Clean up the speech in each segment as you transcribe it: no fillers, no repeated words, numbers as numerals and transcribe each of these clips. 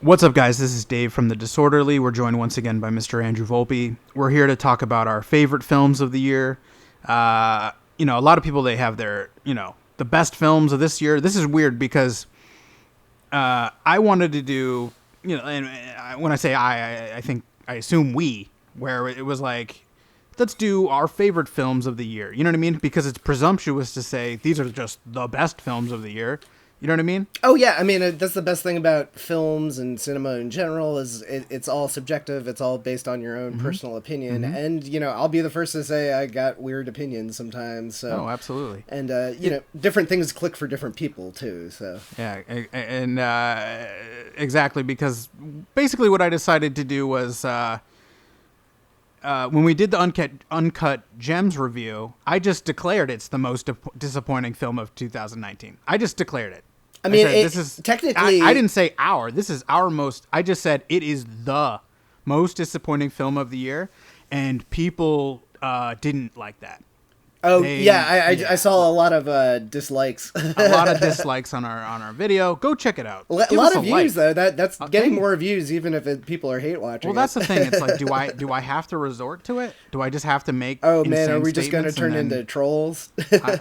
What's up, guys? This is Dave from The Disorderly. We're joined once again by Mr. Andrew Volpe. We're here to talk about our favorite films of the year. A lot of people, they have their, the best films of this year. This is weird because I wanted to do, and when I say I think I assume we, where it was like, let's do our favorite films of the year. You know what I mean? Because it's presumptuous to say these are just the best films of the year. You know what I mean? Oh, yeah. I mean, that's the best thing about films and cinema in general is it's all subjective. It's all based on your own personal opinion. Mm-hmm. And, I'll be the first to say I got weird opinions sometimes. So. Oh, absolutely. And, different things click for different people, too. So. Yeah, and exactly, because basically what I decided to do was when we did the Uncut Gems review, I just declared it's the most disappointing film of 2019. I just declared it. I mean, this is technically... I didn't say our. This is our most... I just said it is the most disappointing film of the year, and people didn't like that. Oh, I saw a lot of dislikes. A lot of dislikes on our video. Go check it out. A lot of views, though. That's getting more views, even if people are hate watching. Well, that's the thing. It's like, do I have to resort to it? Do I just have to make? Oh man, are we just going to turn into trolls?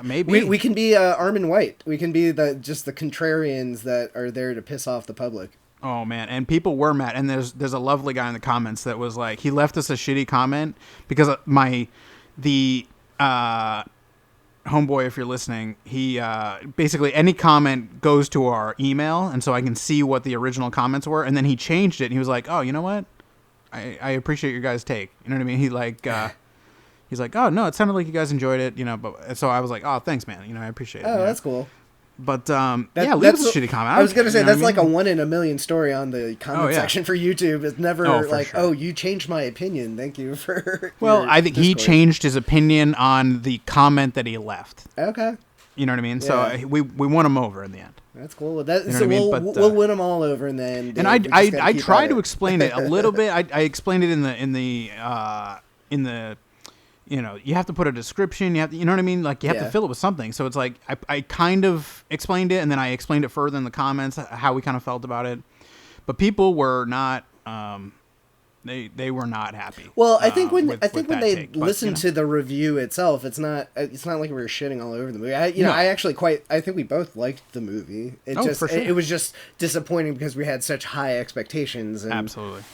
Maybe we can be Armin White. We can be the contrarians that are there to piss off the public. Oh man, and people were mad. And there's a lovely guy in the comments that was like, he left us a shitty comment because homeboy, if you're listening, he basically any comment goes to our email, and so I can see what the original comments were, and then he changed it, and he was like, oh, you know what, I appreciate your guys' take, you know what I mean? He's like, oh no, it sounded like you guys enjoyed it, but so I was like, oh, thanks, man, I appreciate it. Oh, that's cool. But leave us a shitty comment. I was gonna say that's like a 1 in a million story on the comment section for YouTube. It's never sure. you changed my opinion. Thank you for. Well, I think he changed his opinion on the comment that he left. Okay. You know what I mean? Yeah. So we won him over in the end. That's cool. We'll win them all over in the end. And I tried to explain it a little bit. I explained it in the. You have to put a description. You have to, you know what I mean? Like, you have to fill it with something. So it's like, I kind of explained it, and then I explained it further in the comments, how we kind of felt about it. But people were not, they were not happy. Well, I think when they listen to the review itself, it's not like we were shitting all over the movie. I think we both liked the movie. For sure. It was just disappointing because we had such high expectations. And, absolutely.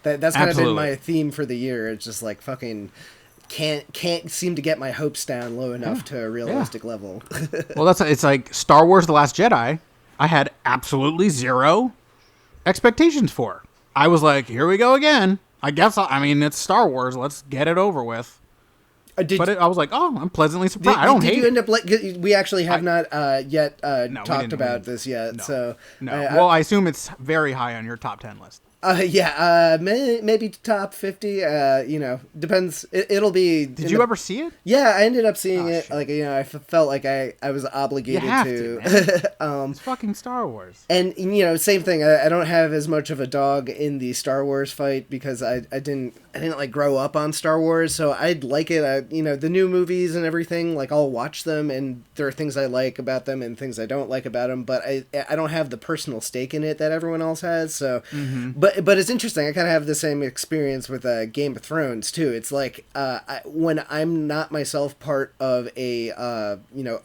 That's kind of been my theme for the year. It's just like fucking... Can't seem to get my hopes down low enough to a realistic level. Well, it's like Star Wars: The Last Jedi. I had absolutely zero expectations for. I was like, here we go again. I guess it's Star Wars. Let's get it over with. I was like, oh, I'm pleasantly surprised. I don't hate it. Did you end up we actually have not yet talked about this yet. No, so no. I assume it's very high on your top 10 list. Maybe top 50. Depends. It'll be. Did you ever see it? Yeah, I ended up seeing it. Shit. Like, I felt like I was obligated you have to. It's fucking Star Wars. And same thing. I don't have as much of a dog in the Star Wars fight because I didn't like grow up on Star Wars, so I'd like it. The new movies and everything. Like, I'll watch them, and there are things I like about them and things I don't like about them. But I don't have the personal stake in it that everyone else has. So, But it's interesting. I kind of have the same experience with Game of Thrones too. It's like when I'm not myself part of a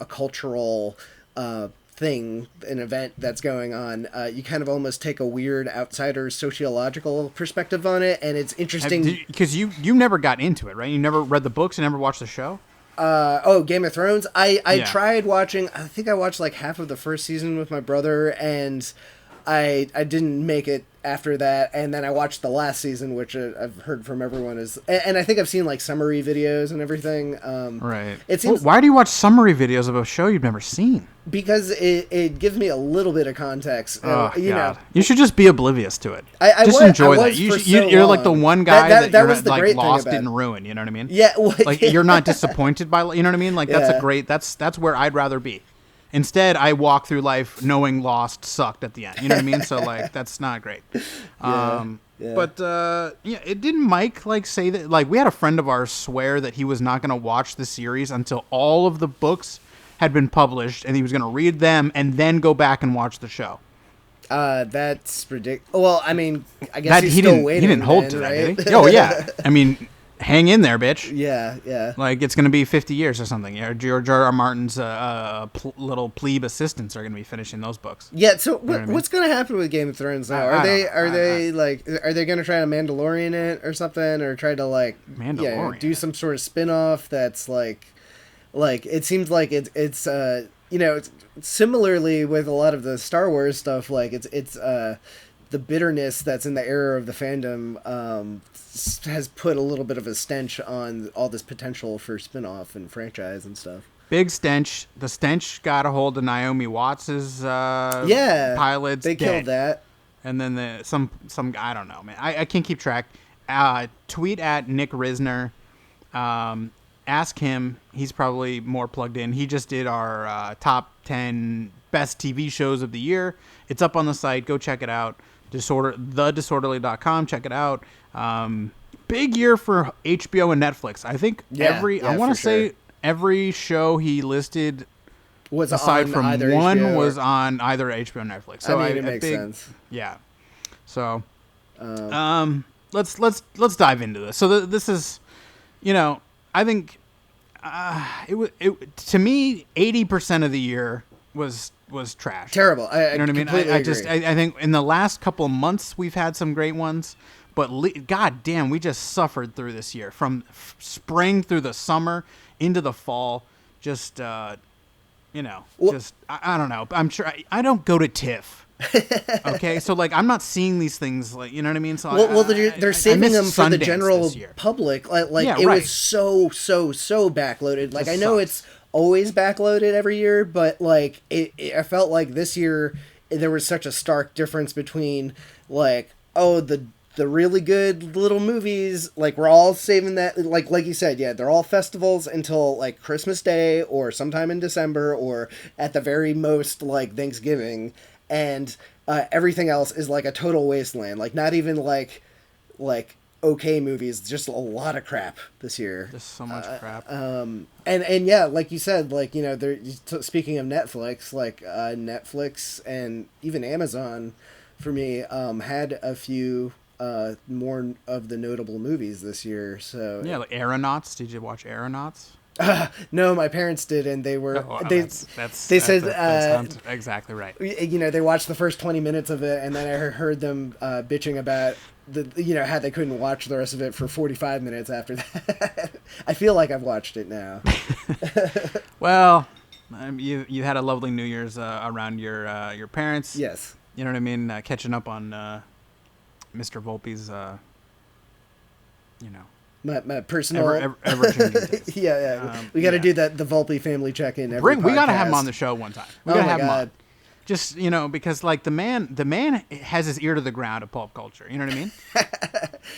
cultural thing, an event that's going on, you kind of almost take a weird outsider sociological perspective on it, and it's interesting because you never got into it, right? You never read the books and never watched the show. Game of Thrones. I tried watching. I think I watched like half of the first season with my brother, and I didn't make it after that, and then I watched the last season, which I've heard from everyone is, and I think I've seen like summary videos and everything. Right. It seems, why do you watch summary videos of a show you've never seen? Because it gives me a little bit of context. You should just be oblivious to it. Enjoy that. You're like the one guy that was like Lost didn't ruin. You know what I mean? Yeah. Like, you're not disappointed by. You know what I mean? Like, that's a great. That's where I'd rather be. Instead, I walk through life knowing Lost sucked at the end. You know what I mean? So, like, that's not great. But it didn't Mike say that? Like, we had a friend of ours swear that he was not going to watch the series until all of the books had been published, and he was going to read them and then go back and watch the show. That's ridiculous. Well, I mean, I guess That he's he still didn't waiting. he didn't hold then, to that, right? did he? Oh yeah. I mean, hang in there, bitch. Yeah, yeah. Like it's gonna be 50 years or something. Yeah, George R. R. Martin's little plebe assistants are gonna be finishing those books. Yeah, so You know what I mean? what's going to happen with Game of Thrones now? I don't know. Are they going to try to Mandalorian it or something, or try to Mandalorian. do some sort of spin-off that's like it seems like it's similarly with a lot of the Star Wars stuff, like it's the bitterness that's in the air of the fandom has put a little bit of a stench on all this potential for spin-off and franchise and stuff. Big stench. The stench got a hold of Naomi Watts's pilots. They killed that. And then some I don't know, man. I can't keep track. Tweet at Nick Risner. Ask him. He's probably more plugged in. He just did our top 10 best TV shows of the year. It's up on the site. Go check it out. Thedisorderly.com. Check it out. Big year for HBO and Netflix. I think I want to say every show he listed was aside on from either one HBO was on either HBO or Netflix. So it makes sense. Yeah. So let's dive into this. So this is, I think to me 80% of the year was trash. Terrible. You know what I mean? Agree. I think in the last couple of months we've had some great ones, but god damn, we just suffered through this year from spring through the summer into the fall. Just I don't know. I'm sure I don't go to TIFF. Okay, so like I'm not seeing these things, like, you know what I mean. So they're saving them for the general public. It right. was so backloaded. Like, I know sucks. it's always backloaded every year, but like I felt like this year there was such a stark difference between like, oh, the really good little movies, like we're all saving that, like you said, yeah, they're all festivals until like Christmas Day or sometime in December or at the very most like Thanksgiving, and everything else is like a total wasteland. Like not even like okay movies, just a lot of crap this year. Just so much crap. And yeah, like you said, like, speaking of Netflix, like Netflix and even Amazon for me had a few more of the notable movies this year. So yeah, like Aeronauts. Did you watch Aeronauts? No, my parents did, and they were that sounds exactly right. They watched the first 20 minutes of it, and then I heard them bitching about how they couldn't watch the rest of it for 45 minutes after that. I feel like I've watched it now. Well, you had a lovely New Year's around your parents. Yes. You know what I mean? Catching up on Mr. Volpe's, My personal ever changing taste. Yeah. We got to do that. The Volpe family check-in. We got to have him on the show one time. We got to have him on. Just because like the man has his ear to the ground of pulp culture. You know what I mean?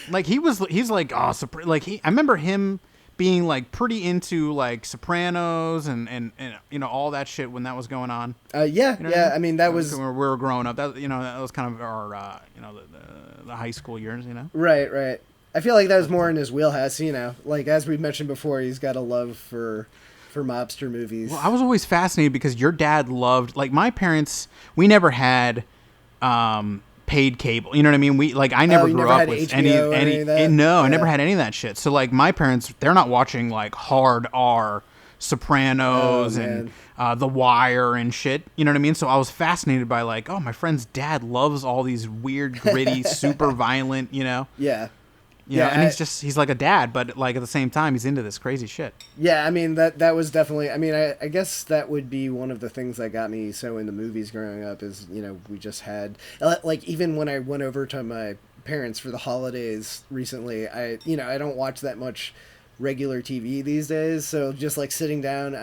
Like he's like I remember him being like pretty into like Sopranos and all that shit when that was going on. I mean that was when we were growing up. That that was kind of our the high school years. Right. I feel like that was more in his wheelhouse. Like as we mentioned before, he's got a love for mobster movies. Well, I was always fascinated because your dad loved, like, my parents. We never had paid cable. You know what I mean? I never grew up with any of that? No, I never had any of that shit. So like my parents, they're not watching like hard R Sopranos and The Wire and shit. You know what I mean? So I was fascinated by like, oh, my friend's dad loves all these weird, gritty, super violent. Yeah, and he's like a dad, but like at the same time, he's into this crazy shit. Yeah, I mean that was definitely. I mean, I guess that would be one of the things that got me so into movies growing up. Is we just had like even when I went over to my parents for the holidays recently, I don't watch that much regular TV these days. So just like sitting down,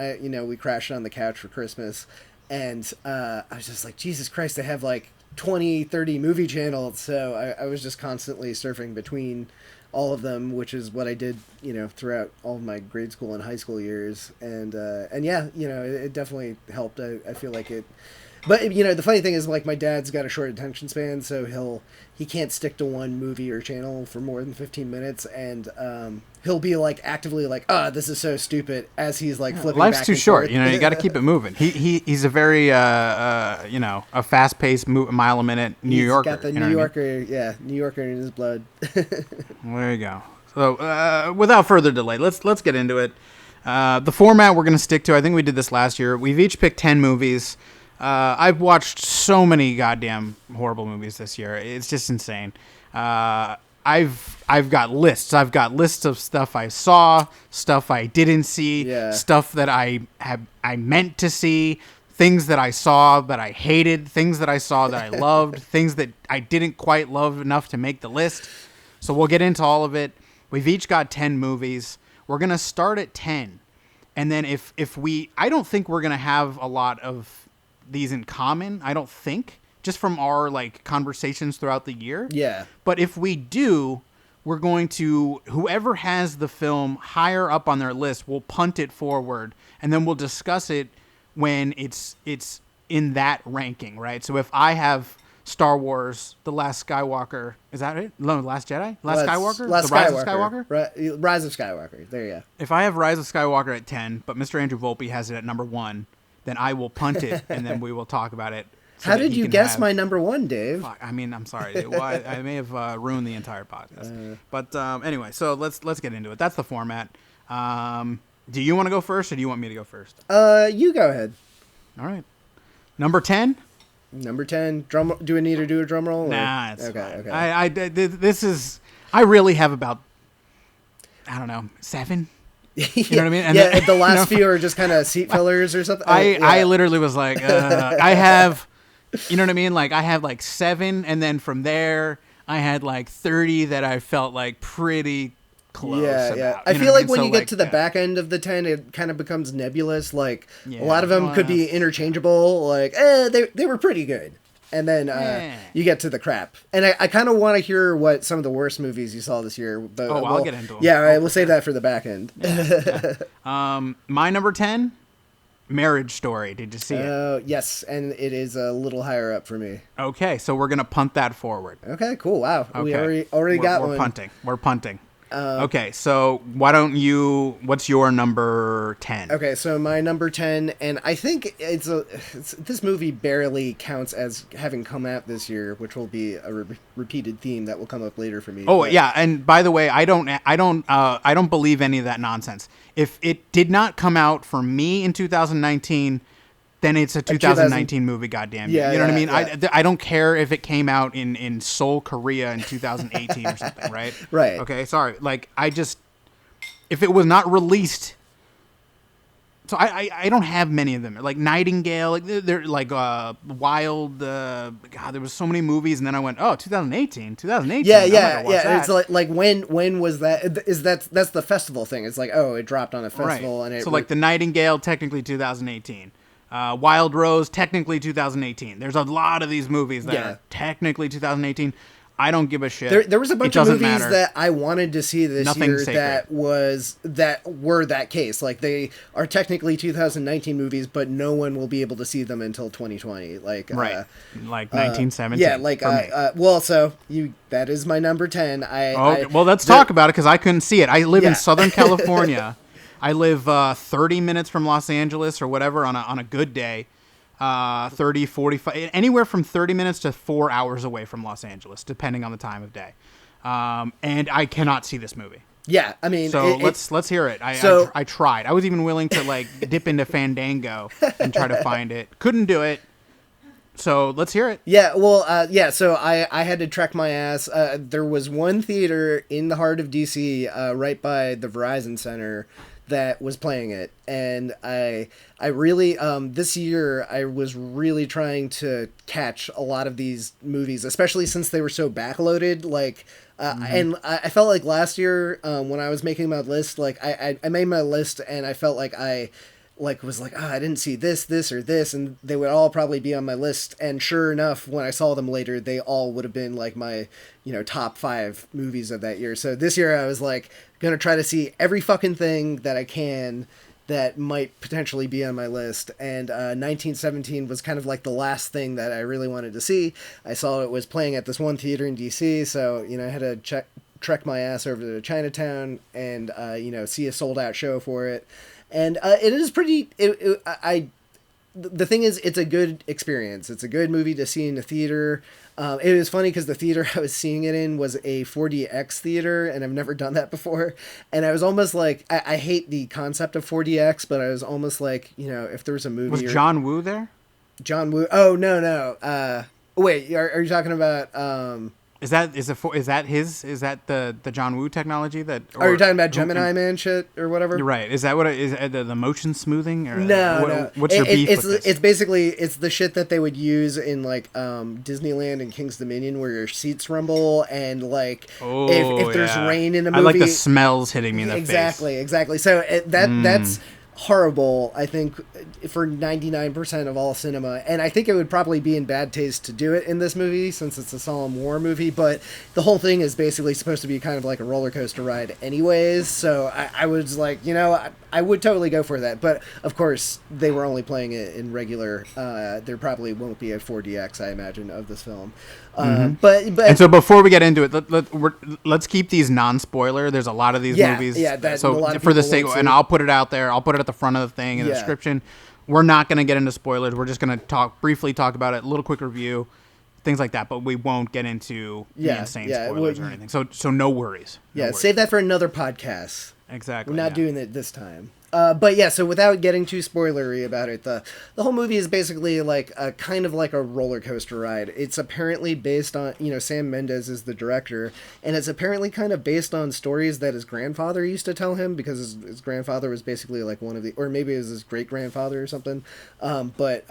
we crashed on the couch for Christmas, and I was just like, Jesus Christ, they have like 20, 30 movie channels. So I was just constantly surfing between all of them, which is what I did, throughout all of my grade school and high school years. And yeah, it definitely helped. I feel like it But the funny thing is, like, my dad's got a short attention span, so he can't stick to one movie or channel for more than 15 minutes, and he'll be like actively like, this is so stupid, as he's like flipping Life's back too and short. forth. You got to keep it moving. He's a very a fast paced mile a minute New Yorker. Got the New Yorker, New Yorker in his blood. There you go. So without further delay, let's get into it. The format we're going to stick to, I think we did this last year. We've each picked 10 movies. I've watched so many goddamn horrible movies this year. It's just insane. I've got lists. I've got lists of stuff I saw, stuff I didn't see, stuff that I meant to see, things that I saw that I hated, things that I saw that I loved, things that I didn't quite love enough to make the list. So we'll get into all of it. We've each got 10 movies. We're going to start at 10. And then if I don't think we're going to have a lot of these in common. I don't think, just from our like conversations throughout the year. Yeah. But if we do, we're going to, whoever has the film higher up on their list, we'll punt it forward, and then we'll discuss it when it's in that ranking, right? So if I have Star Wars, The Last Skywalker, is that it? No, Last Jedi? Skywalker? Last the Rise of Skywalker? Rise of Skywalker. There you go. If I have Rise of Skywalker at 10, but Mr. Andrew Volpe has it at number 1, then I will punt it, and then we will talk about it. So how did you guess my number 1, Dave? Fuck, I mean, I'm sorry. I may have ruined the entire podcast. But anyway, so let's get into it. That's the format. Do you want to go first, or do you want me to go first? You go ahead. All right. Number 10? Number 10. Drum. Do I need to do a drum roll? Or? Nah, it's okay. Fine. Okay. This is. I really have about, I don't know, 7. You know what I mean? And the last few are just kind of seat fillers or something. I literally was like, I have, you know what I mean? Like I have like 7, and then from there I had like 30 that I felt like pretty close. Yeah. I feel like when you get to the back end of the 10, it kind of becomes nebulous. Like a lot of them could be interchangeable. Like, they were pretty good. And then you get to the crap. And I kind of want to hear what some of the worst movies you saw this year. But I'll get into them. Yeah, all right, we'll save that for the back end. My number 10, Marriage Story. Did you see it? Yes, and it is a little higher up for me. Okay, so we're going to punt that forward. Okay, cool. Wow. Okay. We already got one. We're punting. Okay, so why don't you? What's your number 10? Okay, so my number 10, and I think this movie barely counts as having come out this year, which will be a repeated theme that will come up later for me. Oh yeah, and by the way, I don't believe any of that nonsense. If it did not come out for me in 2019. Then it's a 2019 movie, goddamn you. You know what I mean? Yeah. I don't care if it came out in Seoul, Korea in 2018 or something, right? Right. Okay, sorry. Like, if it was not released, so I don't have many of them. Like Nightingale, like they're like Wild. God, there was so many movies, and then I went, 2018. Yeah. It's like when was that? That's the festival thing. It's like, it dropped on a festival, right. And so like the Nightingale, technically 2018. Wild Rose, technically 2018. There's a lot of these movies that are technically 2018. I don't give a shit. There was a bunch of movies that I wanted to see this year that were that case. Like they are technically 2019 movies, but no one will be able to see them until 2020. Like right, like 1917. Yeah, like that is my number 10. Well, let's talk about it because I couldn't see it. I live in Southern California. I live 30 minutes from Los Angeles or whatever on a good day. 30, 45, anywhere from 30 minutes to 4 hours away from Los Angeles, depending on the time of day. And I cannot see this movie. Yeah, I mean, so let's hear it. I tried. I was even willing to like dip into Fandango and try to find it. Couldn't do it. So let's hear it. Yeah, well, so I had to trek my ass. There was one theater in the heart of DC, right by the Verizon Center, that was playing it, and I really this year I was really trying to catch a lot of these movies, especially since they were so backloaded. Like, and I felt like last year when I was making my list, like I made my list and I felt like I was like, I didn't see this or this, and they would all probably be on my list. And sure enough, when I saw them later, they all would have been like my, top 5 movies of that year. So this year I was like, gonna try to see every fucking thing that I can that might potentially be on my list. And 1917 was kind of like the last thing that I really wanted to see. I saw it was playing at this one theater in DC, so I had to trek my ass over to Chinatown and see a sold out show for it. And it is pretty. The thing is, it's a good experience. It's a good movie to see in the theater. It was funny because the theater I was seeing it in was a 4DX theater, and I've never done that before. And I was almost like, I hate the concept of 4DX, but I was almost like, if there was a movie. Was John Woo there? John Woo? Oh, no. Wait, are you talking about? Is that the John Woo technology that? Are you talking about Gemini Man shit or whatever? You're right. Is that what is the motion smoothing? Or no. What's your beef with this? It's basically the shit that they would use in like Disneyland and King's Dominion, where your seats rumble and like if there's rain in a movie. I like the smells hitting me in the face. Exactly. So that's horrible, I think, for 99% of all cinema, and I think it would probably be in bad taste to do it in this movie since it's a solemn war movie, but the whole thing is basically supposed to be kind of like a roller coaster ride anyways, so I was like, I would totally go for that, but of course they were only playing it in regular. There probably won't be a 4DX, I imagine, of this film. But and so before we get into it, let's keep these non-spoiler. There's a lot of these movies. Yeah, so for the sake, and I'll put it out there. I'll put it at the front of the thing in the description. We're not going to get into spoilers. We're just going to briefly talk about it, a little quick review, things like that. But we won't get into the insane spoilers or anything. So no worries. Save that for another podcast. Exactly. We're not doing it this time. But yeah, so without getting too spoilery about it, the whole movie is basically like a kind of like a roller coaster ride. It's apparently based on, Sam Mendes is the director, and it's apparently kind of based on stories that his grandfather used to tell him, because his grandfather was basically like one of the, or maybe it was his great grandfather or something. But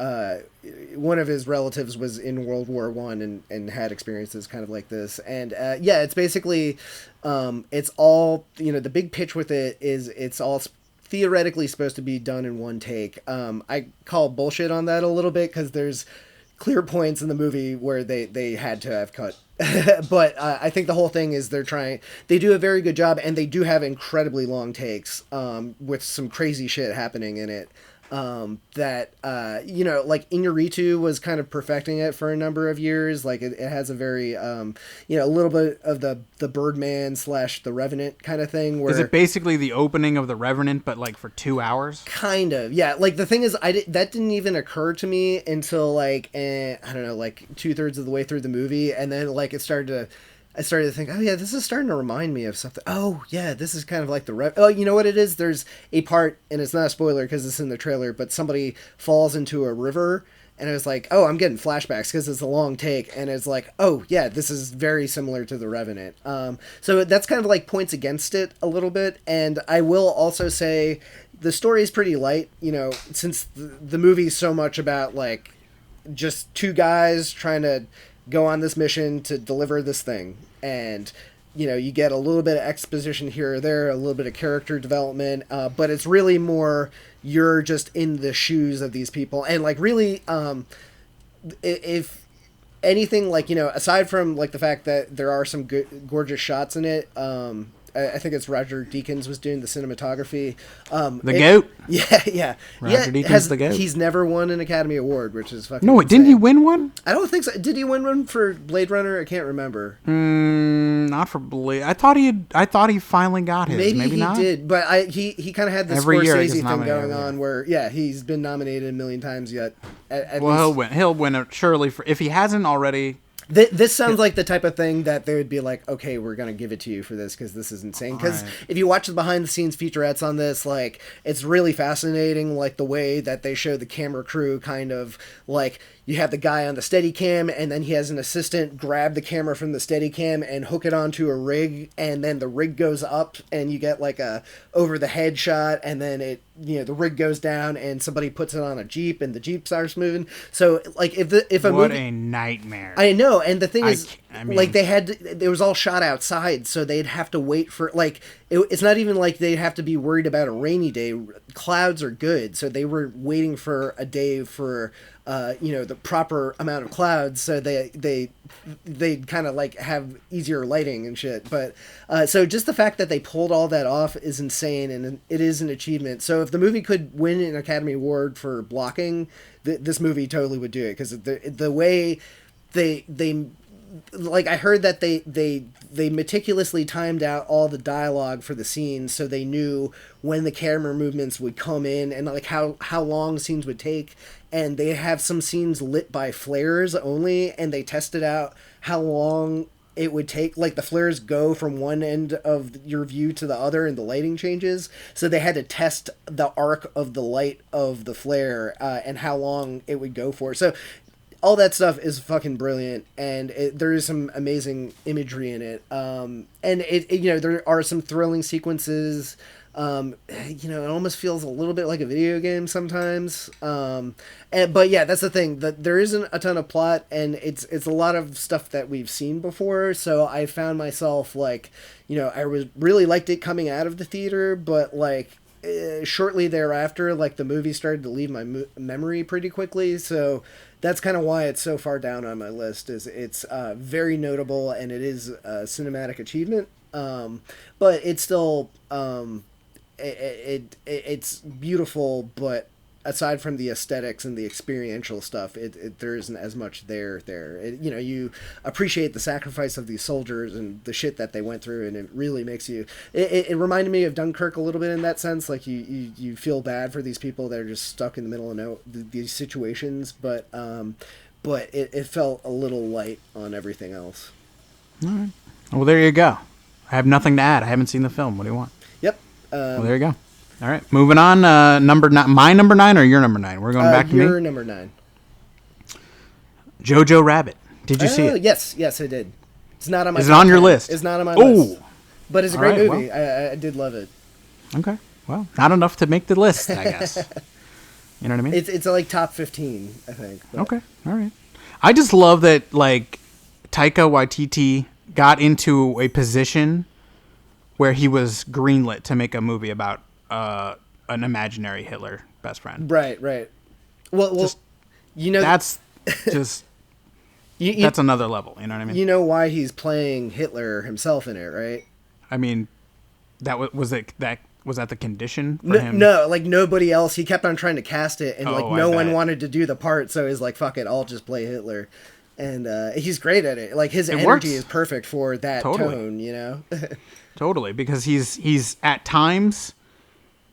one of his relatives was in World War I and had experiences kind of like this. And it's basically, it's all, the big pitch with it is it's all theoretically supposed to be done in one take. I call bullshit on that a little bit because there's clear points in the movie where they had to have cut. But I think the whole thing is they do a very good job, and they do have incredibly long takes with some crazy shit happening in it. That like Iñárritu was kind of perfecting it for a number of years. Like it has a very a little bit of the Birdman / the Revenant kind of thing. Where is it basically the opening of the Revenant, but like for 2 hours? Kind of, yeah. Like the thing is, that didn't even occur to me until like I don't know, like 2/3 of the way through the movie, and then like I started to think, oh yeah, this is starting to remind me of something. Oh yeah, this is kind of like oh, you know what it is? There's a part, and it's not a spoiler because it's in the trailer, but somebody falls into a river, and I was like, oh, I'm getting flashbacks because it's a long take, and it's like, oh yeah, this is very similar to The Revenant. So that's kind of like points against it a little bit, and I will also say the story is pretty light, since the movie's so much about like just two guys trying to go on this mission to deliver this thing, and you get a little bit of exposition here or there, a little bit of character development, but it's really more you're just in the shoes of these people, and like really if anything, like aside from like the fact that there are some good gorgeous shots in it, I think it's Roger Deakins was doing the cinematography. The GOAT. Yeah. Roger Deakins, the GOAT. He's never won an Academy Award, which is fucking No, insane. Didn't he win one? I don't think so. Did he win one for Blade Runner? I can't remember. Not for Blade. I thought he finally got his. Maybe he not. Did, but he kind of had this Every year Scorsese thing going on where he's been nominated a million times yet. At least. He'll win it surely if he hasn't already. This sounds like the type of thing that they would be like, okay, we're going to give it to you for this because this is insane. Because if you watch the behind-the-scenes featurettes on this, like, it's really fascinating, like, the way that they show the camera crew kind of, like, you have the guy on the Steadicam, and then he has an assistant grab the camera from the Steadicam and hook it onto a rig, and then the rig goes up, and you get, like, a over-the-head shot, and then the rig goes down, and somebody puts it on a Jeep, and the Jeep starts moving. So, like, if a what movie... a nightmare. I know, and the thing is, I like mean, they had to, it was all shot outside, so they'd have to wait for like it's not even like they'd have to be worried about a rainy day. Clouds are good, so they were waiting for a day for the proper amount of clouds, so they'd kind of like have easier lighting and shit. But so just the fact that they pulled all that off is insane, and it is an achievement. So if the movie could win an Academy Award for blocking, this movie totally would do it, because the way they like, I heard that they meticulously timed out all the dialogue for the scenes, so they knew when the camera movements would come in, and like how long scenes would take. And they have some scenes lit by flares only, and they tested out how long it would take. Like, the flares go from one end of your view to the other, and the lighting changes, so they had to test the arc of the light of the flare, and how long it would go for. So all that stuff is fucking brilliant, and there is some amazing imagery in it. And there are some thrilling sequences. It almost feels a little bit like a video game sometimes. But yeah, that's the thing, that there isn't a ton of plot, and it's a lot of stuff that we've seen before. So I found myself like, I was really liked it coming out of the theater, but like shortly thereafter, like, the movie started to leave my memory pretty quickly. So that's kind of why it's so far down on my list. Is it's very notable, and it is a cinematic achievement. But it's still it's beautiful, but aside from the aesthetics and the experiential stuff, there isn't as much there. You appreciate the sacrifice of these soldiers and the shit that they went through, and it really makes you. It reminded me of Dunkirk a little bit in that sense. Like, you feel bad for these people that are just stuck in the middle of these situations, but it felt a little light on everything else. all right. Well, there you go. I have nothing to add. I haven't seen the film. What do you want? Yep. Well, there you go. All right, moving on. Number 9, my number 9 or your number 9? We're going back to me. Your number 9. Jojo Rabbit. Did you see it? Yes, I did. It's not on my. Is it on your list? It's not on my list. Oh, but it's a great movie. Well, I did love it. Okay, well, not enough to make the list, I guess. You know what I mean? It's like top 15, I think. But. Okay, all right. I just love that, like, Taika Waititi got into a position where he was greenlit to make a movie about an imaginary Hitler best friend. Right. Well, just, that's just that's another level. You know what I mean? You know why he's playing Hitler himself in it, right? I mean, was that the condition for him? No, like, nobody else. He kept on trying to cast it, and no one wanted to do the part, so he's like, "Fuck it, I'll just play Hitler." And he's great at it. Like, his energy works. Is perfect for that tone, Totally, because he's at times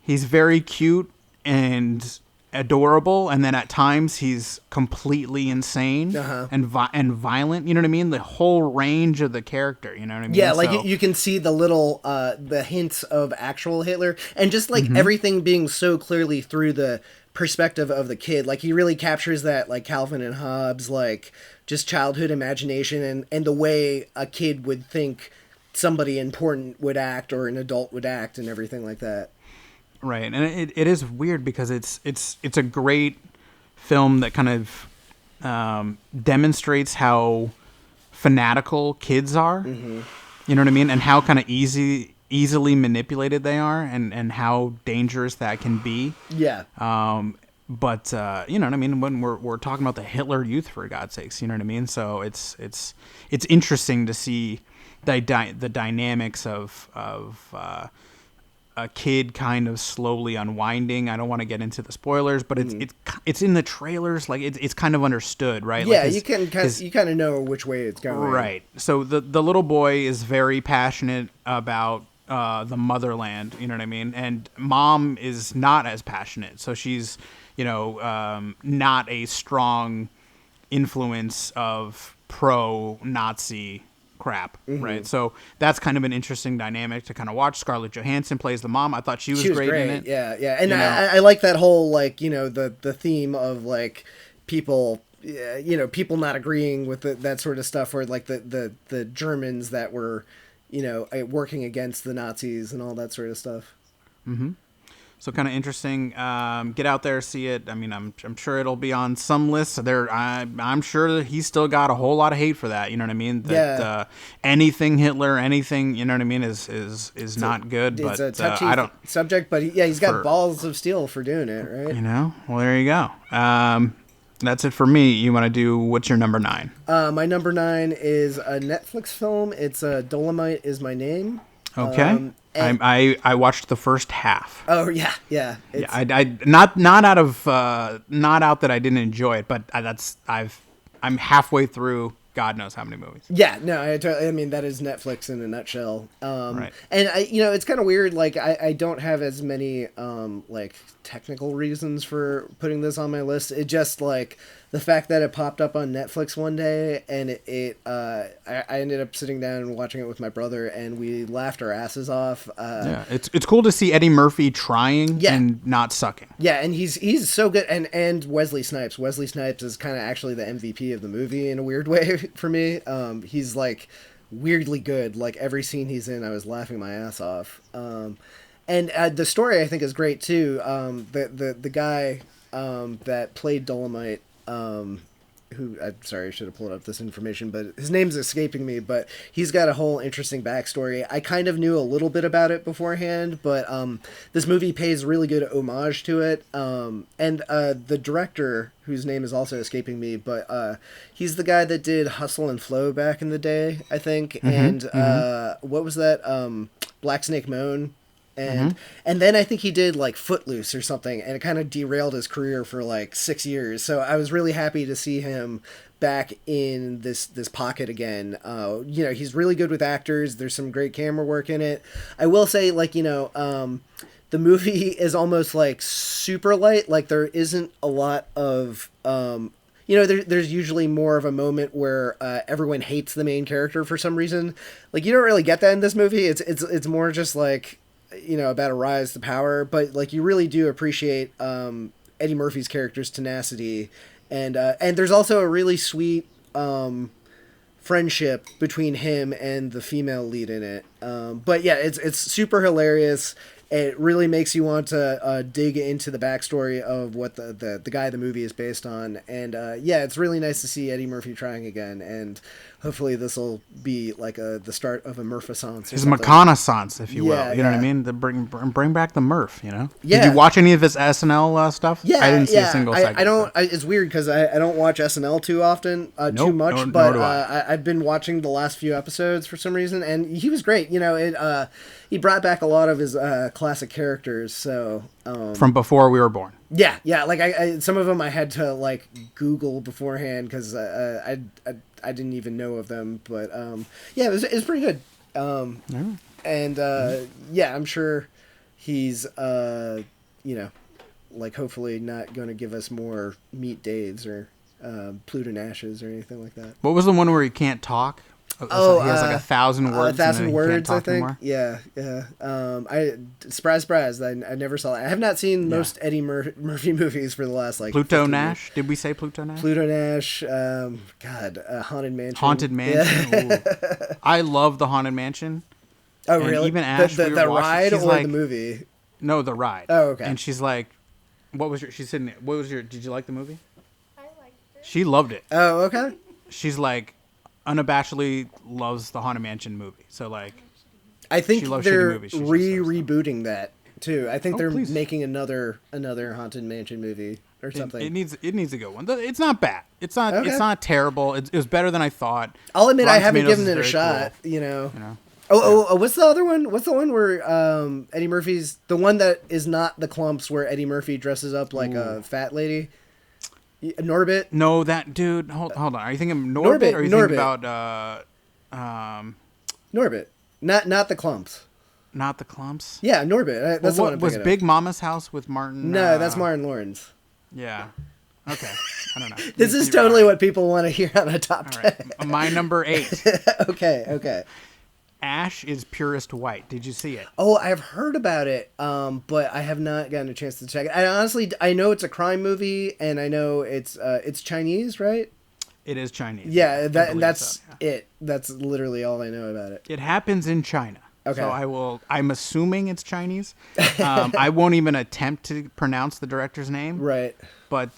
he's very cute and adorable, and then at times he's completely insane and violent. You know what I mean? The whole range of the character. You know what I mean? Yeah, like, you can see the little the hints of actual Hitler, and just like everything being so clearly through the perspective of the kid. Like, he really captures that, like, Calvin and Hobbes, like, just childhood imagination, and the way a kid would think somebody important would act, or an adult would act, and everything like that. Right, and it is weird because it's a great film that kind of demonstrates how fanatical kids are. Mm-hmm. You know what I mean? And how kind of easily manipulated they are, and how dangerous that can be. Yeah. But you know what I mean? When we're talking about the Hitler Youth, for God's sakes, you know what I mean? So it's interesting to see the dynamics of a kid kind of slowly unwinding. I don't want to get into the spoilers, but it's in the trailers. Like, it's kind of understood, right? Yeah, like you kind of know which way it's going. Right. So the little boy is very passionate about the motherland. You know what I mean? And mom is not as passionate. So she's not a strong influence of pro-Nazi crap, right? So that's kind of an interesting dynamic to kind of watch. Scarlett Johansson plays the mom. I thought she was great in it. Yeah. And I like that whole, like, the theme of, like, people people not agreeing with that sort of stuff, or like the Germans that were working against the Nazis and all that sort of stuff. So kind of interesting. Get out there, see it. I mean, I'm sure it'll be on some lists. I'm sure that he's still got a whole lot of hate for that. You know what I mean? That anything Hitler, anything, you know what I mean, is not good. It's but a touchy I don't subject, but he's got balls of steel for doing it, right? You know. Well, there you go. That's it for me. You want to do what's your number 9? My number 9 is a Netflix film. It's Dolomite Is My Name. Okay. I watched the first half. Oh yeah. I not out that I didn't enjoy it, but I'm halfway through God knows how many movies. Yeah, no, I mean that is Netflix in a nutshell. Right. And it's kind of weird. Like I don't have as many like technical reasons for putting this on my list. It just like the fact that it popped up on Netflix one day, and I ended up sitting down and watching it with my brother, and we laughed our asses off. Yeah, it's cool to see Eddie Murphy trying and not sucking. Yeah, and he's so good, and Wesley Snipes. Wesley Snipes is kind of actually the MVP of the movie in a weird way for me. He's like weirdly good. Like every scene he's in, I was laughing my ass off. And the story I think is great too. The guy that played Dolomite. Who I'm sorry, I should have pulled up this information, but his name's escaping me, but he's got a whole interesting backstory. I kind of knew a little bit about it beforehand, but this movie pays really good homage to it. And the director, whose name is also escaping me, but he's the guy that did Hustle and Flow back in the day, I think. And what was that? Black Snake Moan. And then I think he did like Footloose or something, and it kind of derailed his career for like 6 years. So I was really happy to see him back in this pocket again. He's really good with actors. There's some great camera work in it. I will say, like, the movie is almost like super light. Like there isn't a lot of there's usually more of a moment where everyone hates the main character for some reason. Like you don't really get that in this movie. It's more just like, about a rise to power, but like you really do appreciate Eddie Murphy's character's tenacity, and there's also a really sweet friendship between him and the female lead in it. But yeah, it's super hilarious. It really makes you want to dig into the backstory of what the guy the movie is based on, and it's really nice to see Eddie Murphy trying again, and hopefully this will be like the start of a Murph-a-sance. His McConaissance, if you will. You know what I mean? To bring back the Murph, Yeah. Did you watch any of his SNL stuff? Yeah, I didn't see a single segment. I don't. It's weird because I don't watch SNL too often, too much. But I've been watching the last few episodes for some reason, and he was great. He brought back a lot of his classic characters. So from before we were born. Yeah. Like I some of them I had to like Google beforehand because I didn't even know of them. But it was pretty good. And I'm sure he's like hopefully not going to give us more Meet Daves or Pluto Nashes or anything like that. What was the one where he can't talk? He has like 1,000 words. 1,000 words, I think. Anymore? Yeah. Surprise! I never saw it. I have not seen most Eddie Murphy movies for the last like. Pluto Nash? Did we say Pluto Nash? Pluto Nash. Haunted Mansion. Haunted Mansion. Yeah. I love the Haunted Mansion. Oh, and really? Even Ash, the ride or like, the movie? No, the ride. Oh, okay. And she's like, did you like the movie? I liked it. She loved it. Oh, okay. She's like, unabashedly loves the Haunted Mansion movie. So like, I think they're rebooting that too. I think they're making another Haunted Mansion movie or something. It needs a good one. It's not bad. It's not terrible. It was better than I thought. I'll admit I haven't given it a shot. Cool. Oh, what's the other one? What's the one where Eddie Murphy's the one that is not the Clumps where Eddie Murphy dresses up like a fat lady? Norbit? No, that dude. Hold on. Are you thinking of Norbit? Or are you thinking about Norbit? Not the Clumps. Not the Clumps. Yeah, Norbit. That's what was Big Mama's House with Martin. No, that's Martin Lawrence. Yeah. Okay. I don't know. This is totally what people want to hear on a top 10. Right. My number 8. Okay. Ash is Purest White. Did you see it? Oh, I've heard about it, but I have not gotten a chance to check it. I know it's a crime movie, and I know it's Chinese, right? It is Chinese. Yeah, that's it. That's literally all I know about it. It happens in China. Okay. So I'm assuming it's Chinese. I won't even attempt to pronounce the director's name. Right. But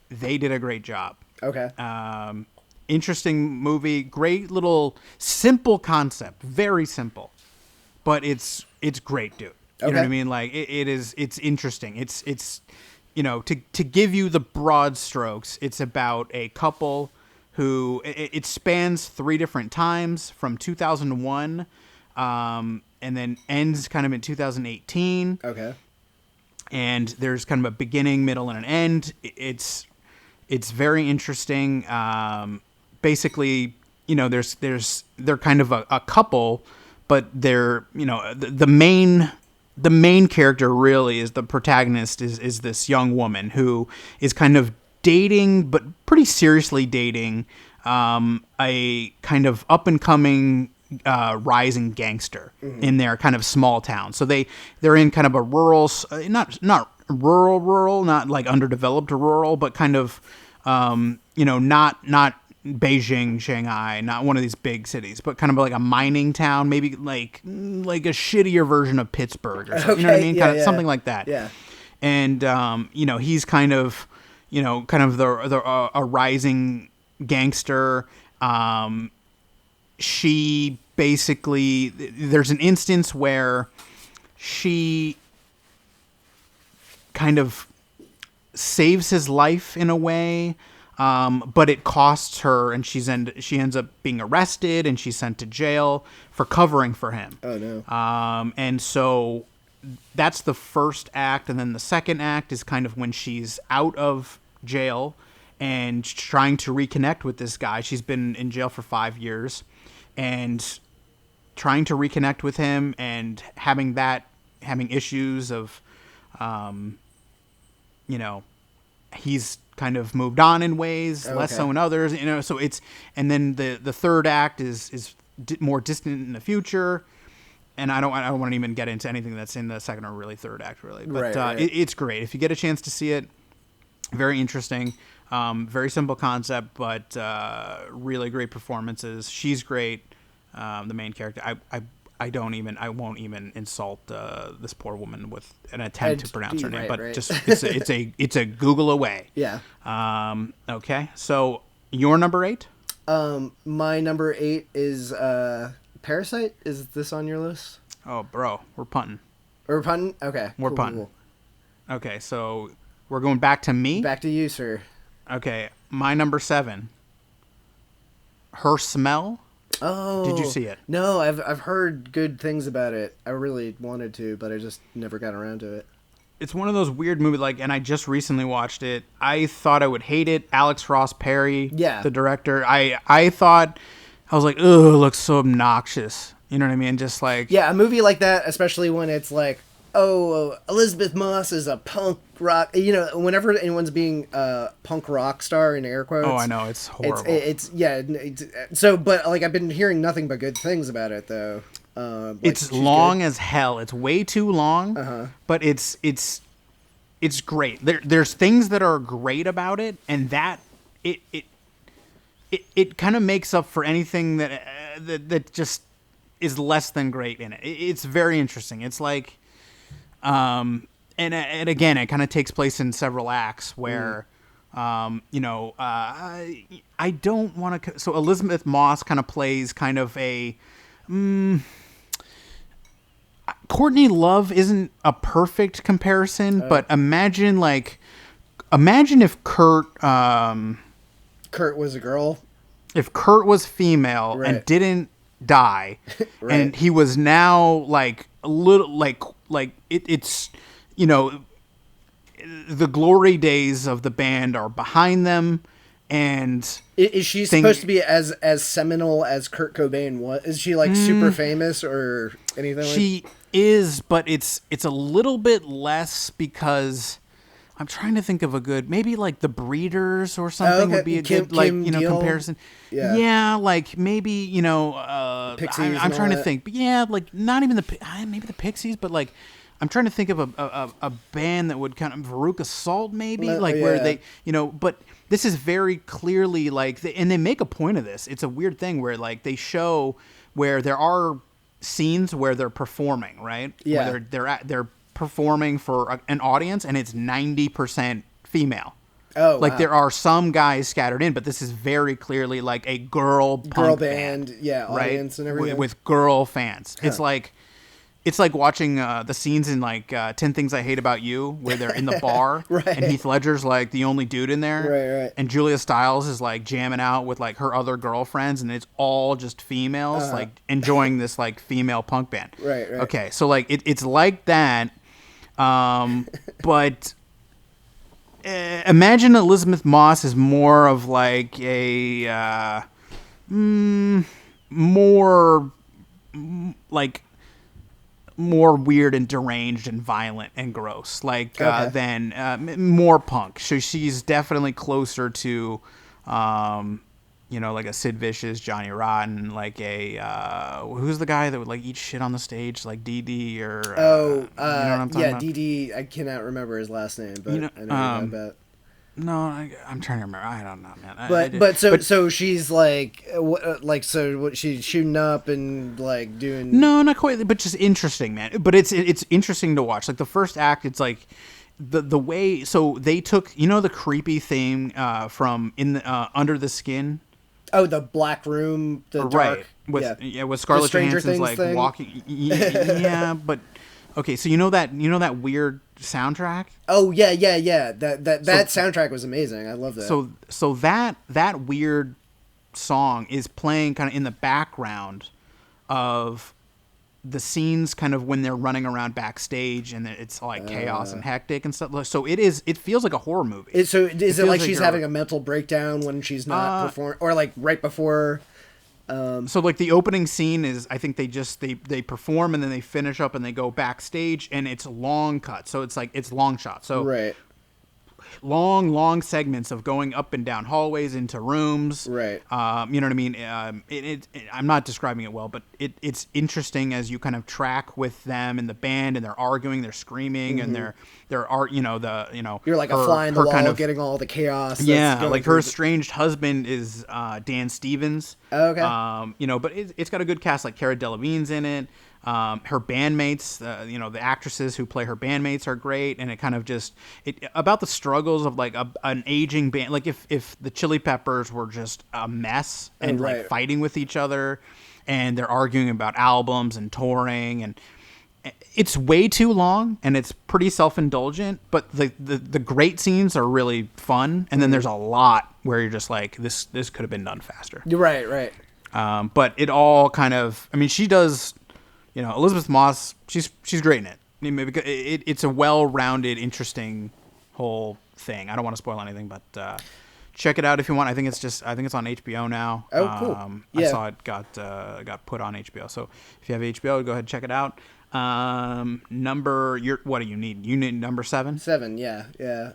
they did a great job. Okay. Interesting movie, great little simple concept, very simple, but it's great, dude. You know what I mean? Like it's interesting. It's to give you the broad strokes, it's about a couple who it spans 3 different times from 2001, and then ends kind of in 2018. Okay. And there's kind of a beginning, middle, and an end. It's very interesting. Basically, they're kind of a couple, but they're the main character really is the protagonist is this young woman who is kind of dating, but pretty seriously dating a kind of up and coming rising gangster in their kind of small town. So they're in kind of a rural, not rural, not like underdeveloped rural, but kind of not Beijing, Shanghai, not one of these big cities, but kind of like a mining town, maybe like a shittier version of Pittsburgh or something. You know what I mean? Kind of something like that. Yeah. And he's kind of a rising gangster. She basically, there's an instance where she kind of saves his life in a way, but it costs her, and she ends up being arrested, and she's sent to jail for covering for him. Oh no. And so that's the first act, and then the second act is kind of when she's out of jail and trying to reconnect with this guy. She's been in jail for 5 years, and trying to reconnect with him, and having issues of, he's kind of moved on in ways, less so in others, so it's, and then the third act is more distant in the future, and I don't want to even get into anything that's in the second or really third act, really, but right. It's great if you get a chance to see it. Very interesting, very simple concept, but really great performances. She's great, the main character. I won't even insult this poor woman with an attempt to pronounce her name, but just it's a Google away. Yeah. Okay, so your number 8? My number 8 is Parasite. Is this on your list? Oh, bro, we're punting. We're punting? Okay. We're punting. Cool. Okay, so we're going back to me? Back to you, sir. Okay, my number 7. Her Smell. Oh, did you see it? No, I've heard good things about it. I really wanted to, but I just never got around to it. It's one of those weird movies, and I just recently watched it. I thought I would hate it. Alex Ross Perry, the director. I thought, I was like, ugh, it looks so obnoxious. You know what I mean? Just like, yeah, a movie like that, especially when it's like, oh, Elizabeth Moss is a punk rock. Whenever anyone's being a punk rock star in air quotes. Oh, I know, it's horrible. So, but like I've been hearing nothing but good things about it though. It's long as hell. It's way too long. But it's great. There's things that are great about it, and that it kind of makes up for anything that just is less than great in it. It's very interesting. It's like. And again, it kind of takes place in several acts where, I don't want to. So Elizabeth Moss kind of plays kind of a. Courtney Love isn't a perfect comparison, but imagine if Kurt. Kurt was a girl. If Kurt was female and didn't die, and he was now like a little it's the glory days of the band are behind them, and is she supposed to be as seminal as Kurt Cobain was? Is she like super famous or anything? She is, but it's a little bit less, because I'm trying to think of a good, maybe like The Breeders or something would be a good comparison. Yeah, like maybe Pixies. I'm trying to think, but yeah, like not even maybe the Pixies, but like I'm trying to think of a band that would kind of Veruca Salt maybe, where they but this is very clearly like, and they make a point of this. It's a weird thing where like they show where there are scenes where they're performing, right? Yeah. Where they're performing for an audience, and it's 90% female. Oh, like wow. there are some guys scattered in, but this is very clearly like a girl band, yeah, audience, right? And everything with girl fans. Huh. It's like watching the scenes in like 10 Things I Hate About You, where they're in the bar, right. and Heath Ledger's like the only dude in there, right. And Julia Stiles is like jamming out with like her other girlfriends, and it's all just females, like enjoying this like female punk band. Right. Okay, so like it's like that, but. Imagine Elizabeth Moss is more of like a more weird and deranged and violent and gross, like than more punk. So she's definitely closer to like a Sid Vicious, Johnny Rotten, like a who's the guy that would like eat shit on the stage, like DD or you know what I'm talking about? DD. I cannot remember his last name, but I know what you're talking about. No, I'm trying to remember. I don't know, man. So she's like she's shooting up and like doing. No, not quite, but just interesting, man. But it's interesting to watch. Like the first act, it's like the way. So they took the creepy theme from Under the Skin. Oh, the black room, the dark, with Scarlett Johansson's like thing? Walking. Yeah, but okay. So you know that weird soundtrack? Oh yeah. That soundtrack was amazing. I love that. So that weird song is playing kind of in the background of the scenes, kind of when they're running around backstage, and it's like chaos and hectic and stuff. So it feels like a horror movie. Is it like she's having a mental breakdown when she's not performing, or like right before? So like the opening scene is, I think they perform and then they finish up and they go backstage, and it's long cut. So it's like it's long shot. So right. Long segments of going up and down hallways into rooms. Right. You know what I mean? I'm not describing it well, but it's interesting as you kind of track with them and the band, and they're arguing, they're screaming, and they're you're like a fly in the wall, kind of getting all the chaos. Yeah, like her estranged husband is Dan Stevens. Okay. But it's got a good cast, like Cara Delevingne's in it. Her bandmates, the actresses who play her bandmates are great, and it kind of just about the struggles of like an aging band. Like if the Chili Peppers were just a mess and like fighting with each other, and they're arguing about albums and touring, and it's way too long and it's pretty self-indulgent. But the great scenes are really fun, and then there's a lot where you're just like this could have been done faster. You're right. But it all kind of, I mean, she does. Elizabeth Moss, she's great in it. I mean, because it's a well-rounded, interesting whole thing. I don't want to spoil anything, but check it out if you want. I think it's on HBO now. Oh, cool. I saw it got put on HBO. So if you have HBO, go ahead and check it out. What do you need? You need number 7? 7, yeah.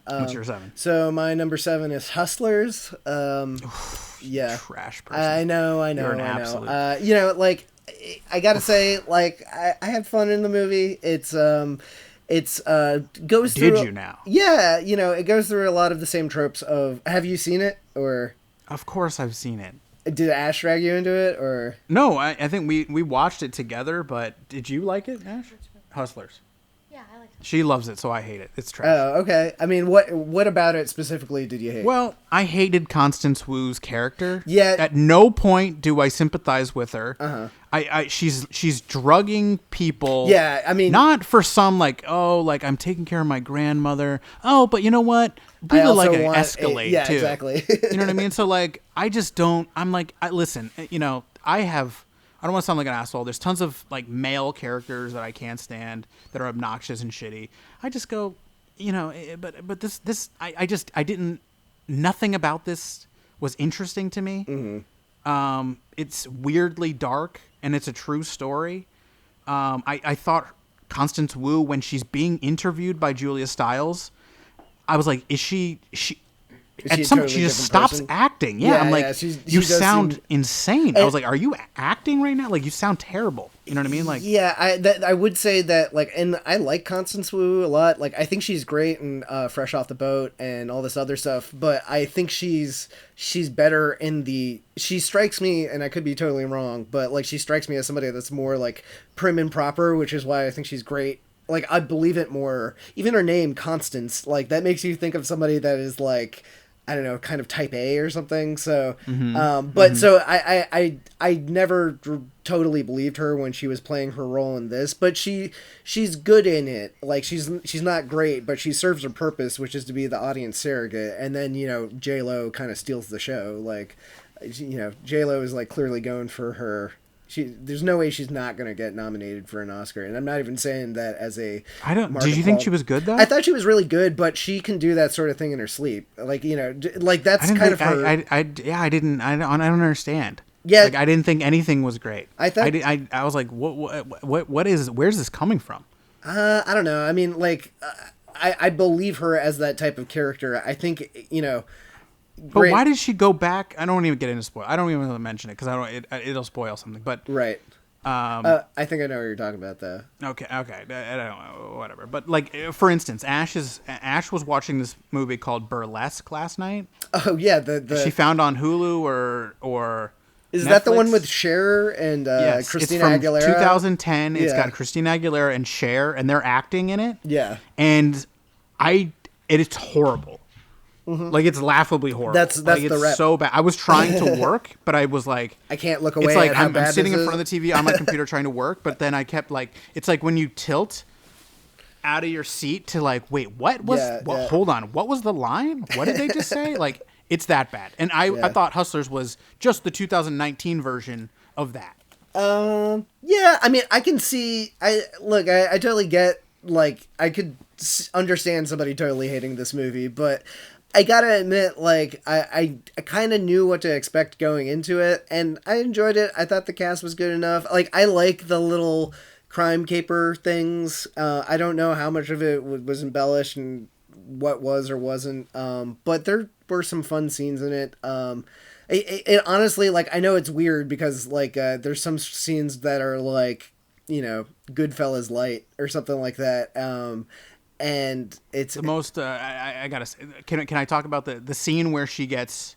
What's your 7? So my number 7 is Hustlers. Yeah. Trash person. I know. You're an absolute. I gotta say, like, I had fun in the movie. It's goes through. Did you now? Yeah, it goes through a lot of the same tropes of. Have you seen it, or? Of course, I've seen it. Did Ash drag you into it, or? No, I think we watched it together. But did you like it, Ash? Hustlers. Yeah, I like it. She loves it, so I hate it. It's trash. Oh, okay. I mean, what about it specifically did you hate? Well, I hated Constance Wu's character. Yeah. At no point do I sympathize with her. Uh-huh. She's drugging people. Yeah, I mean, not for some like I'm taking care of my grandmother. Oh, but you know what? Really like an Escalade yeah, too. Exactly. You know what I mean? So like, I just don't. I'm like, listen. I don't want to sound like an asshole. There's tons of like male characters that I can't stand that are obnoxious and shitty. I just go, but this I didn't. Nothing about this was interesting to me. Mm-hmm. It's weirdly dark, and it's a true story. I thought Constance Wu, when she's being interviewed by Julia Stiles, I was like, is she Is at she a some totally she just different stops person? acting. Yeah, I'm like, you does sound seem- insane. I was like, are you acting right now? Like, you sound terrible. You know what I mean? Like, yeah, I would say that, like, and I like Constance Wu a lot. Like, I think she's great and Fresh Off the Boat and all this other stuff. But I think she's better in the. She strikes me, and I could be totally wrong, but like she strikes me as somebody that's more like prim and proper, which is why I think she's great. Like, I believe it more. Even her name, Constance, like that makes you think of somebody that is like, I don't know, kind of type A or something. So, so I never totally believed her when she was playing her role in this, but she's good in it. Like, she's not great, but she serves her purpose, which is to be the audience surrogate. And then, you know, J-Lo kind of steals the show. Like, you know, J-Lo is like clearly going for her. There's no way she's not going to get nominated for an Oscar, and I'm not even saying that as a. I don't. Did you think she was good though? I thought she was really good, but she can do that sort of thing in her sleep. Like, you know, like that's kind of her. I don't understand. Yeah, like I didn't think anything was great. I thought I was like, what is? Where's this coming from? I don't know. I mean, like, I believe her as that type of character. I think, you know. But why did she go back? I don't even get into spoil. I don't even want to mention it because it'll spoil something. But right. I think I know what you're talking about, though. Okay. I don't know, whatever. But like, for instance, Ash was watching this movie called Burlesque last night. Oh yeah, the she found on Hulu or is Netflix. that the one with Cher and yes, Christina it's from Aguilera? 2010. It's got Christina Aguilera and Cher, and they're acting in it. Yeah, and it's horrible. Mm-hmm. Like, it's laughably horrible. That's like, the it's rep. so bad. I was trying to work, but I was like, I can't look away. It's like at how I'm bad sitting in this front of the TV on my computer trying to work, but then I kept like, it's like when you tilt out of your seat to like, wait, what was? Hold on, what was the line? What did they just say? Like, it's that bad. And I thought Hustlers was just the 2019 version of that. Yeah, I mean, I can see. I totally get. Like, I could understand somebody totally hating this movie, but I gotta admit, like, I kind of knew what to expect going into it, and I enjoyed it. I thought the cast was good enough. Like, I like the little crime caper things. I don't know how much of it was embellished and what was or wasn't, but there were some fun scenes in it. It honestly, like, I know it's weird because, like, there's some scenes that are, like, you know, Goodfellas light or something like that. And it's the most. I gotta say, can I talk about the scene where she gets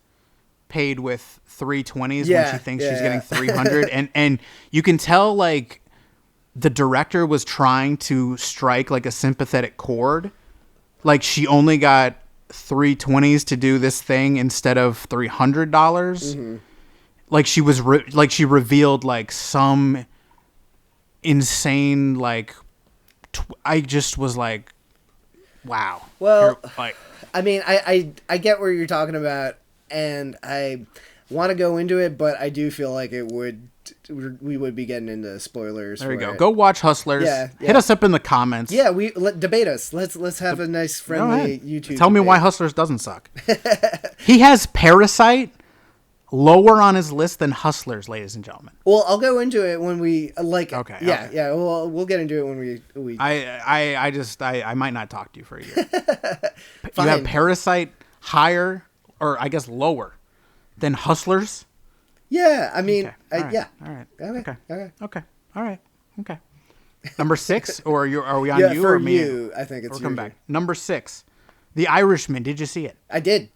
paid with 320s when she thinks she's getting 300, and you can tell like the director was trying to strike like a sympathetic chord, like she only got 320s to do this thing instead of $300. Mm-hmm. Like she was she revealed like some insane like. I just was like, wow. Well, I mean, I get where you're talking about, and I want to go into it, but I do feel like we would be getting into spoilers. There you go. Go watch Hustlers. Yeah. Hit us up in the comments. Yeah, debate us. Let's have a nice friendly YouTube. Tell me why Hustlers doesn't suck. He has Parasite lower on his list than Hustlers, ladies and gentlemen. Well, I'll go into it when we like. Okay. Yeah. Well, we'll get into it when we. I might not talk to you for a year. You have Parasite higher, or I guess lower, than Hustlers. Yeah, I mean, okay. yeah. All right. Okay. All right. Okay. Number 6, or are we on you for or me? You, I think it's. Or come back. Number 6, The Irishman. Did you see it? I did,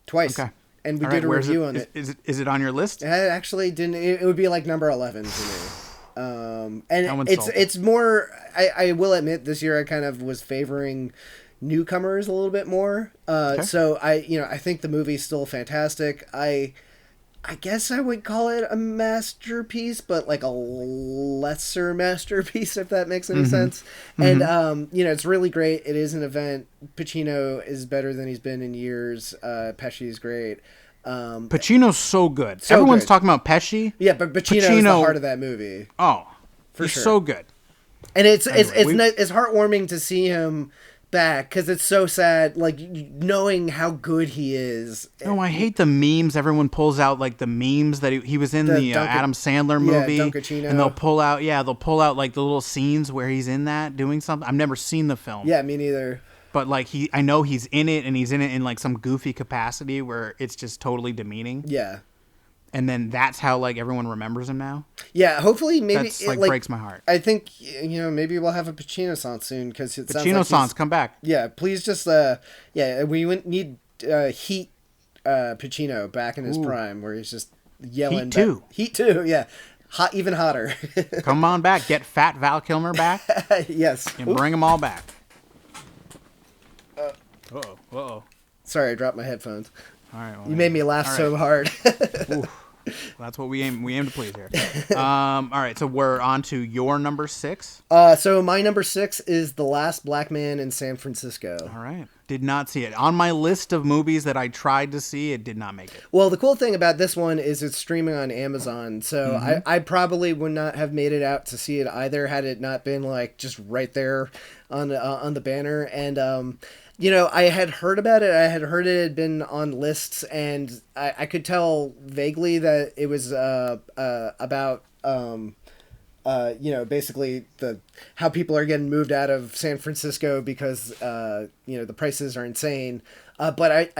twice. Okay. And we did a review on it. Is it on your list? I actually didn't. It would be like number 11 for me. And it's more. I will admit, this year I kind of was favoring newcomers a little bit more. So I think the movie's still fantastic. I guess I would call it a masterpiece, but like a lesser masterpiece, if that makes any sense. Mm-hmm. And, it's really great. It is an event. Pacino is better than he's been in years. Pesci's great. Pacino's so good. Everyone's talking about Pesci. Yeah, but Pacino is the heart of that movie. Oh, he's sure. So good. And it's heartwarming to see him back, because it's so sad, like, knowing how good he is. No, I hate the memes. Everyone pulls out like the memes that he was in the Adam Sandler movie, and they'll pull out like the little scenes where he's in that doing something. I've never seen the film. Yeah, me neither. but like I know he's in it, and he's in it in like some goofy capacity where it's just totally demeaning. Yeah. And then that's how like everyone remembers him now. Yeah, hopefully maybe That's like breaks my heart. I think maybe we'll have a Pacino-san soon because it sounds like Pacino-san's come back. Yeah, please just we need Heat Pacino back in his prime where he's just yelling. Heat 2. Heat 2, yeah. Hot, even hotter. Come on back. Get fat Val Kilmer back. Yes. And bring them all back. Uh-oh. Sorry, I dropped my headphones. All right. Well, you made me laugh so hard. That's what we aim to please here. All right, so we're on to your number 6. So my number 6 is The Last Black Man in San Francisco. All right. Did not see it. On my list of movies that I tried to see, it did not make it. Well, the cool thing about this one is it's streaming on Amazon, so I probably would not have made it out to see it either had it not been like just right there on the banner. And I had heard about it. I had heard it had been on lists, and I could tell vaguely that it was about basically how people are getting moved out of San Francisco because the prices are insane. But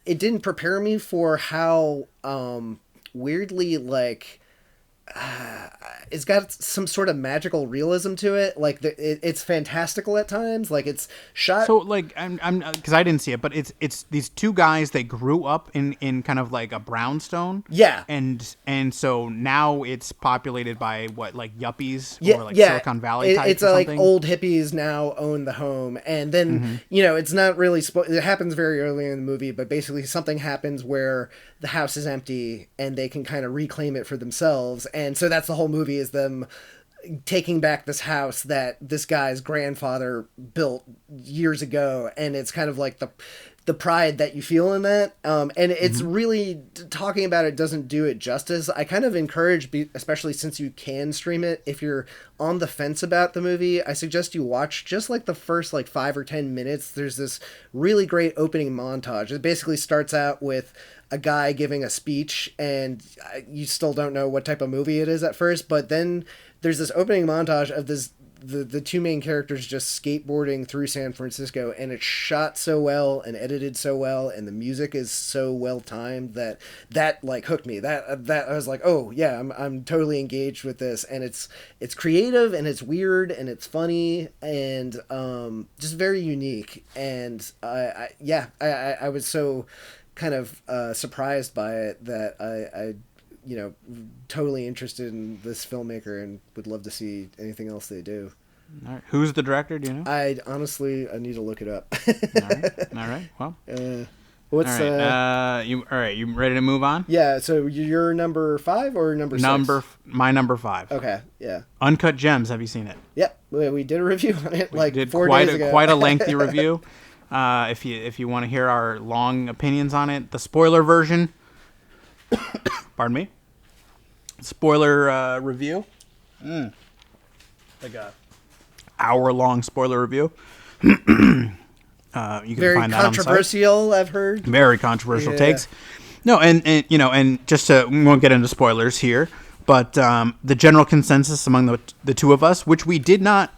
it didn't prepare me for how weirdly like. It's got some sort of magical realism to it. Like it's fantastical at times. Like it's shot. So like I'm because I didn't see it, but it's these two guys. They grew up in kind of like a brownstone. Yeah. And so now it's populated by what, like yuppies or like yeah. Silicon Valley types. It's or like something? old hippies now own the home, and then it's not really. It happens very early in the movie, but basically something happens where the house is empty and they can kind of reclaim it for themselves. And so that's the whole movie, is them taking back this house that this guy's grandfather built years ago. And it's kind of like the pride that you feel in that. And it's really, talking about it doesn't do it justice. I kind of encourage, especially since you can stream it, if you're on the fence about the movie, I suggest you watch just like the first like 5 or 10 minutes. There's this really great opening montage. It basically starts out with a guy giving a speech, and you still don't know what type of movie it is at first, but then there's this opening montage of the two main characters just skateboarding through San Francisco, and it's shot so well and edited so well, and the music is so well timed that like hooked me. That I was like, oh yeah, I'm totally engaged with this, and it's creative and it's weird and it's funny and just very unique. And I was so kind of surprised by it that I totally interested in this filmmaker and would love to see anything else they do. All right. Who's the director? Do you know? I need to look it up. All right. Well, what's all right. You ready to move on? Yeah. So you're number 5 or number 6? My number 5. Okay. Yeah. Uncut Gems. Have you seen it? Yep. We did a review on it We did 4 days ago. Quite a lengthy review. If you want to hear our long opinions on it, the spoiler version. Pardon me. Spoiler review. Like a hour-long spoiler review. You can Very find that controversial, on the site. I've heard. Very controversial takes. No, and just we won't get into spoilers here, but the general consensus among the two of us, which we did not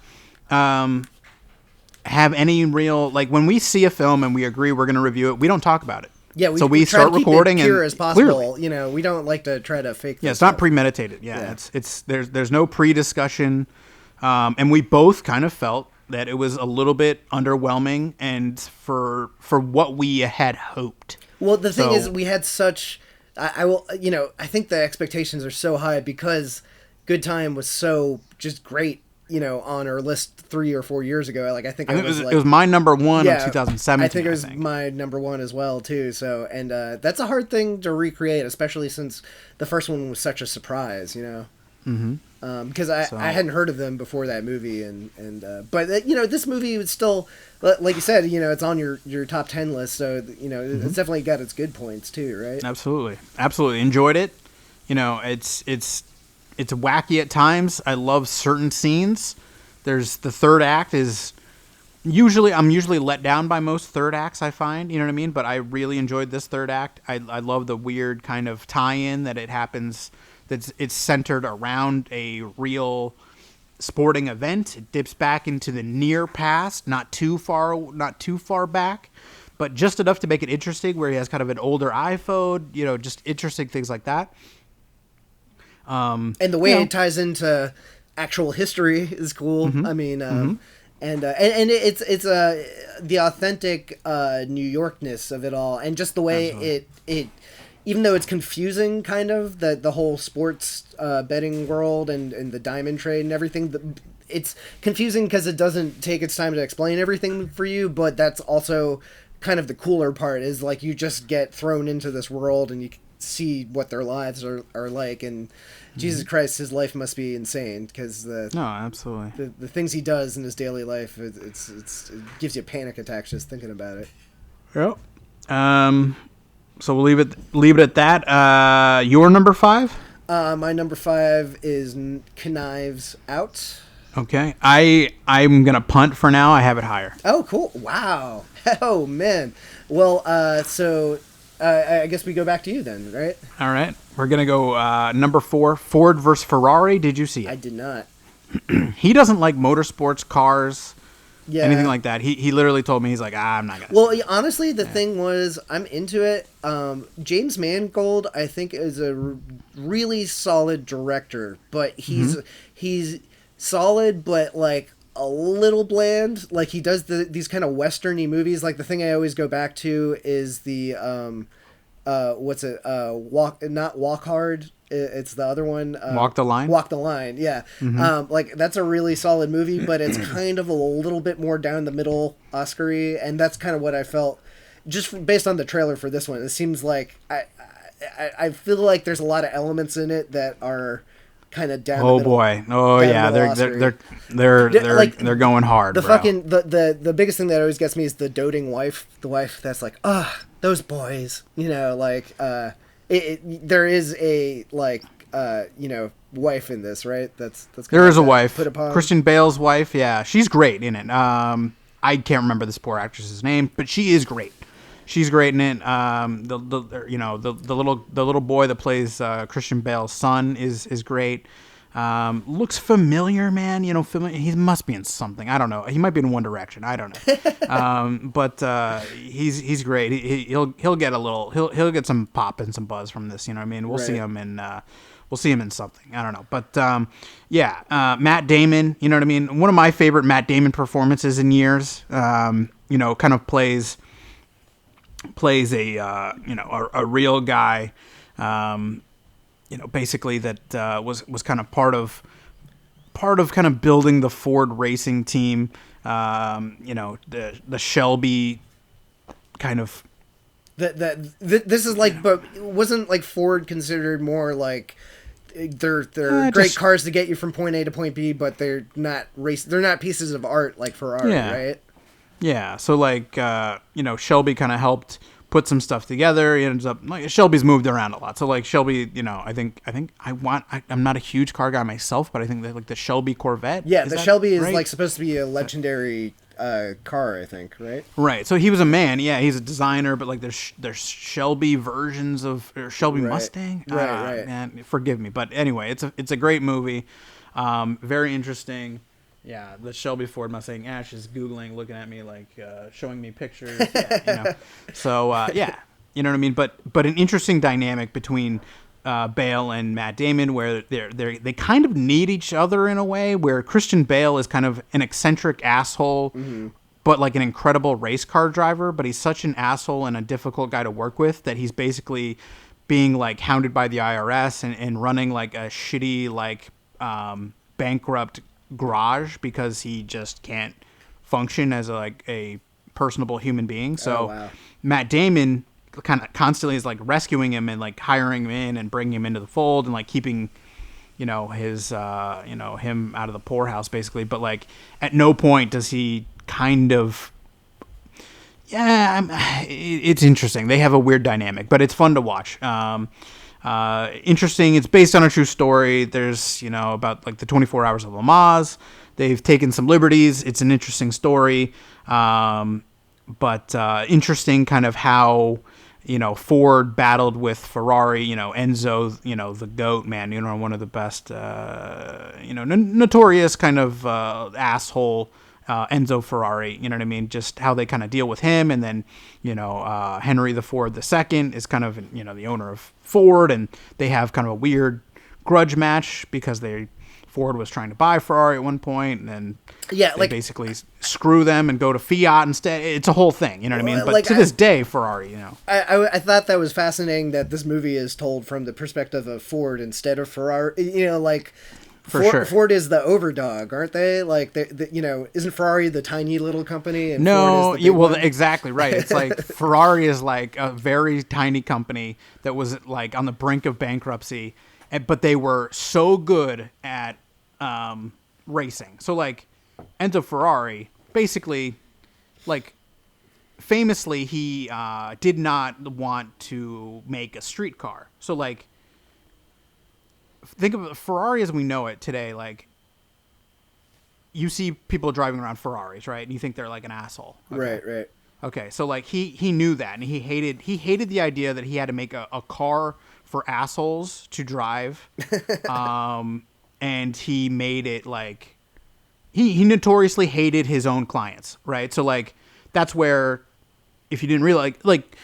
have any real, like, when we see a film and we agree we're going to review it, we don't talk about it. Yeah, so we try start to keep recording it pure and as possible. clearly, we don't like to try to fake. Yeah, it's not premeditated. Yeah, it's there's no pre-discussion, and we both kind of felt that it was a little bit underwhelming, and for what we had hoped. Well, the thing is, we had such. I think the expectations are so high because Good Time was so just great. On our list 3 or 4 years ago. Like I think it was my number 1 of 2017. I think it was my number 1 as well too. So and that's a hard thing to recreate, especially since the first one was such a surprise. Because I hadn't heard of them before that movie, but this movie was still, like you said, it's on your top 10 list, so it's definitely got its good points too, right? Absolutely enjoyed it. It's wacky at times. I love certain scenes. There's the third act is I'm usually let down by most third acts, I find, you know what I mean? But I really enjoyed this third act. I love the weird kind of tie-in that it happens, it's centered around a real sporting event. It dips back into the near past, not too far back, but just enough to make it interesting. Where he has kind of an older iPhone, just interesting things like that. And the way it ties into actual history is cool. Mm-hmm. I mean, and it's the authentic New Yorkness of it all, and just the way it even though it's confusing, kind of the whole sports betting world and the diamond trade and everything. It's confusing because it doesn't take its time to explain everything for you, but that's also kind of the cooler part. Is like you just get thrown into this world and you see what their lives are like, and Jesus Christ, his life must be insane because absolutely the things he does in his daily life, it gives you a panic attack just thinking about it. Yep. So we'll leave it at that. Your number 5? My number 5 is Knives Out. Okay. I'm gonna punt for now. I have it higher. Oh, cool! Wow. Oh man. Well, so I guess we go back to you then, right? All right. We're gonna go number 4, Ford versus Ferrari. Did you see it? I did not. He doesn't like motorsports, cars, anything like that. He literally told me, he's like, I'm not gonna. Well, honestly, the thing was, I'm into it. James Mangold, I think, is a really solid director, but he's solid, but like a little bland. Like he does these kind of westerny movies. Like the thing I always go back to is the Walk Hard. It's the other one. Walk the Line? Walk the Line, yeah. Like, that's a really solid movie, but it's kind of a little bit more down the middle Oscar-y, and that's kind of what I felt, just based on the trailer for this one. It seems like, I feel like there's a lot of elements in it that are kind of down the middle. Oh, boy. Oh, yeah, they're going hard, the bro. Fucking, the biggest thing that always gets me is the doting wife. The wife that's like, those boys. Like, there is a wife in this, right? There is a wife. Put upon. Christian Bale's wife. Yeah, she's great in it. I can't remember this poor actress's name, but she is great. She's great in it. The little boy that plays Christian Bale's son is great. Looks familiar, man. He must be in something. I don't know. He might be in One Direction. I don't know. But he's great. He'll get a little. He'll get some pop and some buzz from this. You know what I mean? We'll see him in. We'll see him in something. I don't know. But Matt Damon. You know what I mean? One of my favorite Matt Damon performances in years. Kind of plays a real guy. Basically that was kind of part of kind of building the Ford racing team. The Shelby kind of. This is like, but wasn't like Ford considered more like they're great cars to get you from point A to point B, but they're not They're not pieces of art like Ferrari, right? Yeah. So like, Shelby kind of helped put some stuff together. He ends up Shelby's moved around a lot. So like Shelby, I think I'm not a huge car guy myself, but I think that like the Shelby Corvette. Yeah, the Shelby is like supposed to be a legendary car, I think, right? Right. So he was a man. Yeah, he's a designer, but like there's Shelby versions of Shelby Mustang. Right. Man, forgive me, but anyway, it's a great movie. Very interesting. Yeah, the Shelby Ford Mustang. Ash is Googling, looking at me like, showing me pictures. Yeah, So, you know what I mean? But an interesting dynamic between Bale and Matt Damon, where they kind of need each other in a way, where Christian Bale is kind of an eccentric asshole, but like an incredible race car driver. But he's such an asshole and a difficult guy to work with that he's basically being like hounded by the IRS and running like a shitty, like bankrupt garage because he just can't function as a personable human being. So Matt Damon kind of constantly is like rescuing him and like hiring him in and bringing him into the fold and like keeping his him out of the poorhouse basically. But like at no point does he kind of it's interesting. They have a weird dynamic, but it's fun to watch. Interesting. It's based on a true story. There's, about like the 24 Hours of Le Mans. They've taken some liberties. It's an interesting story. But interesting kind of how Ford battled with Ferrari, Enzo, the GOAT, man, one of the best, notorious kind of asshole Enzo Ferrari, you know what I mean? Just how they kind of deal with him. And then, Henry the Ford II is kind of, the owner of Ford, and they have kind of a weird grudge match because Ford was trying to buy Ferrari at one point, and then they basically screw them and go to Fiat instead. It's a whole thing, you know what I mean? But to this day, Ferrari, I thought that was fascinating that this movie is told from the perspective of Ford instead of Ferrari. Sure. Ford is the overdog, aren't they? Like, isn't Ferrari the tiny little company? And no, Ford is the big one? Exactly right. It's like Ferrari is like a very tiny company that was like on the brink of bankruptcy, but they were so good at racing. So like Enzo Ferrari, basically, like famously, he did not want to make a street car. So like, think of Ferrari as we know it today. Like, you see people driving around Ferraris, right? And you think they're like an asshole. Okay? Right. Okay, so like he knew that, and he hated the idea that he had to make a car for assholes to drive. And he made it like he notoriously hated his own clients, right? So like that's where, if you didn't realize, like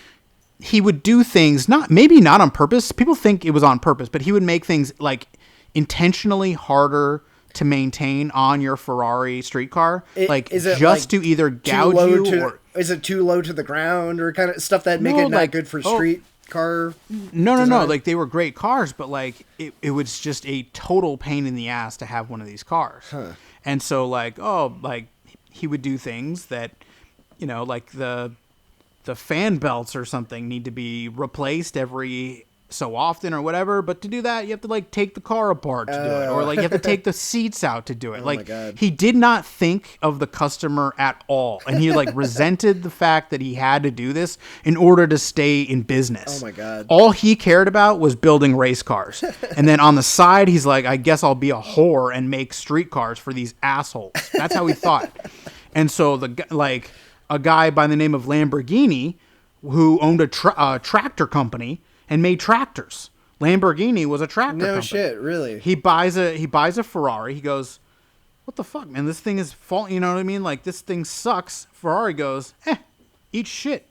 he would do things maybe not on purpose. People think it was on purpose, but he would make things like intentionally harder to maintain on your Ferrari street car, to either gouge you, or is it too low to the ground, or kind of stuff that make it not good for street car? No. Like, they were great cars, but like it was just a total pain in the ass to have one of these cars. And so like he would do things that, like the fan belts or something need to be replaced every so often or whatever, but to do that you have to like take the car apart to do it, or like you have to take the seats out to do it. My God. He did not think of the customer at all, and he like resented the fact that he had to do this in order to stay in business. Oh my God. All he cared about was building race cars. And then on the side he's like, I guess I'll be a whore and make street cars for these assholes. That's how he thought. And so a guy by the name of Lamborghini, who owned a tractor company and made tractors. Lamborghini was a tractor company. No shit, really? He buys a Ferrari. He goes, what the fuck, man? This thing is fault. You know what I mean? Like, this thing sucks. Ferrari goes, eat shit.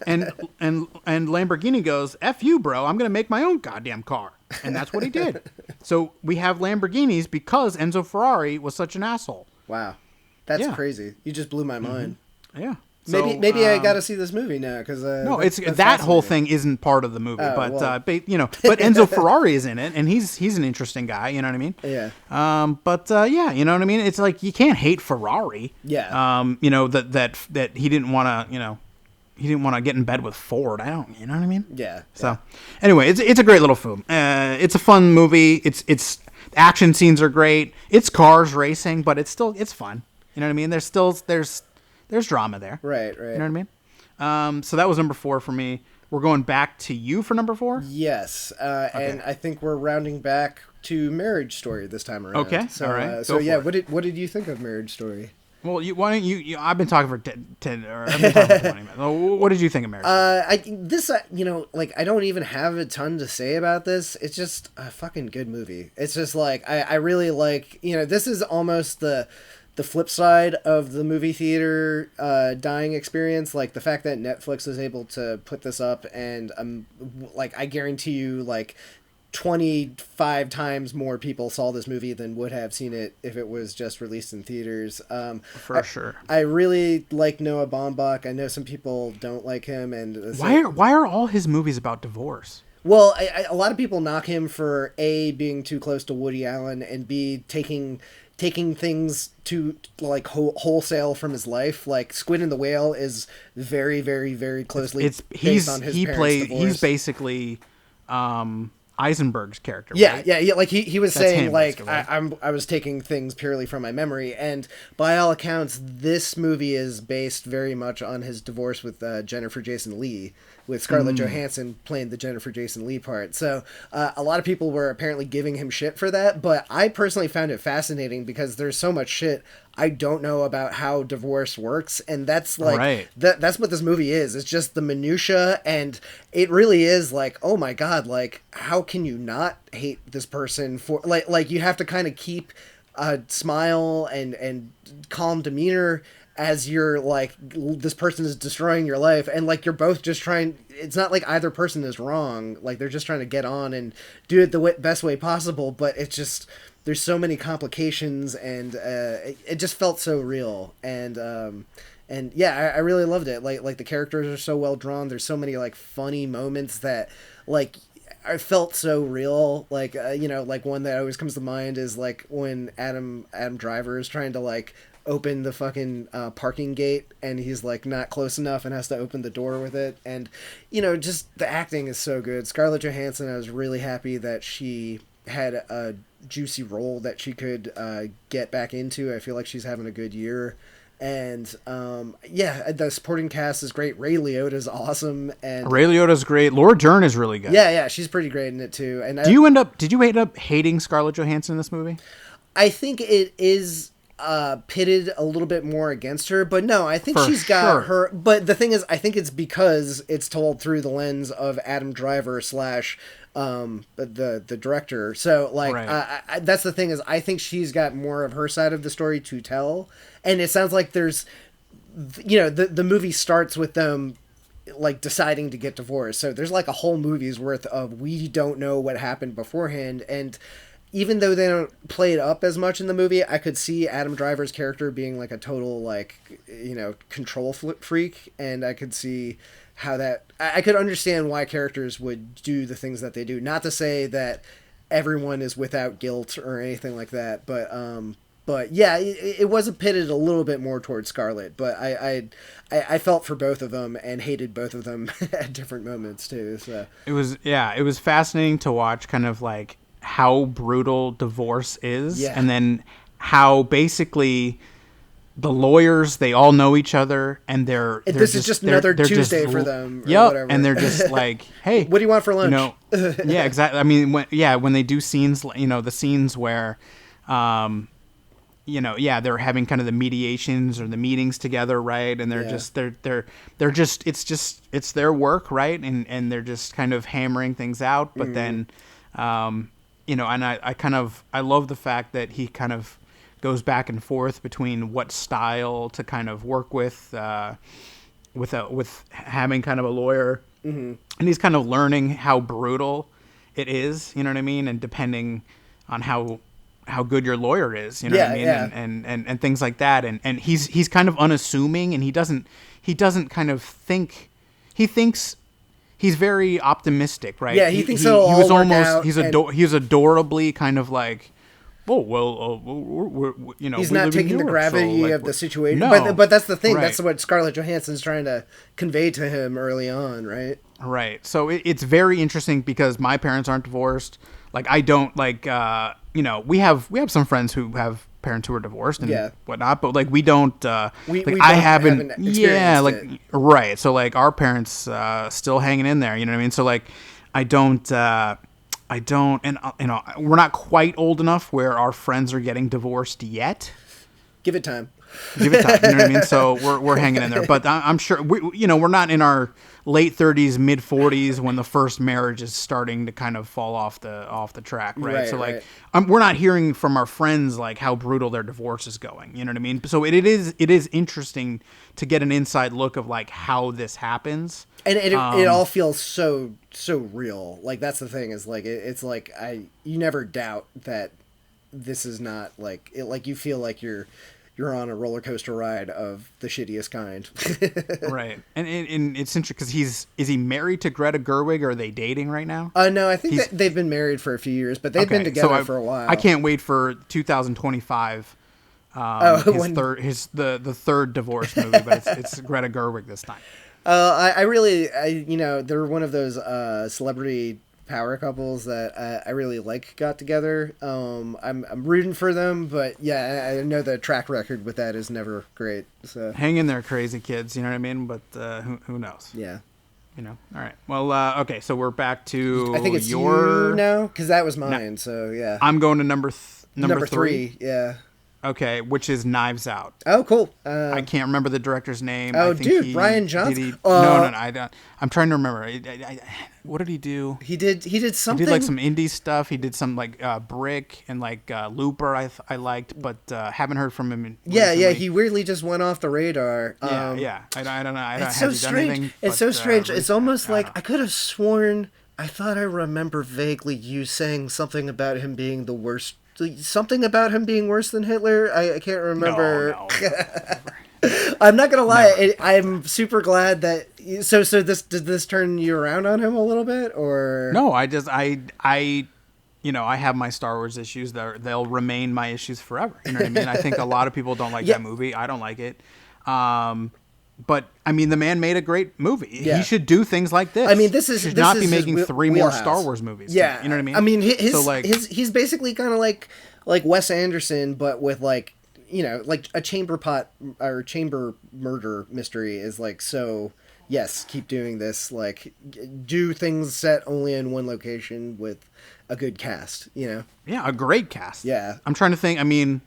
and Lamborghini goes, F you, bro. I'm gonna make my own goddamn car. And that's what he did. So we have Lamborghinis because Enzo Ferrari was such an asshole. Wow, that's crazy. You just blew my mind. Yeah. Maybe I got to see this movie now, because no, it's that whole thing isn't part of the movie, but Enzo Ferrari is in it, and he's an interesting guy, you know what I mean? Yeah. You know what I mean? It's like, you can't hate Ferrari. Yeah. That he didn't want to get in bed with Ford. You know what I mean? Yeah. So anyway, it's a great little film. It's a fun movie. It's action scenes are great. It's cars racing, but it's fun. You know what I mean? There's drama there. Right. You know what I mean? So that was number 4 for me. We're going back to you for number 4? Yes. Okay. And I think we're rounding back to Marriage Story this time around. Okay. So, all right. What did you think of Marriage Story? Well, why don't you? I've been talking for 10 or I've been talking for 20 minutes. What did you think of Marriage Story? I don't even have a ton to say about this. It's just a fucking good movie. It's just like, I really like, this is almost the flip side of the movie theater dying experience. Like, the fact that Netflix is able to put this up, and I guarantee you 25 times more people saw this movie than would have seen it if it was just released in theaters. For sure. I really like Noah Baumbach. I know some people don't like him, and why are all his movies about divorce? Well, a lot of people knock him for A, being too close to Woody Allen, and B, taking things to wholesale from his life. Like, Squid and the Whale is very, very, very closely based on his parents' divorce. He's basically Eisenberg's character. Yeah, right? yeah. Like, he was That's saying, him, like, basically. I was taking things purely from my memory, and by all accounts, this movie is based very much on his divorce with Jennifer Jason Leigh. with Scarlett Johansson playing the Jennifer Jason Leigh part. So a lot of people were apparently giving him shit for that, but I personally found it fascinating because there's so much shit I don't know about how divorce works, and that's like Right. that's what this movie is. It's just the minutia, and it really is like, oh my god, like how can you not hate this person for like you have to kind of keep a smile and calm demeanor as you're like, this person is destroying your life, and like you're both just trying. It's not like either person is wrong, like they're just trying to get on and do it the best way possible, but it's just there's so many complications, and it just felt so real, and yeah, I really loved it. Like the characters are so well drawn. There's so many like funny moments that like I felt so real. Like like one that always comes to mind is like when Adam Driver is trying to like open the fucking parking gate, and he's like not close enough and has to open the door with it. And just the acting is so good. Scarlett Johansson, I was really happy that she had a juicy role that she could get back into. I feel like she's having a good year. And the supporting cast is great. Ray Liotta's awesome, and Ray Liotta's great. Laura Dern is really good. Yeah, she's pretty great in it too. And did you end up hating Scarlett Johansson in this movie? I think it is pitted a little bit more against her, but no, I think she's got her. But the thing is, I think it's because it's told through the lens of Adam Driver / the director. So like, right. That's the thing is, I think she's got more of her side of the story to tell, and it sounds like there's, the movie starts with them like deciding to get divorced. So there's like a whole movie's worth of we don't know what happened beforehand, and even though they don't play it up as much in the movie, I could see Adam Driver's character being like a total like control freak, and I could see how that I could understand why characters would do the things that they do. Not to say that everyone is without guilt or anything like that, but yeah, it was pitted a little bit more towards Scarlett, but I felt for both of them and hated both of them at different moments too. So it was fascinating to watch, kind of like how brutal divorce is, and then how basically the lawyers, they all know each other, and this is just another Tuesday for them. Yep, and they're just like, hey, what do you want for lunch? Yeah, exactly. I mean, when they do scenes, the scenes where, they're having kind of the mediations or the meetings together, right? And they're just it's their work, right? And they're just kind of hammering things out, but then, and I love the fact that he kind of goes back and forth between what style to kind of work with having kind of a lawyer, and he's kind of learning how brutal it is, you know what I mean, and depending on how good your lawyer is, you know what I mean, and things like that, and he's kind of unassuming, and he doesn't kind of think, he thinks. He's very optimistic, right? Yeah, he thinks it'll all work out. He's adorably kind of like, oh well, he's not taking the gravity of the situation. No, but that's the thing. Right. That's what Scarlett Johansson's trying to convey to him early on, right? Right. So it's very interesting because my parents aren't divorced. Like I don't we have some friends who have parents who are divorced and whatnot, but like we don't I haven't it. Right, so like our parents still hanging in there, you know what I mean, so like I don't and we're not quite old enough where our friends are getting divorced yet. Give it time, you know what I mean, so we're hanging in there, but I'm sure we're not in our late 30s, mid 40s when the first marriage is starting to kind of fall off the track, right? So like we're not hearing from our friends like how brutal their divorce is going, you know what I mean? So it is interesting to get an inside look of like how this happens, and it all feels so real. Like that's the thing, is like it's like you never doubt that this is not like it, like you feel like you're on a roller coaster ride of the shittiest kind. Right. And it's interesting because is he married to Greta Gerwig, or are they dating right now? No, I think they've been married for a few years, but they've been together for a while. I can't wait for 2025. The third divorce movie, but it's Greta Gerwig this time. They're one of those celebrity power couples that I really like got together. I'm rooting for them, but yeah, I know the track record with that is never great. So hang in there, crazy kids. You know what I mean? But who knows? Yeah. You know. All right. Well, okay. So we're back to I think it's your. you now because that was mine. So yeah, I'm going to number three. Yeah. Okay, which is Knives Out. Oh, cool. I can't remember the director's name. Oh, I think dude, Ryan Johnson. No, I don't. I'm trying to remember. What did he do? He did something. He did like some indie stuff. He did some like Brick and like Looper. I liked, but haven't heard from him. Yeah. He weirdly just went off the radar. Yeah. I don't know. It's so strange. It's so strange. It's almost like I could have sworn. I thought I remember vaguely you saying something about him being the worst. Something about him being worse than Hitler. I can't remember. No. I'm not gonna lie. I'm super glad that. So this did this turn you around on him a little bit, or no? I have my Star Wars issues. They'll remain my issues forever. You know what I mean? I think a lot of people don't like that movie. I don't like it. But I mean, the man made a great movie. Yeah. He should do things like this. I mean, this should not be making three more Star Wars movies. Yeah, you know what I mean. I mean, he's basically kind of like Wes Anderson, but with like like a chamber pot or chamber murder mystery is like so. Yes, keep doing this. Like, do things set only in one location with a good cast. Yeah, a great cast. Yeah, I'm trying to think. I mean,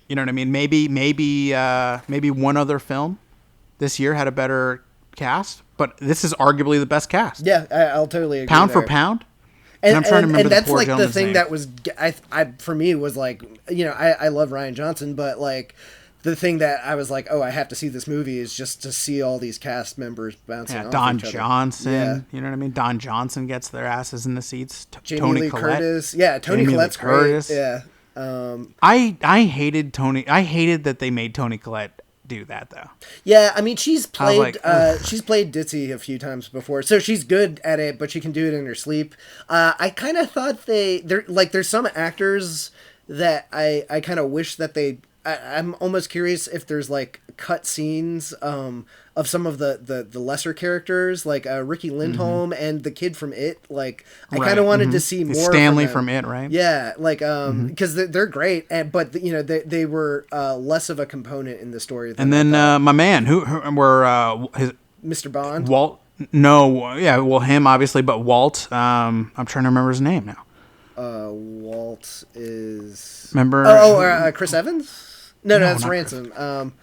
you know what I mean. Maybe one other film this year had a better cast, but this is arguably the best cast. Yeah, I'll totally agree. Pound for pound. And I'm trying to remember that's the poor like the thing name. that was I for me was like I love Ryan Johnson, but like the thing that I was like, oh, I have to see this movie is just to see all these cast members bouncing off Don each other. Johnson. Yeah. You know what I mean? Don Johnson gets their asses in the seats. Jamie Tony Lee Collette. Curtis. Yeah, Tony Collette's great. Yeah. I hated Tony. I hated that they made Tony Collette do that though. Yeah, I mean she's played like, she's played ditzy a few times before, so she's good at it, but she can do it in her sleep. I kind of thought there's some actors that I kind of wish that I'm almost curious if there's like cut scenes of some of the lesser characters like Ricky Lindholm and the kid from It. Like I kind of wanted to see more. Stanley from It, right? Yeah, like because they're great, but they were less of a component in the story. And then my man, who were his Mr. Bond, Walt. No, yeah, well him obviously, but Walt. I'm trying to remember his name now. Walt is. Remember? Chris Evans. No, that's Ransom.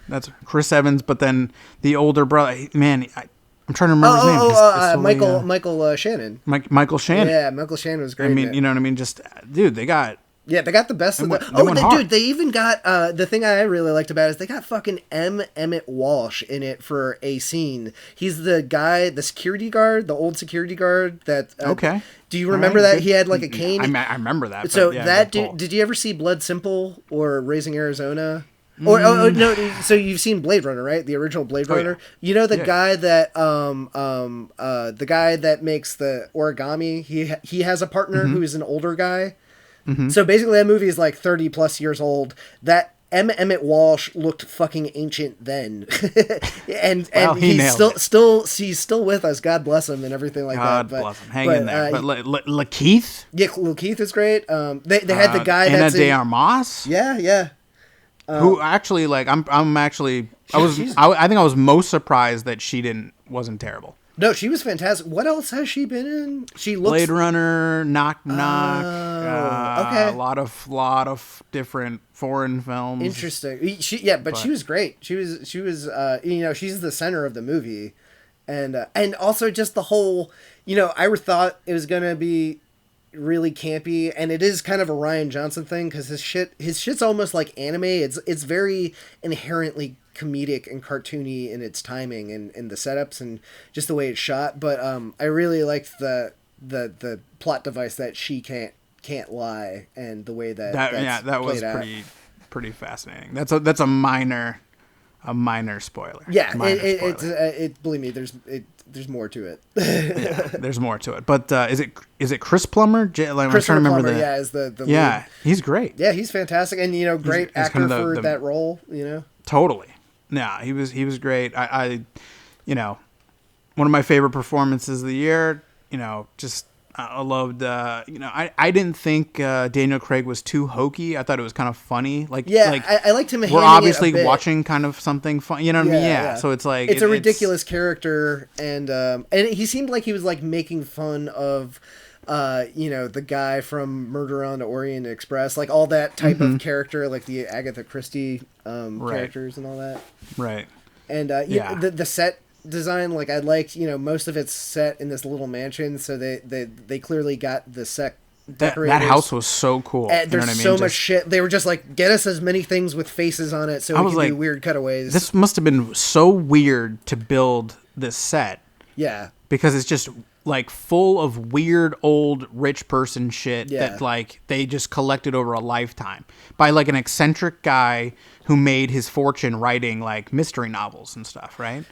That's Chris Evans, but then the older brother. Man, I'm trying to remember his name. Michael Shannon. Michael Shannon. Yeah, Michael Shannon was great. I mean, you know what I mean? Just dude, they got. Yeah, they got the best of the. Dude, they even got the thing I really liked about it is they got fucking Emmett Walsh in it for a scene. He's the guy, the security guard, the old security guard that. Okay. Do you remember that he had like a cane? I remember that. So that dude, did you ever see Blood Simple or Raising Arizona? Or no, so you've seen Blade Runner, right? The original Blade Runner. Yeah. You know the guy that the guy that makes the origami. He has a partner who's an older guy. Mm-hmm. So basically, that movie is like 30 plus years old. That Emmett Walsh looked fucking ancient then, and he's still with us. God bless him and everying like that. God bless him. Hang in there. But Lakeith? Yeah, Lakeith is great. They had the guy Ana de Armas. Yeah. Who actually like I think I was most surprised that she wasn't terrible. No, she was fantastic. What else has she been in? She looks Blade Runner, Knock Knock. Okay. A lot of different foreign films. Interesting. But she was great. She was she's the center of the movie, and also just the whole. I thought it was gonna be really campy, and it is kind of a Ryan Johnson thing because his shit's almost like anime. It's very inherently comedic and cartoony in its timing and the setups and just the way it's shot. But I really liked the plot device that she can't lie and the way that was pretty fascinating. That's a minor spoiler. Yeah, it believe me, there's more to it. Yeah, there's more to it. But is it Chris Plummer? Chris Plummer, is the lead. He's great. Yeah, he's fantastic, and great he's actor kind of for that role. Totally. Yeah, he was great. I one of my favorite performances of the year. Just I loved, I didn't think Daniel Craig was too hokey. I thought it was kind of funny. Yeah, I liked him we're handing it a obviously bit. watching kind of something fun. You know what I mean? Yeah. Yeah. So it's like It's a ridiculous character, and he seemed like he was like making fun of, the guy from Murder on the Orient Express, like all that type of character, like the Agatha Christie characters and all that. Right. And the set design, like I liked, most of it's set in this little mansion, so they clearly got the set decorators. That house was so cool. And there's you know what I mean? so much shit. They were just like, get us as many things with faces on it so we can do weird cutaways. This must have been so weird to build this set. Yeah. Because it's just like full of weird old rich person shit that like they just collected over a lifetime by like an eccentric guy who made his fortune writing like mystery novels and stuff, right?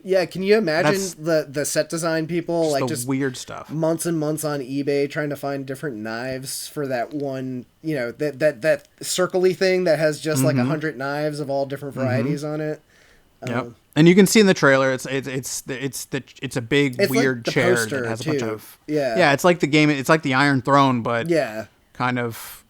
Yeah, can you imagine the set design people just weird stuff, months and months on eBay trying to find different knives for that one, that circle-y thing that has just like 100 knives of all different varieties on it. Yep. And you can see in the trailer, it's a big weird like the chair poster that has a too. bunch of yeah. It's like the game. It's like the Iron Throne, but yeah, kind of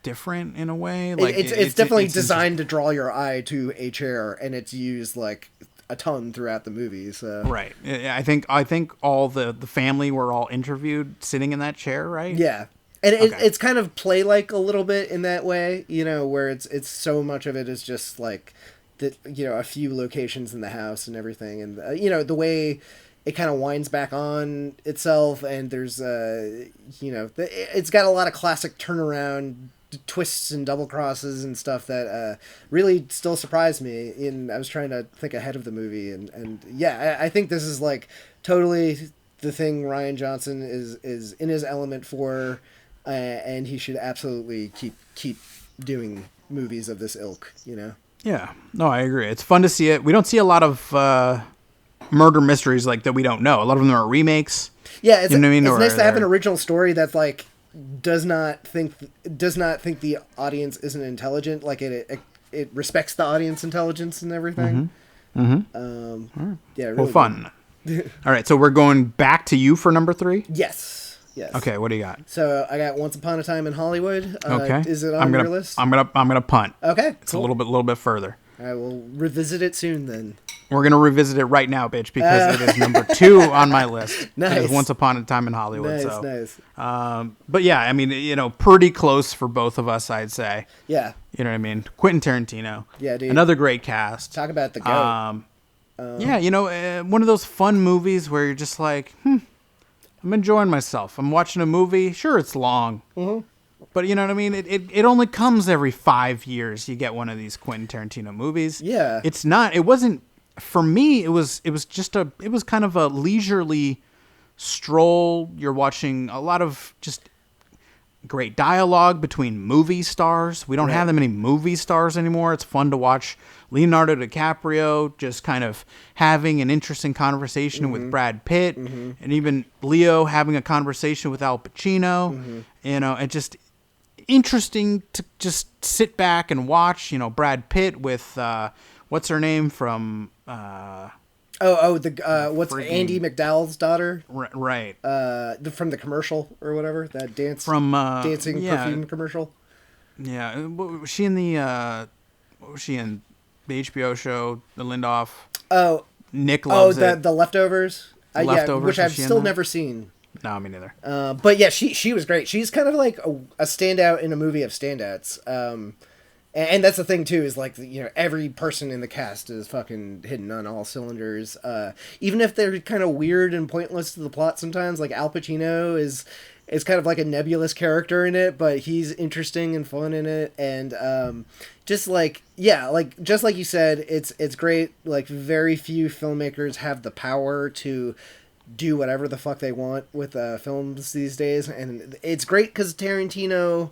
different in a way. Like it's definitely designed to draw your eye to a chair, and it's used like a ton throughout the movie. So right, I think all the family were all interviewed sitting in that chair, right? Yeah, and it's kind of play like a little bit in that way, where it's so much of it is just like a few locations in the house and everything, and the way it kind of winds back on itself, and there's it's got a lot of classic turnaround twists and double crosses and stuff that really still surprised me. And I was trying to think ahead of the movie, and yeah, I think this is like totally the thing Rian Johnson is in his element for, and he should absolutely keep doing movies of this ilk. Yeah, no, I agree. It's fun to see it. We don't see a lot of murder mysteries like that we don't know. A lot of them are remakes. Yeah, it's, you know what I mean? It's nice to have an original story that's like does not think the audience isn't intelligent. Like it respects the audience intelligence and everything. Yeah, really. Well, fun. All right, so we're going back to you for number 3. Yes. Okay, what do you got? So I got Once Upon a Time in Hollywood. Okay. Is it on your list? I'm gonna punt. Okay. It's cool. a little bit further. I will revisit it soon then. We're gonna revisit it right now, bitch, because it is number 2 on my list. Nice. It is Once Upon a Time in Hollywood. Nice. But yeah, I mean, pretty close for both of us, I'd say. Yeah. You know what I mean? Quentin Tarantino. Yeah, dude. Another great cast. Talk about the goat. Yeah, one of those fun movies where you're just like, I'm enjoying myself. I'm watching a movie. Sure, it's long. Mm-hmm. But you know what I mean? It only comes every 5 years you get one of these Quentin Tarantino movies. Yeah. It wasn't, for me, it was kind of a leisurely stroll. You're watching a lot of just great dialogue between movie stars. We don't have that many movie stars anymore. It's fun to watch Leonardo DiCaprio just kind of having an interesting conversation with Brad Pitt, and even Leo having a conversation with Al Pacino. And just interesting to just sit back and watch. Brad Pitt with what's her name from what's Andy McDowell's daughter? Right. From the commercial or whatever, that dancing perfume commercial. Yeah, was she in the HBO show, The Lindelof? Oh, Nick loves it. The Leftovers. Leftovers, which I've still never seen. No, me neither. But yeah, she was great. She's kind of like a standout in a movie of standouts. And that's the thing too, is like, every person in the cast is fucking hitting on all cylinders. Even if they're kind of weird and pointless to the plot sometimes, like Al Pacino is kind of like a nebulous character in it, but he's interesting and fun in it. And just like you said, it's great. Like, very few filmmakers have the power to do whatever the fuck they want with films these days. And it's great because Tarantino...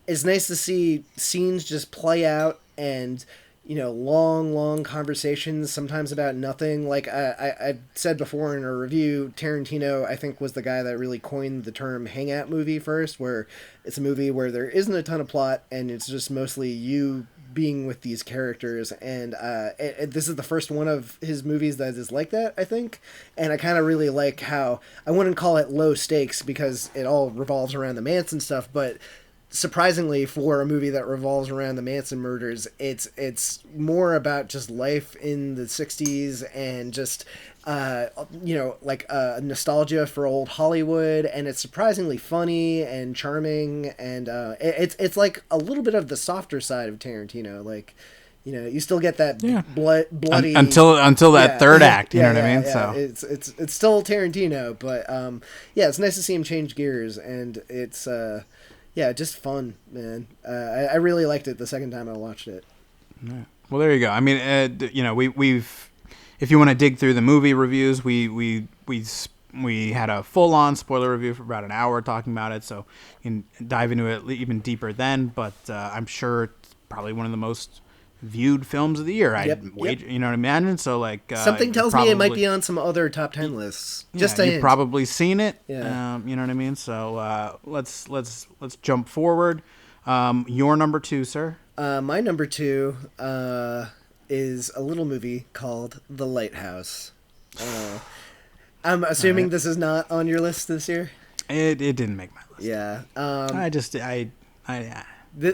It's nice to see scenes just play out, and long conversations, sometimes about nothing. Like I said before in a review, Tarantino, I think, was the guy that really coined the term hangout movie first, where it's a movie where there isn't a ton of plot and it's just mostly you being with these characters, and this is the first one of his movies that is like that, I think. And I kind of really like how, I wouldn't call it low stakes because it all revolves around the Manson stuff, but surprisingly, for a movie that revolves around the Manson murders, it's more about just life in the 60s and just like nostalgia for old Hollywood, and it's surprisingly funny and charming, and it's like a little bit of the softer side of Tarantino. Like, you still get that bloody until that third act. You know what I mean? Yeah. So it's still Tarantino, but it's nice to see him change gears, and it's just fun, man. I really liked it the second time I watched it. Yeah. Well, there you go. I mean, we've if you want to dig through the movie reviews, we had a full-on spoiler review for about an hour talking about it, so you can dive into it even deeper then. But I'm sure it's probably one of the most viewed films of the year. Yep. You know what I mean? So like something tells me it might be on some other top 10 lists. You've probably seen it. Yeah. You know what I mean? So let's jump forward. Your number 2, sir. My number 2 is a little movie called The Lighthouse. I'm assuming this is not on your list this year. It didn't make my list. Yeah.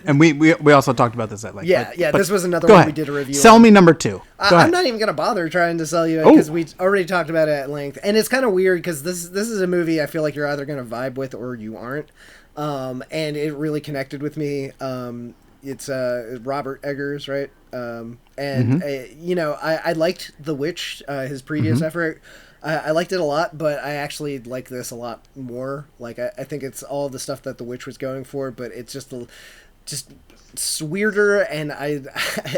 And we also talked about this at length. But this was another one we did a review Sell me number 2. I'm not even going to bother trying to sell you it because we already talked about it at length. And it's kind of weird because this is a movie I feel like you're either going to vibe with or you aren't. And it really connected with me. It's Robert Eggers, right? I liked The Witch, his previous effort. I liked it a lot, but I actually like this a lot more. Like, I think it's all the stuff that The Witch was going for, but it's just it's weirder, and I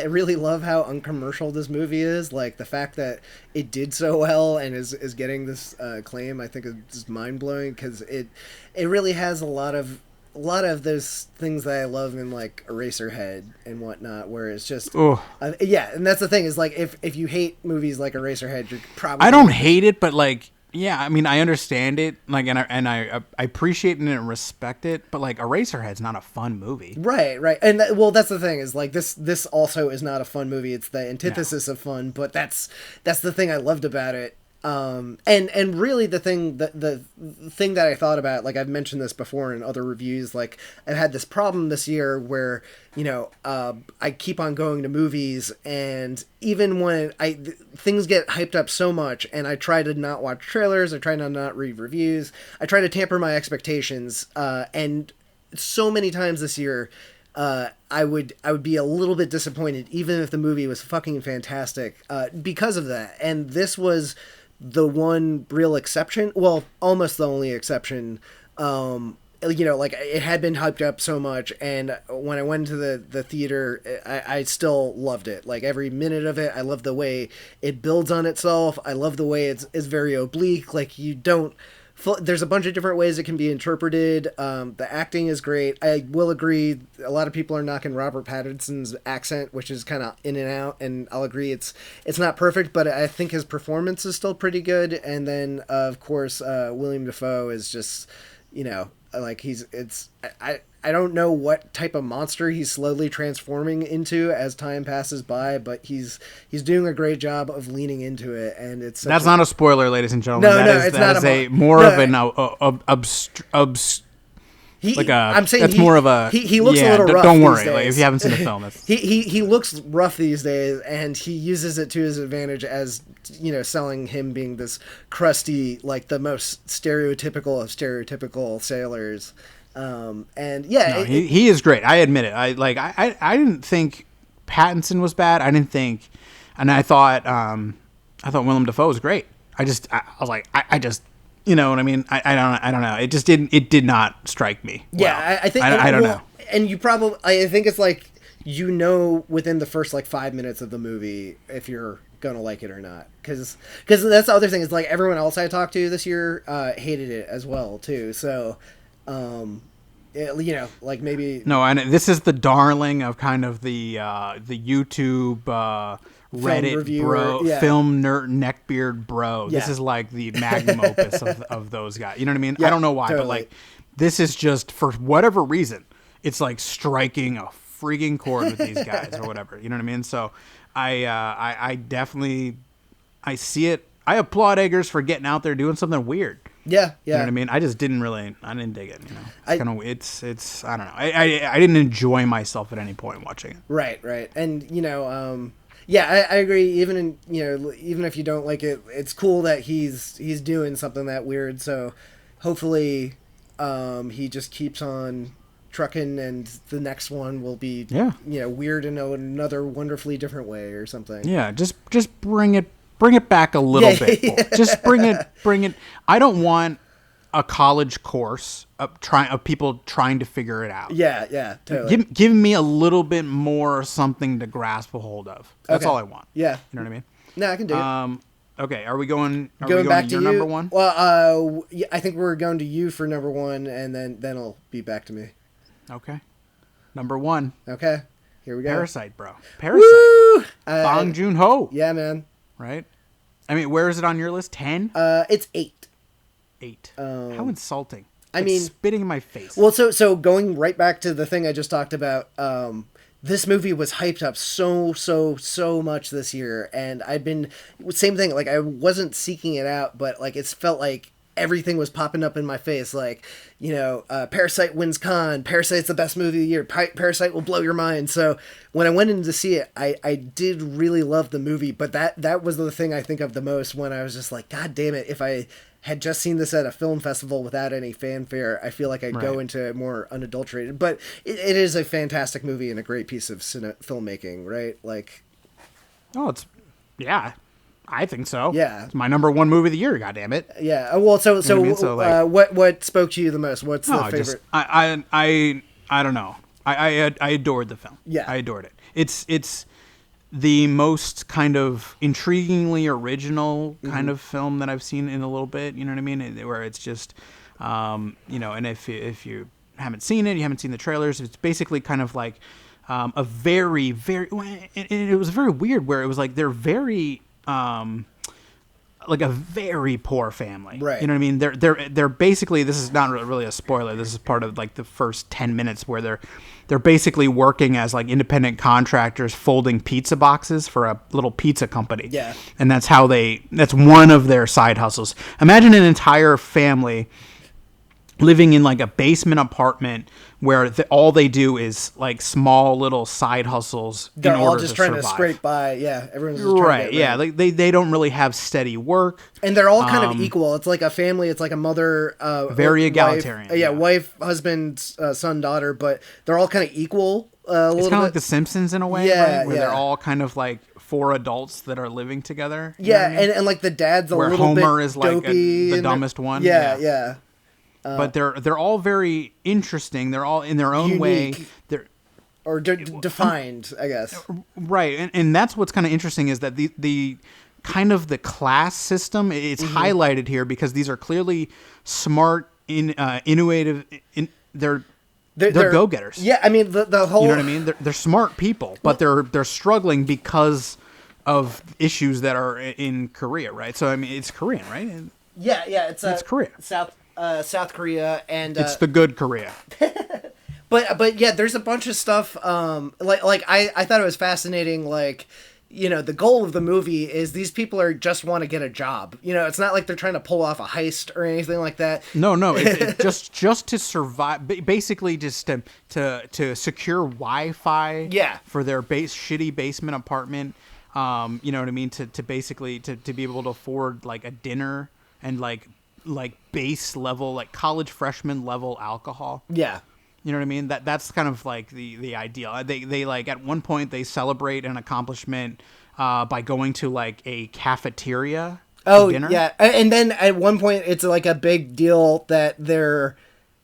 really love how uncommercial this movie is. Like, the fact that it did so well and is getting this acclaim, I think is just mind-blowing, because it really has a lot of those things that I love in, like, Eraserhead and whatnot, where it's just and that's the thing, is like, if you hate movies like Eraserhead, you're probably, I don't hate it, but like, yeah, I mean, I understand it, like, and I appreciate it and respect it, but like, Eraserhead's not a fun movie, right, and that's the thing, is like, this also is not a fun movie. It's the antithesis of fun, but that's the thing I loved about it. And really the thing that I thought about, like, I've mentioned this before in other reviews, like, I've had this problem this year where, I keep on going to movies, and even when things get hyped up so much, and I try to not watch trailers, I try to not read reviews, I try to tamper my expectations, and so many times this year, I would be a little bit disappointed, even if the movie was fucking fantastic, because of that. And this was the one real exception, well, almost the only exception. Like, it had been hyped up so much, and when I went to the theater, I still loved it. Like, every minute of it, I love the way it builds on itself. I love the way it's very oblique. Like, there's a bunch of different ways it can be interpreted. The acting is great. I will agree, a lot of people are knocking Robert Pattinson's accent, which is kind of in and out, and I'll agree it's not perfect, but I think his performance is still pretty good. And then, of course, William Dafoe is just, like, I don't know what type of monster he's slowly transforming into as time passes by, but he's doing a great job of leaning into it, and that's not a spoiler, ladies and gentlemen. That is more of an I'm saying that's more of a. He looks a little rough. Don't worry, like, if you haven't seen the film, he looks rough these days, and he uses it to his advantage, as selling him being this crusty, like, the most stereotypical of stereotypical sailors. He is great. I admit it. I didn't think Pattinson was bad. I didn't think, and I thought Willem Dafoe was great. I was like, you know what I mean? I don't know. It did not strike me. Yeah, I think I don't know. And you probably, I think it's like, within the first, like, 5 minutes of the movie if you're gonna like it or not, because that's the other thing, is like, everyone else I talked to this year hated it as well too. So. Like, maybe no, and this is the darling of kind of the YouTube Reddit reviewer, film nerd neckbeard bro. This is like the magnum opus of those guys. You know what I mean? I don't know why, totally. But like, this is just, for whatever reason, it's like striking a freaking chord with these guys or whatever. You know what I mean? So I definitely, I see it. I applaud Eggers for getting out there doing something weird. Yeah, yeah. You know what I mean? I just didn't dig it. You know, it's kind of, it's I don't know. I didn't enjoy myself at any point watching it. Right, right, and you know, yeah, I agree. Even even if you don't like it, it's cool that he's doing something that weird. So hopefully, he just keeps on trucking, and the next one will be weird in another wonderfully different way or something. Yeah, just bring it back a little bit. Yeah. Just bring it. I don't want a college course of people trying to figure it out. Yeah, yeah, totally. Give me a little bit more something to grasp a hold of. That's all I want. Yeah. You know what I mean? No, I can do it. Okay, are we going back to to your you? number one? Well, I think we're going to you for number one, and then it'll be back to me. Okay. Number one. Okay. Here we go. Parasite, bro. Parasite. Woo! Bong Joon-ho. Yeah, man. Right? I mean, where is it on your list? 10? It's 8. 8. How insulting. I mean, spitting in my face. Well, so going right back to the thing I just talked about, this movie was hyped up so much this year, and I've been same thing. Like, I wasn't seeking it out, but like it's felt like everything was popping up in my face. Like, Parasite wins Cannes. Parasite's the best movie of the year. Parasite will blow your mind. So when I went in to see it, I did really love the movie, but that was the thing I think of the most when I was just like, God damn it, if I had just seen this at a film festival without any fanfare, I feel like I'd go into it more unadulterated. But it is a fantastic movie and a great piece of filmmaking, right? Like, I think so. Yeah, it's my number one movie of the year. God damn it. Yeah. Well, so you know what I mean? what spoke to you the most? What's the favorite? I don't know. I adored the film. Yeah, I adored it. It's the most kind of intriguingly original kind of film that I've seen in a little bit. You know what I mean? Where it's just, and if you haven't seen it, you haven't seen the trailers. It's basically kind of like a very, very. It was very weird where it was like they're very. Like a very poor family, right? You know what I mean? They're basically, this is not really a spoiler. This is part of like the first 10 minutes where they're basically working as like independent contractors folding pizza boxes for a little pizza company. Yeah, and that's one of their side hustles. Imagine an entire family living in like a basement apartment where all they do is like small little side hustles. They're in all order just to trying survive. to scrape by. Yeah, everyone's just right. Trying Yeah, like they don't really have steady work, and they're all kind of equal. It's like a family. It's like a mother, very egalitarian. Wife, husband, son, daughter, but they're all kind of equal. It's kind of like The Simpsons in a way, yeah, right? Where they're all kind of like four adults that are living together. Yeah, and like the dad's where little Homer bit is like the dumbest one. Yeah. But they're all very interesting. They're all in their own unique. way. They're defined, I guess. Right, and that's what's kind of interesting is that the kind of the class system it's highlighted here because these are clearly smart, innovative. They're go-getters. Yeah, I mean the whole. You know what I mean? They're smart people, but they're struggling because of issues that are in Korea, right? So I mean, it's Korean, right? Yeah, it's Korea. South Korea, and it's the good Korea. but yeah, there's a bunch of stuff. Like I thought it was fascinating. Like, the goal of the movie is these people are just want to get a job. It's not like they're trying to pull off a heist or anything like that. No, it's just to survive. Basically, just to secure Wi-Fi. Yeah. For their shitty basement apartment. You know what I mean? To basically to be able to afford like a dinner and like base level, like college freshman level alcohol. Yeah. You know what I mean? That's kind of like the ideal. They like at one point they celebrate an accomplishment by going to like a cafeteria. Oh, dinner. Yeah. And then at one point it's like a big deal that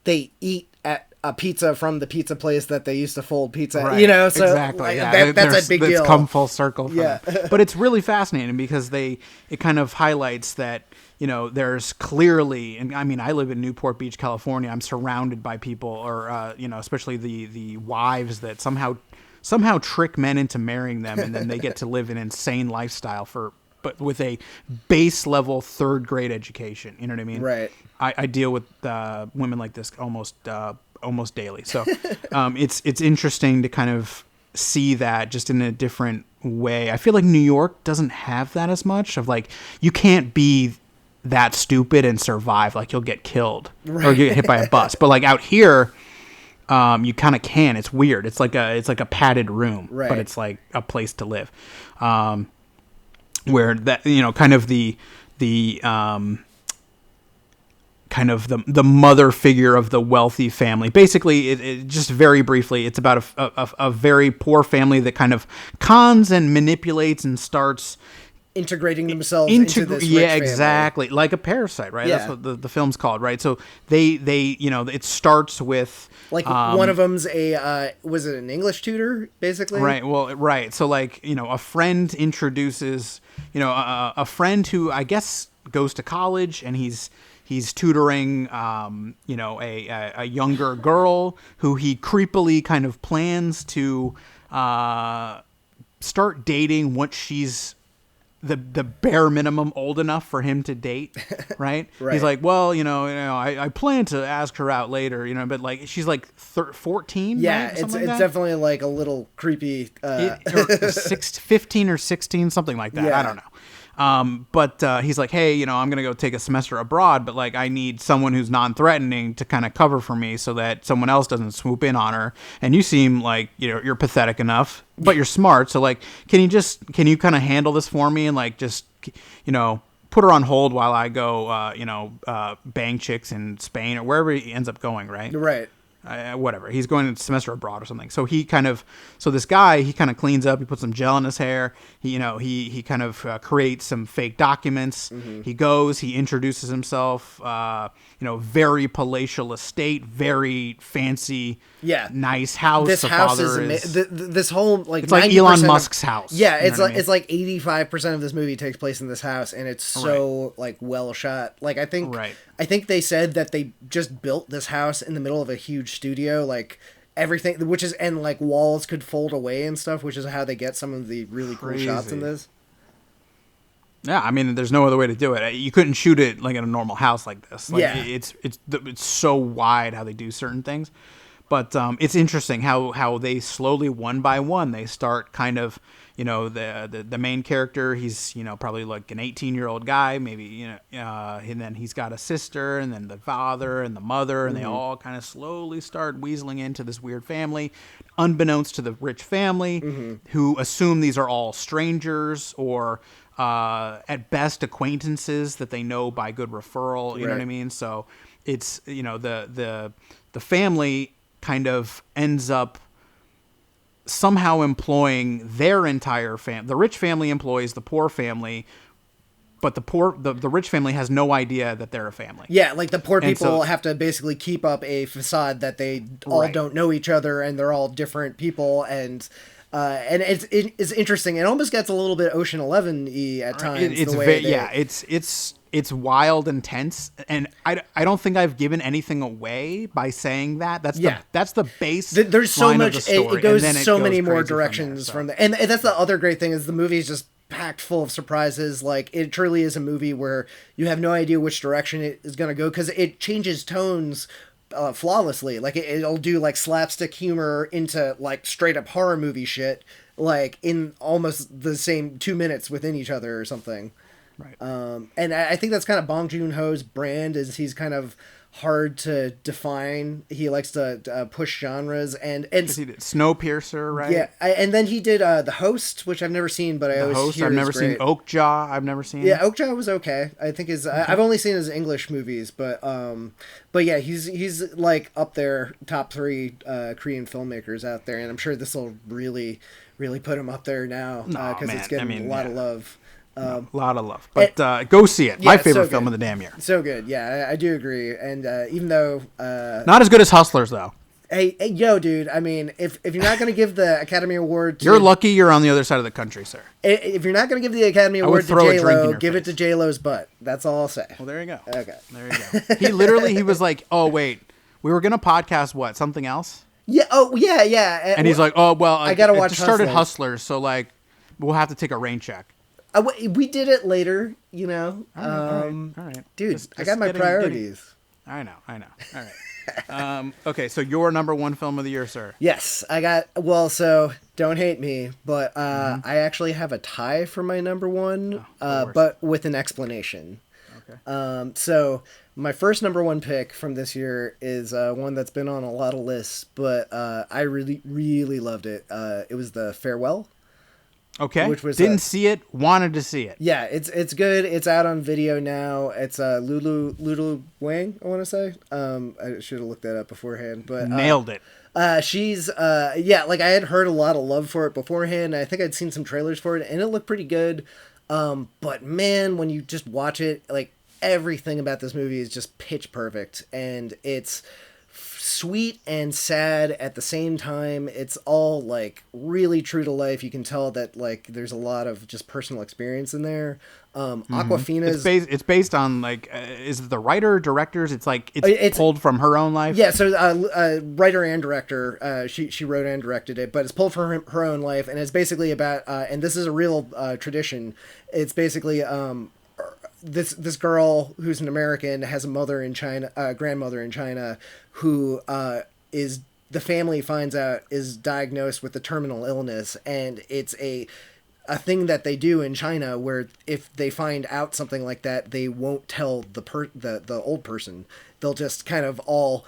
they eat at a pizza from the pizza place that they used to fold pizza at. Right. So exactly. like, Yeah. that's a big deal. It's come full circle. Yeah. But it's really fascinating because it kind of highlights that, there's clearly, and I mean, I live in Newport Beach, California. I'm surrounded by people or, especially the wives that somehow trick men into marrying them. And then they get to live an insane lifestyle but with a base level third grade education. You know what I mean? Right. I deal with women like this almost almost daily. So it's interesting to kind of see that just in a different way. I feel like New York doesn't have that as much of like, you can't be that stupid and survive. Like you'll get killed or you get hit by a bus. But like out here, you kind of can. It's weird. It's like a padded room, but it's like a place to live. Where that, kind of the kind of the mother figure of the wealthy family. Basically, it just very briefly, it's about a very poor family that kind of cons and manipulates and starts integrating themselves into this rich family. Exactly, like a parasite, right? That's what the film's called, right? So they it starts with like one of them's was it an English tutor, basically? Right. Well, right. So like a friend introduces a friend who I guess goes to college and he's tutoring, a younger girl who he creepily kind of plans to start dating once she's the bare minimum old enough for him to date, right? He's like, well, I plan to ask her out later, but like she's like 14. Yeah, right? it's definitely like a little creepy. 15 or 16, something like that. Yeah. I don't know. But he's like, hey, I'm going to go take a semester abroad, but like I need someone who's non-threatening to kind of cover for me so that someone else doesn't swoop in on her. And you seem like, you're pathetic enough, but you're smart. So like, can you kind of handle this for me and like, just, put her on hold while I go, bang chicks in Spain or wherever he ends up going. Right. Whatever. He's going to semester abroad or something. So this guy, he kind of cleans up. He puts some gel in his hair. He kind of creates some fake documents. Mm-hmm. He goes, he introduces himself, very palatial estate, very fancy, nice house. This house is this whole like, it's like Elon Musk's house. Yeah. It's like, it's like 85% of this movie takes place in this house and it's so like well shot. Like I think they said that they just built this house in the middle of a huge studio, like everything, and like walls could fold away and stuff, which is how they get some of the really cool shots in this. Yeah, I mean, there's no other way to do it. You couldn't shoot it like in a normal house like this. Like, it's so wide how they do certain things, but it's interesting how they slowly, one by one, they start kind of. The main character, he's, probably like an 18-year-old guy, maybe, and then he's got a sister and then the father and the mother, and they all kind of slowly start weaseling into this weird family, unbeknownst to the rich family, who assume these are all strangers or at best acquaintances that they know by good referral, you know what I mean? So it's, the family kind of ends up somehow employing their entire family. The rich family employs the poor family, but the rich family has no idea that they're a family. Yeah, like the poor people have to basically keep up a facade that they all don't know each other and they're all different people, and it's interesting. It almost gets a little bit Ocean 11-y at times. It's wild and tense, and I don't think I've given anything away by saying that. That's the base. There's so much. Of the story, it goes so many more directions from there. And that's the other great thing is the movie is just packed full of surprises. Like it truly is a movie where you have no idea which direction it is going to go because it changes tones flawlessly. Like it'll do like slapstick humor into like straight up horror movie shit, like in almost the same 2 minutes within each other or something. Right. And I think that's kind of Bong Joon-ho's brand is he's kind of hard to define. He likes to push genres and he did Snowpiercer, right? Yeah, and then he did The Host, which I've never seen, but I always hear I've never seen. Oakjaw, I've never seen. Yeah, Oakjaw was okay. I think I've only seen his English movies, but yeah, he's like up there, top 3 Korean filmmakers out there, and I'm sure this will really put him up there now because it's getting a lot of love. A lot of love, but go see it. My favorite film of the damn year. So good, yeah, I do agree. And even though not as good as Hustlers, though. Hey, yo, dude. I mean, if you're not going to give the Academy Award, you're lucky you're on the other side of the country, sir. If you're not going to give the Academy Award to J-Lo, give it to J-Lo's butt. That's all I'll say. Well, there you go. Okay, there you go. He was like, "Oh wait, we were going to podcast what? Something else?" Yeah. Oh, yeah. And he's like, "Oh well, I got to watch." Started Hustlers, so like, we'll have to take a rain check. We did it later, you know. All right. Dude, I got my priorities. I know. All right. Okay, so your number one film of the year, sir. Yes, I got. Well, so don't hate me, but I actually have a tie for my number one, Oh, the worst. but with an explanation. Okay. So my first number one pick from this year is one that's been on a lot of lists, but I really, really loved it. It was The Farewell. Okay. Which was Didn't see it, wanted to see it. Yeah, it's good. It's out on video now. It's Lulu Wang, I want to say. I should have looked that up beforehand, but Nailed it. she's yeah, like I had heard a lot of love for it beforehand. I think I'd seen some trailers for it, and it looked pretty good. But man, when you just watch it, like everything about this movie is just pitch perfect, and it's sweet and sad at the same time. It's all like really true to life. You can tell that like there's a lot of just personal experience in there. Aquafina's It's based on like, is it the writer, directors? It's like it's pulled from her own life. Yeah, so writer and director, she wrote and directed it, but it's pulled from her own life, and it's basically about, and this is a real tradition. It's basically this girl who's an American has a mother in China, grandmother in China, who is, the family finds out, is diagnosed with a terminal illness, and it's a thing that they do in China where if they find out something like that, they won't tell the old person. They'll just kind of all,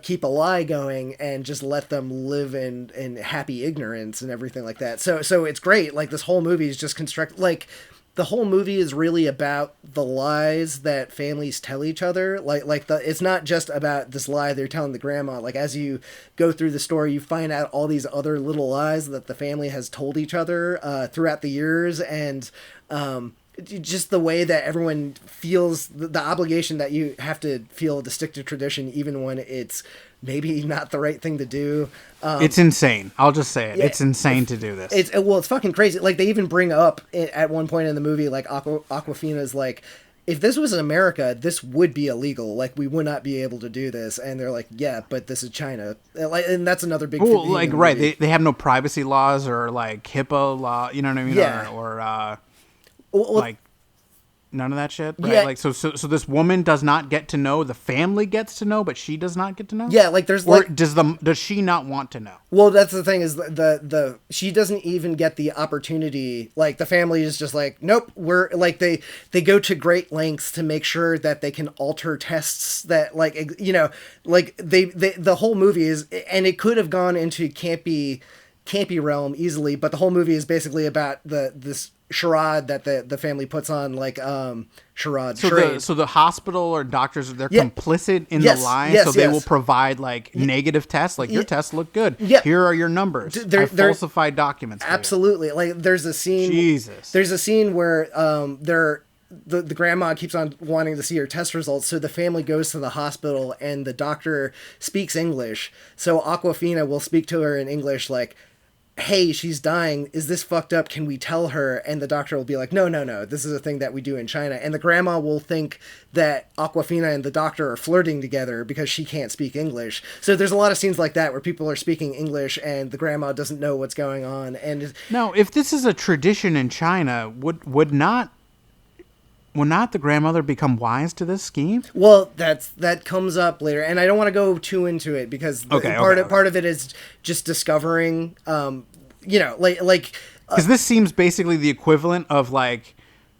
keep a lie going and just let them live in happy ignorance and everything like that. So it's great. Like this whole movie is just constructed, like the whole movie is really about the lies that families tell each other. It's not just about this lie they're telling the grandma. Like as you go through the story, you find out all these other little lies that the family has told each other throughout the years, and just the way that everyone feels the obligation that you have to feel to stick to tradition, even when it's maybe not the right thing to do. It's insane. I'll just say it. Yeah, it's insane to do this. It's fucking crazy. Like they even bring up at one point in the movie, like Aquafina's like, if this was in America, this would be illegal. Like we would not be able to do this. And they're like, yeah, but this is China. And that's another big thing. Like, right. They have no privacy laws or like HIPAA law, you know what I mean? Yeah. Or well, like none of that shit, right? Yeah. Like so this woman does not get to know, the family gets to know, but she does not get to know? Yeah, like there's or like, does she not want to know? well, that's the thing is the she doesn't even get the opportunity. Like the family is just like, nope, we're like, they go to great lengths to make sure that they can alter tests that like, like they the whole movie is, and it could have gone into campy realm easily, but the whole movie is basically about this charade that the family puts on, like charade. So the hospital or doctors, they're complicit in the lie, yes, so they will provide like negative tests, like your tests look good. Yeah. Here are your numbers. I falsified documents. Absolutely. Like there's a scene. Jesus. There's a scene where the grandma keeps on wanting to see her test results, so the family goes to the hospital and the doctor speaks English. So Aquafina will speak to her in English, like, hey, she's dying. Is this fucked up? Can we tell her? And the doctor will be like, no. This is a thing that we do in China. And the grandma will think that Aquafina and the doctor are flirting together because she can't speak English. So there's a lot of scenes like that where people are speaking English and the grandma doesn't know what's going on. And now, if this is a tradition in China, would not the grandmother become wise to this scheme? Well, that comes up later, and I don't want to go too into it because part of it is just discovering, like because this seems basically the equivalent of like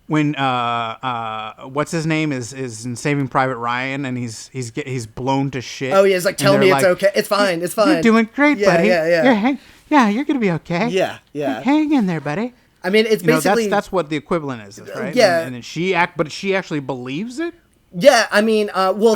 when what's his name is in Saving Private Ryan, and he's blown to shit. Oh yeah, it's like, tell me it's okay, it's fine, it's fine. You're doing great, buddy. Yeah. You're gonna be okay. Yeah. Hang in there, buddy. I mean, it's basically that's what the equivalent is, right? Yeah, and then she actually believes it. Yeah, I mean, well,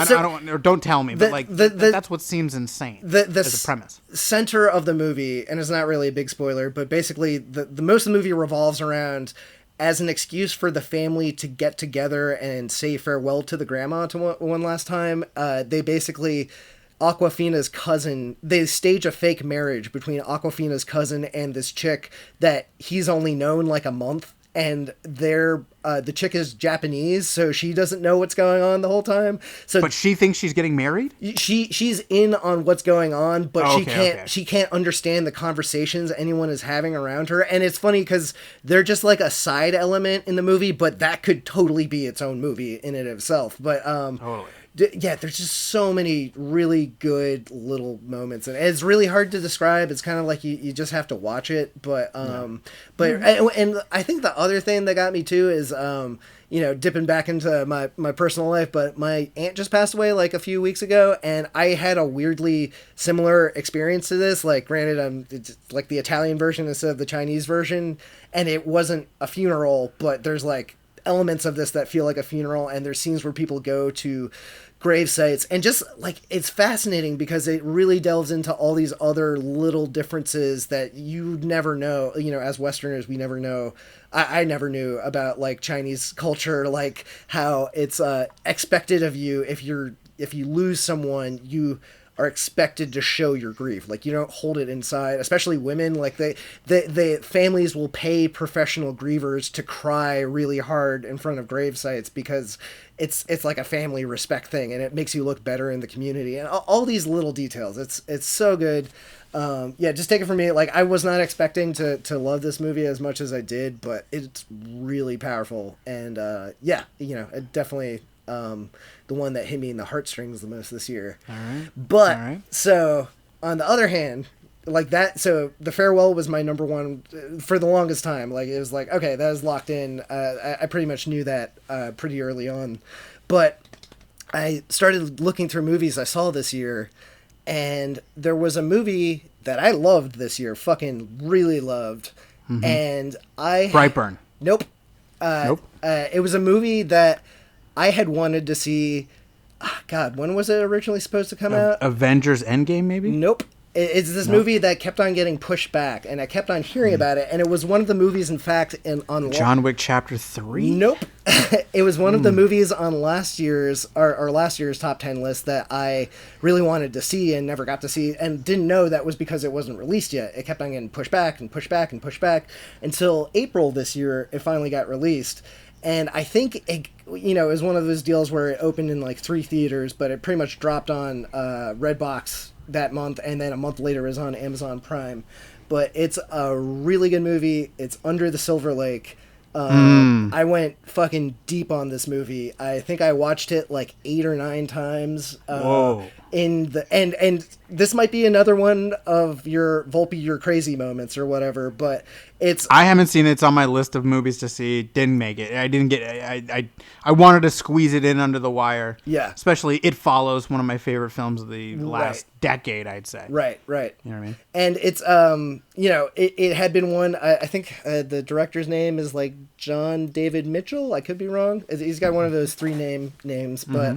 don't tell me, but like that's what seems insane. As a premise, center of the movie, and it's not really a big spoiler, but basically the most of the movie revolves around, as an excuse for the family to get together and say farewell to the grandma to one last time. They basically, Aquafina's cousin, they stage a fake marriage between Aquafina's cousin and this chick that he's only known like a month, and the chick is Japanese, so she doesn't know what's going on the whole time. So, but she thinks she's getting married. She's in on what's going on, but she can't understand the conversations anyone is having around her. And it's funny because they're just like a side element in the movie, but that could totally be its own movie in and of itself. But totally. Yeah, there's just so many really good little moments, and it's really hard to describe. It's kind of like you just have to watch it. And I think the other thing that got me too is dipping back into my personal life. But my aunt just passed away like a few weeks ago, and I had a weirdly similar experience to this. Like, granted, it's like the Italian version instead of the Chinese version, and it wasn't a funeral, but there's like elements of this that feel like a funeral, and there's scenes where people go to grave sites, and just like it's fascinating because it really delves into all these other little differences that you never know, as Westerners we never know. I never knew about like Chinese culture, like how it's expected of you if you lose someone, you are expected to show your grief. Like, you don't hold it inside, especially women. Like the families will pay professional grievers to cry really hard in front of grave sites because it's like a family respect thing, and it makes you look better in the community, and all these little details. It's so good. Just take it from me. Like, I was not expecting to love this movie as much as I did, but it's really powerful. And it definitely the one that hit me in the heartstrings the most this year. All right. But all right. So on the other hand, like that, so The Farewell was my number one for the longest time. Like, it was like, okay, that is locked in. I pretty much knew that pretty early on, but I started looking through movies I saw this year, and there was a movie that I loved this year, fucking really loved, and Brightburn. Nope. Nope. It was a movie that I had wanted to see. God, when was it originally supposed to come out? Avengers Endgame, maybe? Nope. It's this movie that kept on getting pushed back, and I kept on hearing about it, and it was one of the movies, in fact, on John Wick Chapter 3? Nope. It was one of the movies on last year's top 10 list that I really wanted to see and never got to see, and didn't know that was because it wasn't released yet. It kept on getting pushed back and pushed back and pushed back until April this year. It finally got released. And I think it was one of those deals where it opened in like 3 theaters, but it pretty much dropped on Redbox that month, and then a month later is on Amazon Prime. But it's a really good movie. It's Under the Silver Lake. I went fucking deep on this movie. I think I watched it like 8 or 9 times. Whoa. And this might be another one of your Volpe, your crazy moments or whatever, but I haven't seen it. It's on my list of movies to see. Didn't make it. I wanted to squeeze it in under the wire. Yeah. Especially It Follows, one of my favorite films of the last decade, I'd say. Right. You know what I mean? And it's, it had been one, I think the director's name is like John David Mitchell. I could be wrong. He's got one of those 3 names, but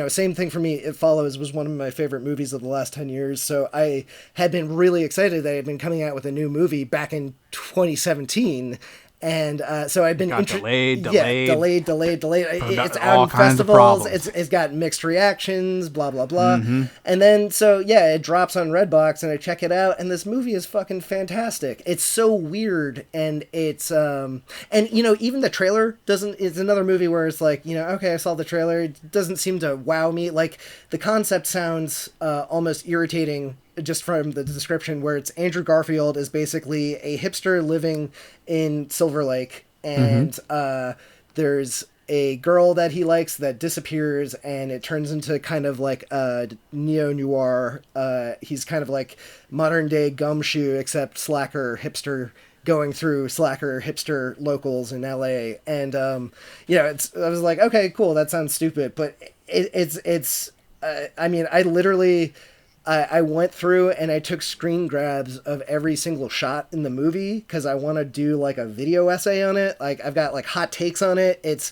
same thing for me. It Follows was one of my favorite movies of the last 10 years. So I had been really excited that it had been coming out with a new movie back in 2017. And so I've been delayed. It's out in festivals. It's got mixed reactions, blah blah blah. And then it drops on Redbox, and I check it out, and this movie is fucking fantastic. It's so weird, and it's even the trailer doesn't. It's another movie where it's like, okay, I saw the trailer, it doesn't seem to wow me. Like, the concept sounds almost irritating just from the description, where it's Andrew Garfield is basically a hipster living in Silver Lake, and there's a girl that he likes that disappears, and it turns into kind of like a neo-noir. He's kind of like modern day Gumshoe, except slacker hipster, going through slacker hipster locals in LA. And I was like, okay, cool, that sounds stupid, but I went through and I took screen grabs of every single shot in the movie because I want to do like a video essay on it. Like, I've got like hot takes on it. It's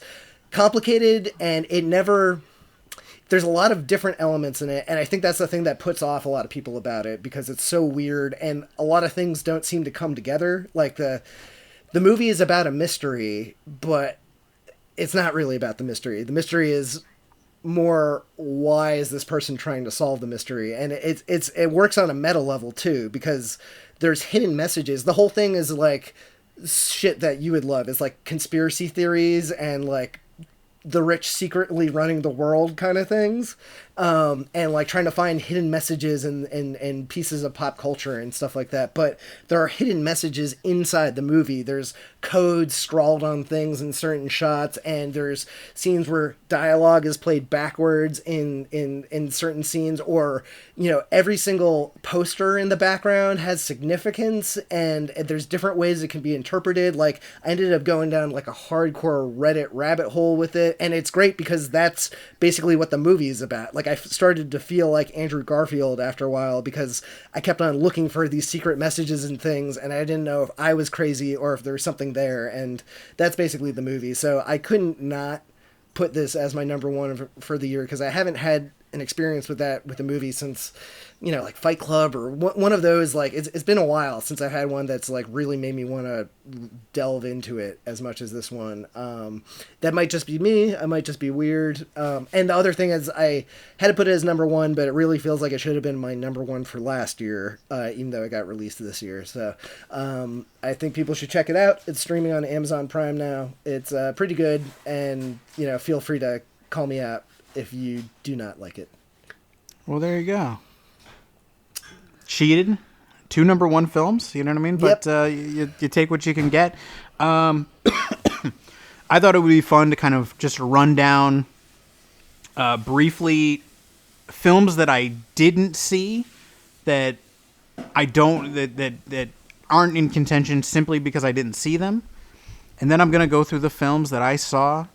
complicated, and there's a lot of different elements in it. And I think that's the thing that puts off a lot of people about it, because it's so weird and a lot of things don't seem to come together. Like, the movie is about a mystery, but it's not really about the mystery. The mystery is more, why is this person trying to solve the mystery? And it works on a meta level too, because there's hidden messages. The whole thing is like shit that you would love. It's like conspiracy theories and like the rich secretly running the world kind of things, and like trying to find hidden messages and pieces of pop culture and stuff like that. But there are hidden messages inside the movie. There's codes scrawled on things in certain shots, and there's scenes where dialogue is played backwards in certain scenes, or every single poster in the background has significance, and there's different ways it can be interpreted. Like, I ended up going down like a hardcore Reddit rabbit hole with it, and it's great because that's basically what the movie is about. Like, I started to feel like Andrew Garfield after a while because I kept on looking for these secret messages and things, and I didn't know if I was crazy or if there was something there, and that's basically the movie. So I couldn't not put this as my number one for the year, because I haven't had an experience with that with a movie since like Fight Club or one of those. Like, it's been a while since I've had one that's like really made me want to delve into it as much as this one. That might just be me. I might just be weird. And the other thing is, I had to put it as number one, but it really feels like it should have been my number one for last year, even though it got released this year. So I think people should check it out. It's streaming on Amazon Prime now. It's pretty good, and feel free to call me out if you do not like it. Well, there you go. Cheated. 2 number one films, you know what I mean? But you take what you can get. I thought it would be fun to kind of just run down briefly films that I didn't see, that that aren't in contention simply because I didn't see them. And then I'm going to go through the films that I saw.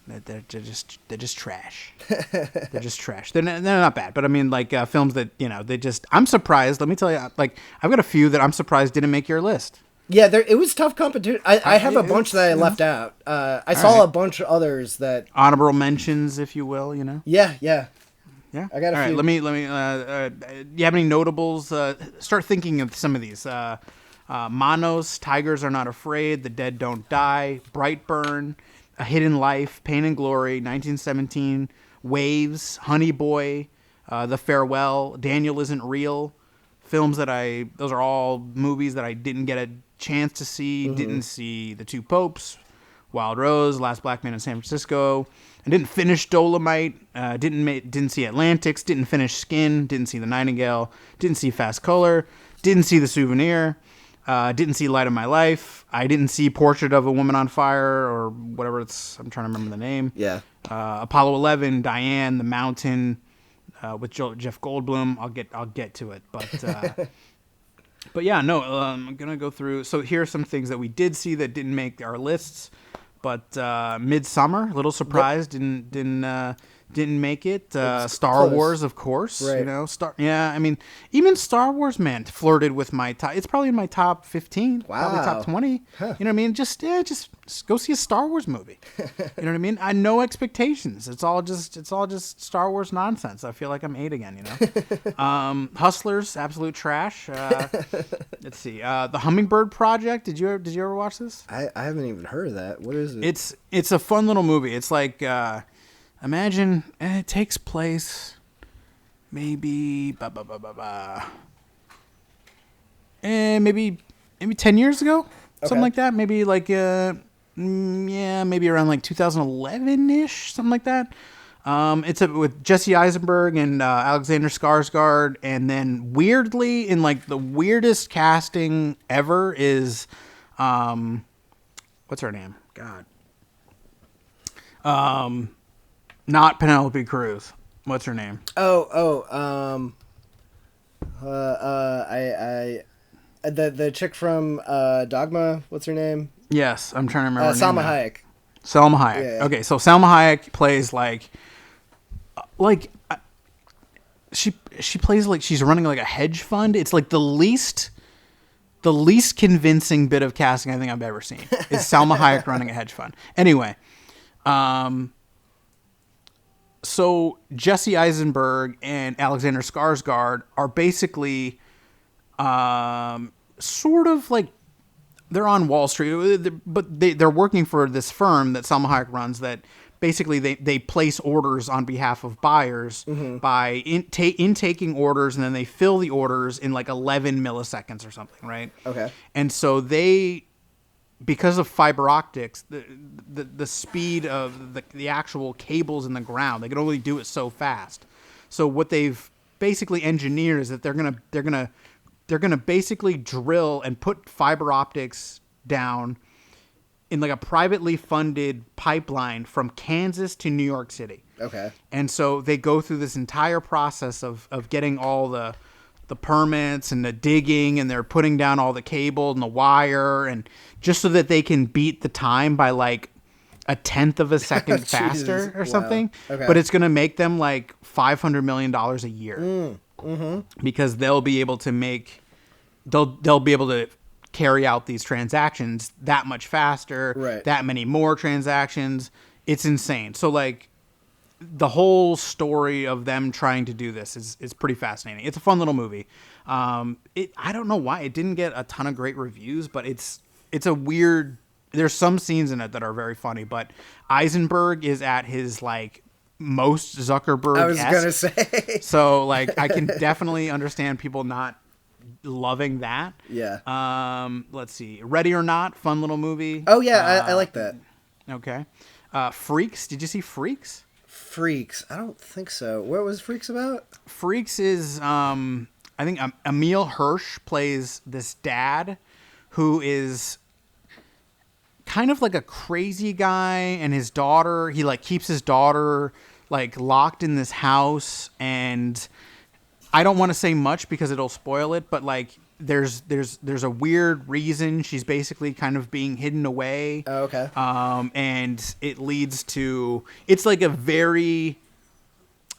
They're just trash. They're just trash. They're not bad, but I mean, like, films that they just. I'm surprised. Let me tell you, like, I've got a few that I'm surprised didn't make your list. Yeah, it was tough competition. I have a bunch that I left out. I saw a bunch of others that honorable mentions, if you will. Yeah. I got a few. Let me. Do you have any notables? Start thinking of some of these. Manos, Tigers Are Not Afraid, The Dead Don't Die, Brightburn, A Hidden Life, Pain and Glory, 1917, Waves, Honey Boy, The Farewell, Daniel Isn't Real. Films that those are all movies that I didn't get a chance to see. Mm-hmm. Didn't see The Two Popes, Wild Rose, Last Black Man in San Francisco. I didn't finish Dolomite. Didn't see Atlantics. Didn't finish Skin. Didn't see The Nightingale. Didn't see Fast Color. Didn't see The Souvenir. Didn't see Light of My Life. I didn't see Portrait of a Woman on Fire, or whatever I'm trying to remember the name. Yeah. Apollo 11, Diane, The Mountain, with Jeff Goldblum. I'll get to it, but yeah, no. I'm gonna go through. So here are some things that we did see that didn't make our lists, but Midsummer, little surprised, didn't make it. Star close. Wars, of course. Right. I mean, even Star Wars, man, flirted with my top. It's probably in my top 15. Wow. Probably top 20. Huh. You know what I mean? Just go see a Star Wars movie. You know what I mean? I no expectations. It's all just Star Wars nonsense. I feel like I'm 8 again. Hustlers, absolute trash. Let's see. The Hummingbird Project. Did you ever watch this? I haven't even heard of that. What is it? It's a fun little movie. It's like. Imagine it takes place maybe maybe 10 years ago, something like that. Maybe like maybe around like 2011-ish, something like that. It's with Jesse Eisenberg and Alexander Skarsgård, and then weirdly, in like the weirdest casting ever, is what's her name? God. Not Penelope Cruz. What's her name? The chick from Dogma. What's her name? Yes, I'm trying to remember. Salma Hayek. Salma Hayek. Yeah. Okay, so Salma Hayek plays like she plays like she's running like a hedge fund. It's like the least convincing bit of casting I think I've ever seen is Salma Hayek running a hedge fund. Anyway, so Jesse Eisenberg and Alexander Skarsgård are basically sort of like they're on Wall Street, but they're working for this firm that Salma Hayek runs that basically they place orders on behalf of buyers by intaking orders, and then they fill the orders in like 11 milliseconds or something, right? Okay. And so they because of fiber optics, the speed of the actual cables in the ground, they can only do it so fast. So what they've basically engineered is that they're gonna basically drill and put fiber optics down in like a privately funded pipeline from Kansas to New York City. Okay. And so they go through this entire process of getting all the permits and the digging, and they're putting down all the cable and the wire, and just so that they can beat the time by like a tenth of a second faster or something. Okay. But it's going to make them like $500 million a year because they'll be able to carry out these transactions that much faster, right. that many more transactions. It's insane. So like the whole story of them trying to do this is pretty fascinating. It's a fun little movie. I don't know why it didn't get a ton of great reviews, but it's a weird, there's some scenes in it that are very funny, but Eisenberg is at his like most Zuckerberg-esque. I was gonna say. So like I can definitely understand people not loving that. Yeah. Let's see. Ready or Not, fun little movie. Oh yeah, I like that. Okay. Freaks. Did you see Freaks? Freaks. I don't think so. What was Freaks about? Freaks is I think Emil Hirsch plays this dad who is kind of like a crazy guy, and his daughter, he like keeps his daughter like locked in this house, and I don't want to say much because it'll spoil it, but like there's a weird reason she's basically kind of being hidden away. Oh, okay. And it leads to, it's like a very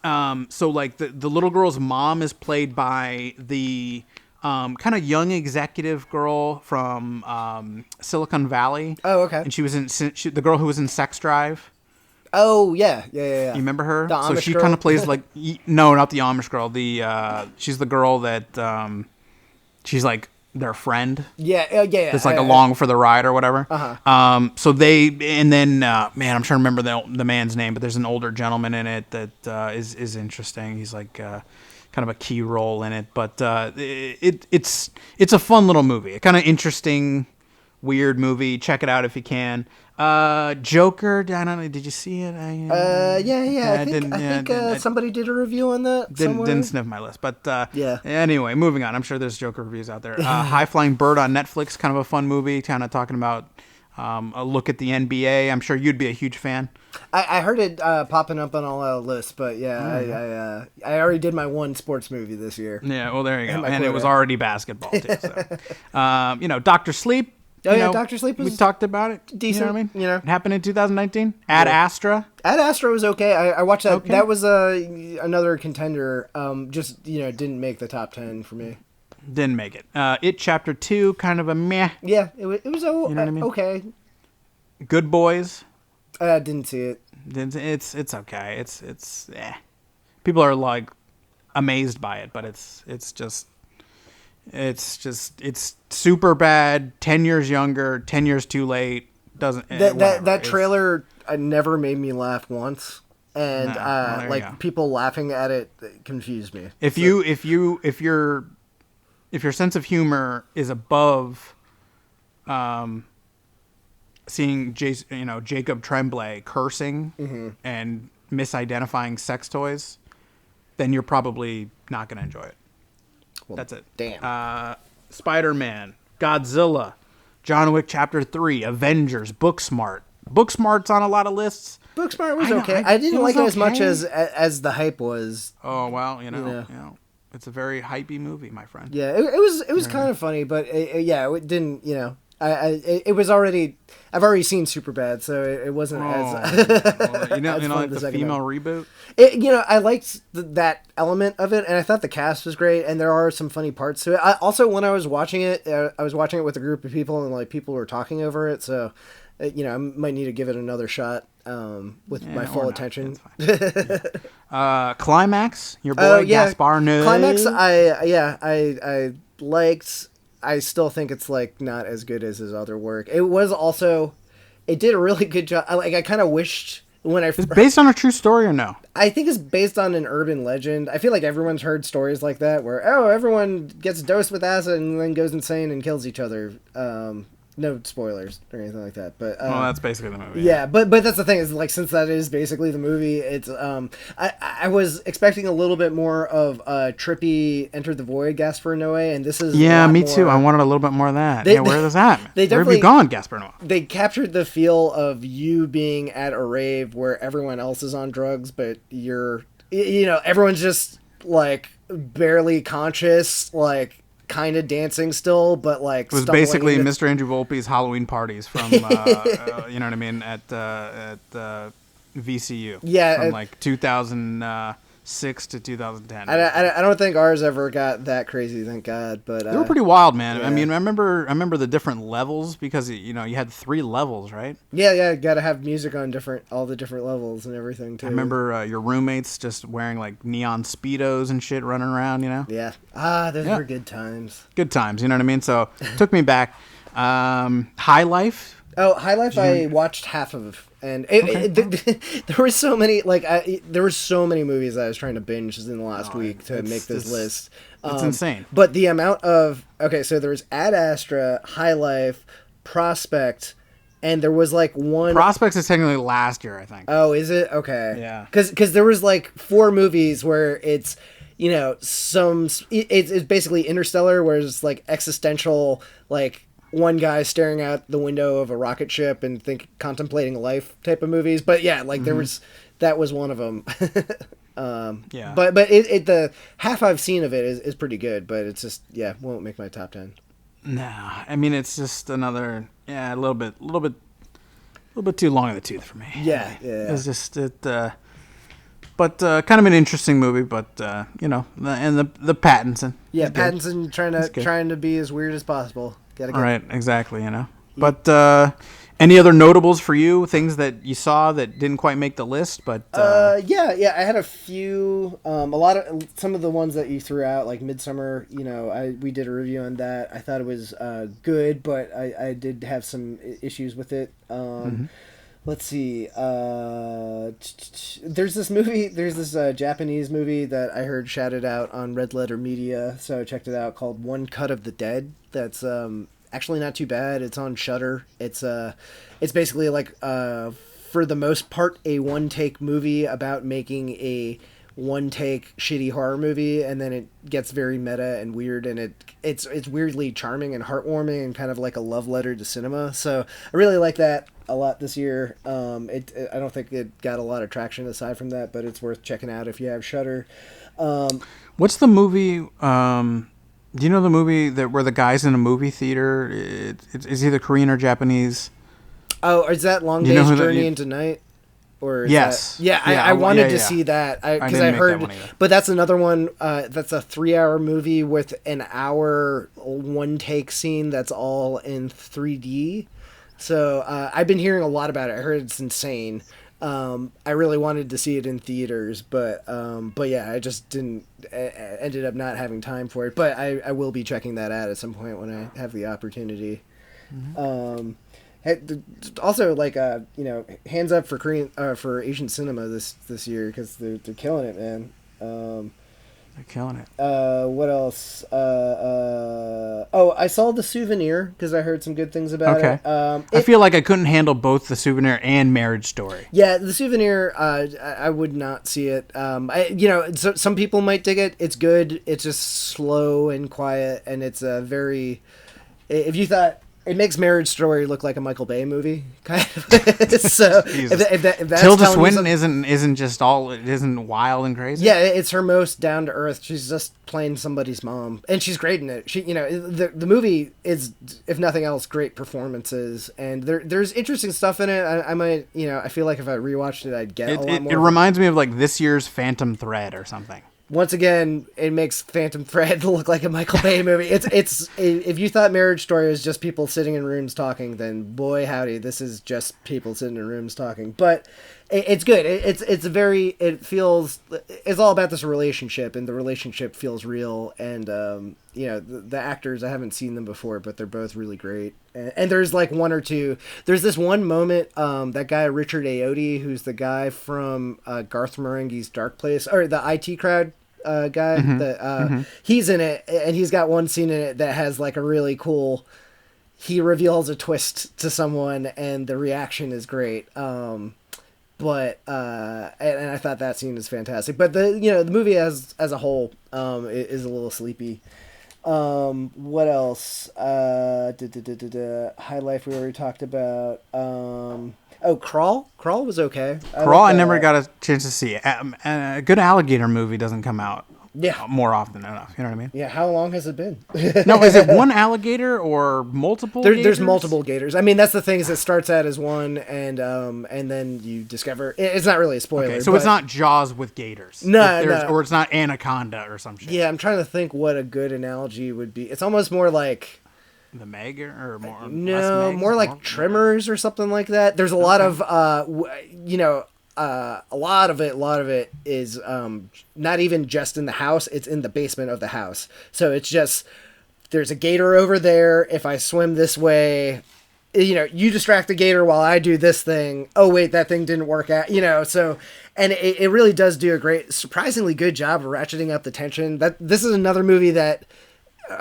so like the little girl's mom is played by the kind of young executive girl from Silicon Valley. Oh, okay. And she was in the girl who was in Sex Drive. Oh yeah. You remember her? The so Amish she girl? kind of plays like no, not the Amish girl. She's the girl that she's like their friend. Yeah. It's like along for the ride or whatever. So they, and then man, I'm trying to remember the man's name, but there's an older gentleman in it that is interesting. He's like kind of a key role in it, but it's a fun little movie, a kind of interesting, weird movie. Check it out if you can. Joker, I don't know. Did you see it? Yeah. I think somebody did a review on that. Didn't sniff my list, but yeah. Anyway, moving on. I'm sure there's Joker reviews out there. High Flying Bird on Netflix, kind of a fun movie, kind of talking about a look at the NBA. I'm sure you'd be a huge fan. I heard it popping up on all our lists, but yeah, I already did my one sports movie this year. Yeah, well there you go, and it was already basketball too. So. Dr. Sleep. Dr. Sleep was... We talked about it. Decent, you know what I mean? It happened in 2019. Ad Astra. Ad Astra was okay. I watched that. Okay. That was another contender. Just, didn't make the top 10 for me. Didn't make it. It Chapter 2, kind of a meh. Yeah, it was you know what I mean? okay. Good Boys. I didn't see it. It's okay. It's people are like amazed by it, but it's super bad. 10 years younger, 10 years too late. That trailer never made me laugh once, and people laughing at it confused me. If your sense of humor is above seeing Jacob Tremblay cursing and misidentifying sex toys, then you're probably not going to enjoy it. Well, that's it. Damn. Spider-Man, Godzilla, John Wick Chapter 3, Avengers, Booksmart. Booksmart's on a lot of lists. Booksmart was okay. I didn't like it as much as the hype was. Oh, well, it's a very hypey movie, my friend. Yeah, it was kind of funny, but it didn't, it was already, I've already seen Superbad, so it wasn't as like the female reboot? I liked that element of it, and I thought the cast was great, and there are some funny parts to it. Also, when I was watching it, with a group of people, and like people were talking over it, so I might need to give it another shot with my full attention. Climax, your boy Gaspar Noé. Climax, I liked. I still think it's like not as good as his other work. It was also, it did a really good job. I kind of wished when I. It's based on a true story or no? I think it's based on an urban legend. I feel like everyone's heard stories like that where everyone gets dosed with acid and then goes insane and kills each other. No spoilers or anything like that. But Well, that's basically the movie. yeah, but that's the thing is like since that is basically the movie, it's I was expecting a little bit more of trippy Enter the Void Gaspar Noé, and this is Yeah, me more, too. I wanted a little bit more of that. Where is that? They Where have definitely you gone, Gaspar Noé? They captured the feel of you being at a rave where everyone else is on drugs, but you're everyone's just like barely conscious, like kind of dancing still, but like It was basically Mr. Andrew Volpe's Halloween parties from, you know what I mean, at VCU. Yeah, from like 2006 to 2010. I don't think ours ever got that crazy, thank God. But they were pretty wild, man. Yeah. I mean, I remember the different levels because you had 3 levels, right? Yeah, got to have music on all the different levels and everything too. I remember your roommates just wearing like neon Speedos and shit running around, Yeah. Those were good times. Good times, you know what I mean? So it took me back. High Life. Oh, High Life! I watched half of, and there were so many there were so many movies that I was trying to binge in the last week to make this list. It's insane. But the amount of so there was Ad Astra, High Life, Prospect, and there was like one. Prospects is technically last year, I think. Oh, is it? Okay. Yeah. Because there was like 4 movies where it's it's basically Interstellar, where it's like existential, like one guy staring out the window of a rocket ship and contemplating life type of movies. But yeah, like that was one of them. Yeah. But the half I've seen of it is pretty good, but it's just won't make my top 10. Nah, I mean it's just another a little bit too long in the tooth for me. Yeah. It's just but kind of an interesting movie. But the Pattinson. Yeah, Pattinson trying to be as weird as possible. Right, exactly. But any other notables for you? Things that you saw that didn't quite make the list, but yeah, I had a few. Some of the ones that you threw out, like Midsummer. We did a review on that. I thought it was good, but I did have some issues with it. Let's see. There's this Japanese movie that I heard shouted out on Red Letter Media, so I checked it out, called One Cut of the Dead. That's actually not too bad. It's on Shudder. It's basically like for the most part a one-take movie about making a one-take shitty horror movie, and then it gets very meta and weird, and it's weirdly charming and heartwarming and kind of like a love letter to cinema. So I really like that a lot this year. I don't think it got a lot of traction aside from that, but it's worth checking out if you have Shudder. What's the movie? Do you know the movie where the guy's in a movie theater? It's either Korean or Japanese. Oh, is that Long Day's Journey into Night? Or yes. I wanted to see that because I heard, but that's another one. That's a 3-hour movie with an hour one take scene that's all in 3D. So I've been hearing a lot about it. I heard it's insane. I really wanted to see it in theaters, but yeah, I just ended up not having time for it. But I will be checking that out at some point when I have the opportunity. Also, like hands up for for Asian cinema this year, because they're killing it, man. They're killing it. What else? I saw The Souvenir because I heard some good things about it. I feel like I couldn't handle both The Souvenir and Marriage Story. Yeah, The Souvenir, I would not see it. Some people might dig it. It's good. It's just slow and quiet, and it's a very. If you thought. It makes Marriage Story look like a Michael Bay movie, kind of. So if that's Tilda Swinton isn't just all. It isn't wild and crazy. Yeah, it's her most down to earth. She's just playing somebody's mom, and she's great in it. The movie is, if nothing else, great performances, and there's interesting stuff in it. I might, I feel like if I rewatched it, I'd get a lot more. It reminds me of like this year's Phantom Thread or something. Once again, it makes Phantom Thread look like a Michael Bay movie. It's if you thought Marriage Story was just people sitting in rooms talking, then boy howdy, this is just people sitting in rooms talking. But it's good. It's all about this relationship, and the relationship feels real. And the actors, I haven't seen them before, but they're both really great. And there's like one or two. There's this one moment, that guy Richard Ayoade, who's the guy from Garth Marenghi's Dark Place, or the IT Crowd guy. He's in it, and he's got one scene in it that has like a really cool. he reveals a twist to someone and the reaction is great. But and I thought that scene was fantastic. But the movie as a whole is a little sleepy. What else? High Life we already talked about. Crawl. Crawl was okay. Crawl I never got a chance to see. A good alligator movie doesn't come out more often enough. You know what I mean? Yeah. How long has it been? No, is it one alligator or multiple? There's multiple gators. I mean, that's the thing is it starts out as one, and then you discover it's not really a spoiler. Okay, so it's not Jaws with gators. No. Or it's not Anaconda or some shit. Yeah, I'm trying to think what a good analogy would be. It's almost more like the Meg or more. No, more like Tremors or something like that. There's a lot of a lot of it is not even just in the house, it's in the basement of the house. So it's just there's a gator over there. If I swim this way, you distract the gator while I do this thing. Oh wait, that thing didn't work out. So and it really does do a great, surprisingly good job of ratcheting up the tension. That this is another movie that